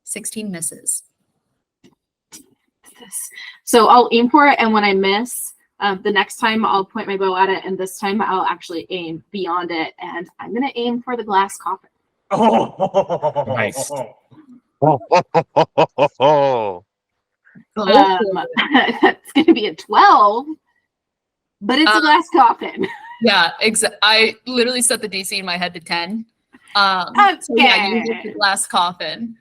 16 misses. So I'll aim for it, and when I miss, the next time I'll point my bow at it, and this time I'll actually aim beyond it, and I'm going to aim for the glass coffin. Oh, Nice. That's going to be a 12, but it's a glass coffin. Yeah, I literally set the DC in my head to 10. So yeah, you hit the glass coffin.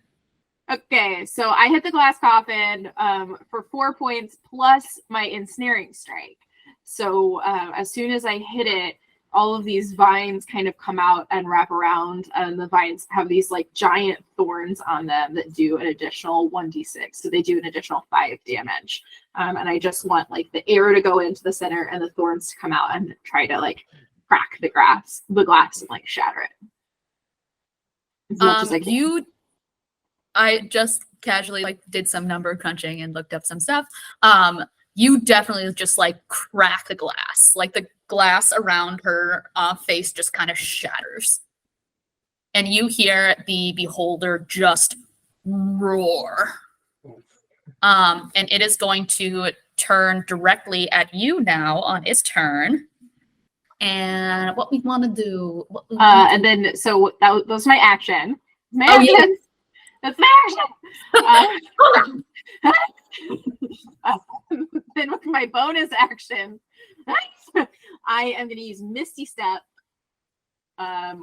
Okay, so I hit the glass coffin for 4 points plus my ensnaring strike. So as soon as I hit it, all of these vines kind of come out and wrap around, and the vines have these like giant thorns on them that do an additional 1d6. So they do an additional 5 damage. And I just want like the arrow to go into the center and the thorns to come out and try to like crack the glass and like shatter it. As much as I can. I just casually like did some number crunching and looked up some stuff. You definitely just like crack the glass. Like the glass around her face just kind of shatters. And you hear the beholder just roar. And it is going to turn directly at you now on its turn. And what we want to do. And then, so that was my action. Yes. That's my action. Then with my bonus action, I am going to use Misty Step,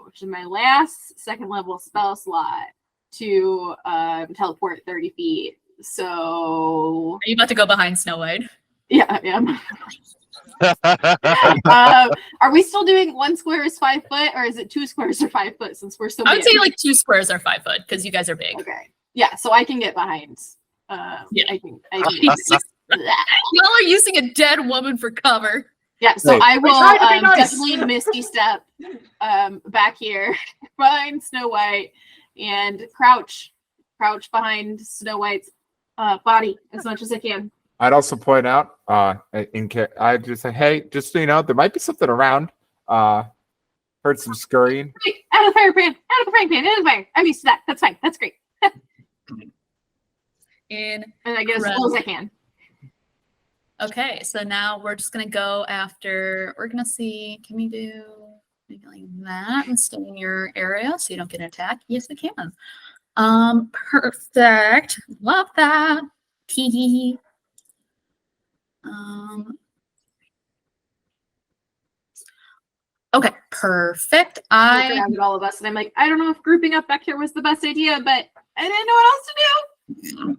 which is my last second level spell slot, to teleport 30 feet. So Are you about to go behind Snow White? yeah, I am. Are we still doing 1 square is 5 foot, or is it 2 squares or 5 foot since we're so I would big? say like 2 squares are 5 foot because you guys are big. Okay. Yeah, so I can get behind. Yeah. I can Y'all are using a dead woman for cover. Yeah, so Wait, I will trying to be nice. definitely Misty Step back here behind Snow White and crouch behind Snow White's body as much as I can. I'd also point out, I'd just say, hey, just so you know, there might be something around. Heard some scurrying. Wait, out of the fire pan, out of the frying pan, out of the fire. I'm used to that. That's fine. That's great. In And I get as close as I can. Okay, so now we're just gonna go after. We're gonna see. Can we do maybe like that and stay in your area so you don't get attacked? Yes, we can. Perfect. Love that. Tee hee. Okay, perfect. Look around at all of us, and I'm like, I don't know if grouping up back here was the best idea, but I didn't know what else to do.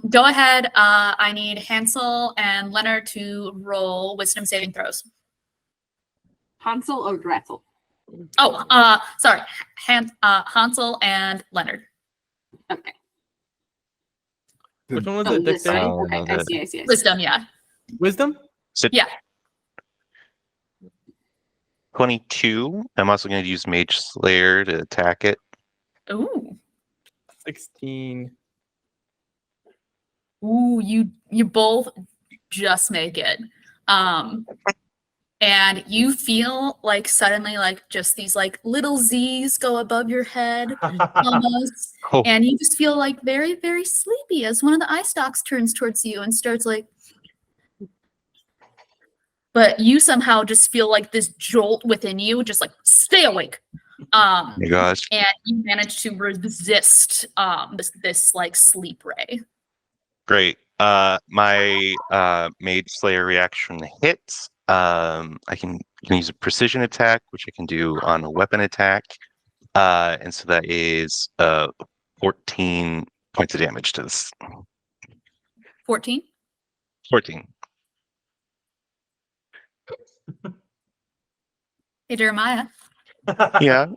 Go ahead. I need Hansel and Leonard to roll wisdom saving throws. Hansel or Gretel? Oh, sorry. Hansel and Leonard. Okay. Which one was Oh, it? this Dexterity? one. Okay, I see. Wisdom, yeah. Wisdom? Yeah. 22. I'm also going to use Mage Slayer to attack it. Ooh. 16. Ooh, you both just make it. And you feel like suddenly like just these like little Z's go above your head almost. Oh. And you just feel like very, very sleepy as one of the eye stalks turns towards you and starts like, but you somehow just feel like this jolt within you, just like stay awake. Oh my gosh. And you manage to resist this like sleep ray. Great. My Mage Slayer reaction hits. I can use a precision attack, which I can do on a weapon attack. And so that is 14 points of damage to this. 14. 14. Hey, Jeremiah, Yeah.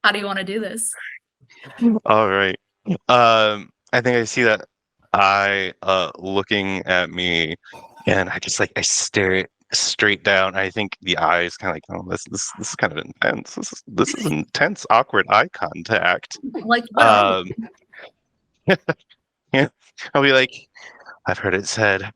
how do you want to do this? All right. I think I see that eye looking at me, and I just like I stare it straight down. I think the eye is kind of like, oh, this is kind of intense. This is intense, awkward eye contact. Like, what? Yeah, I'll be like, I've heard it said,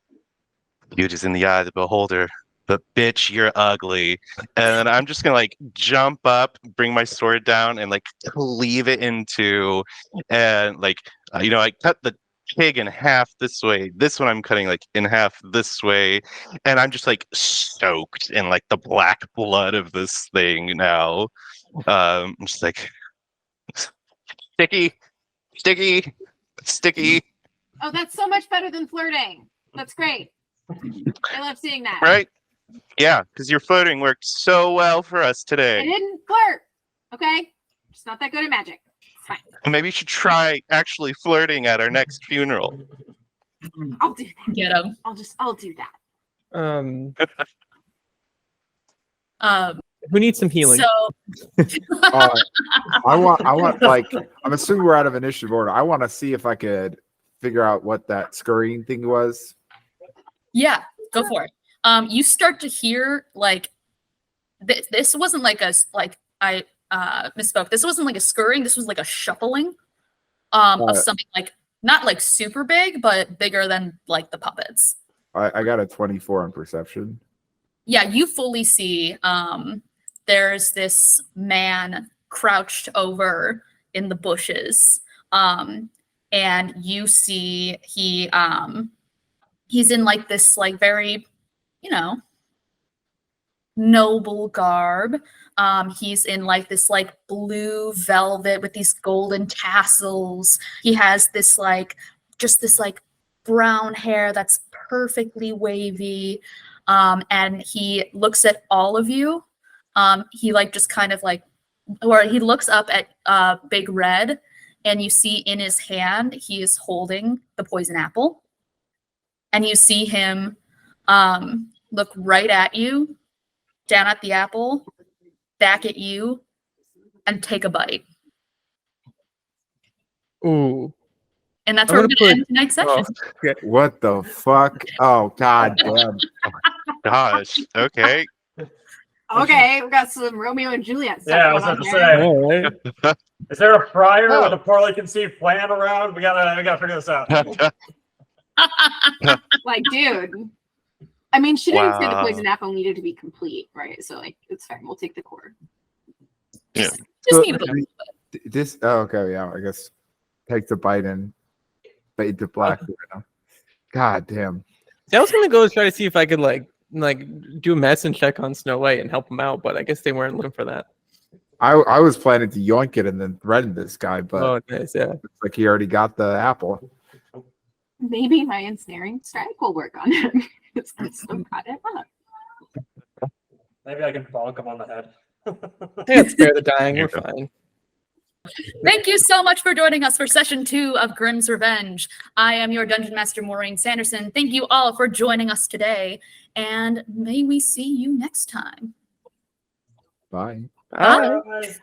beauty's in the eye of the beholder, but bitch, you're ugly. And I'm just gonna like jump up, bring my sword down, and like cleave it into, and like I cut the pig in half this way. This one I'm cutting like in half this way, and I'm just like soaked in like the black blood of this thing now. I'm just like sticky. Oh, that's so much better than flirting. That's great. I love seeing that. Right? Yeah, because your flirting worked so well for us I today. didn't flirt. Okay? Just not that good at magic. It's fine. Maybe you should try actually flirting at our next funeral. I'll do that. Get him. I'll do that. Who needs some healing? So I want like, I'm assuming we're out of initiative order. I want to see if I could figure out what that scurrying thing was. yeah, go for it. You start to hear like this wasn't like I misspoke. This wasn't like a scurrying. This was like a shuffling of something like not like super big, but bigger than like the puppets. I got a 24 on perception. Yeah, you fully see there's this man crouched over in the bushes. And you see he's in like this like very, noble garb. He's in like this like blue velvet with these golden tassels. He has this like just this like brown hair that's perfectly wavy, and he looks at all of you. He like just kind of like, or he looks up at Big Red, and you see in his hand he is holding the poison apple, and you see him look right at you, down at the apple, back at you, and take a bite. Ooh. And that's I'm where we're gonna going to put- end tonight's session. Oh, okay. What the fuck? Oh god damn. Gosh. Okay. Okay, we've got some Romeo and Juliet stuff Yeah, I was going about on to here. say. All right. Is there a friar Oh. with a poorly conceived plan around? We gotta figure this out. Like, dude. I mean, she didn't say the Wow. poison apple needed to be complete, right? So, like, it's fine. We'll take the core. Just So, need a little bit. this okay, yeah, I guess take the bite and bait the black widow. God damn. See, I was gonna go try to see if I could like do a medicine check on Snow White and help him out, but I guess they weren't looking for that. I was planning to yoink it and then threaten this guy, but Oh, nice, yeah. it's like he already got the apple. Maybe my ensnaring strike will work on him. It's still got it up. Maybe I can bonk him on the head. Hey, let's spare the dying. There We're you go. fine. Thank you so much for joining us for session 2 of Grimm's Revenge. I am your Dungeon Master, Maureen Sanderson. Thank you all for joining us today, and may we see you next time. Bye. Bye. Bye.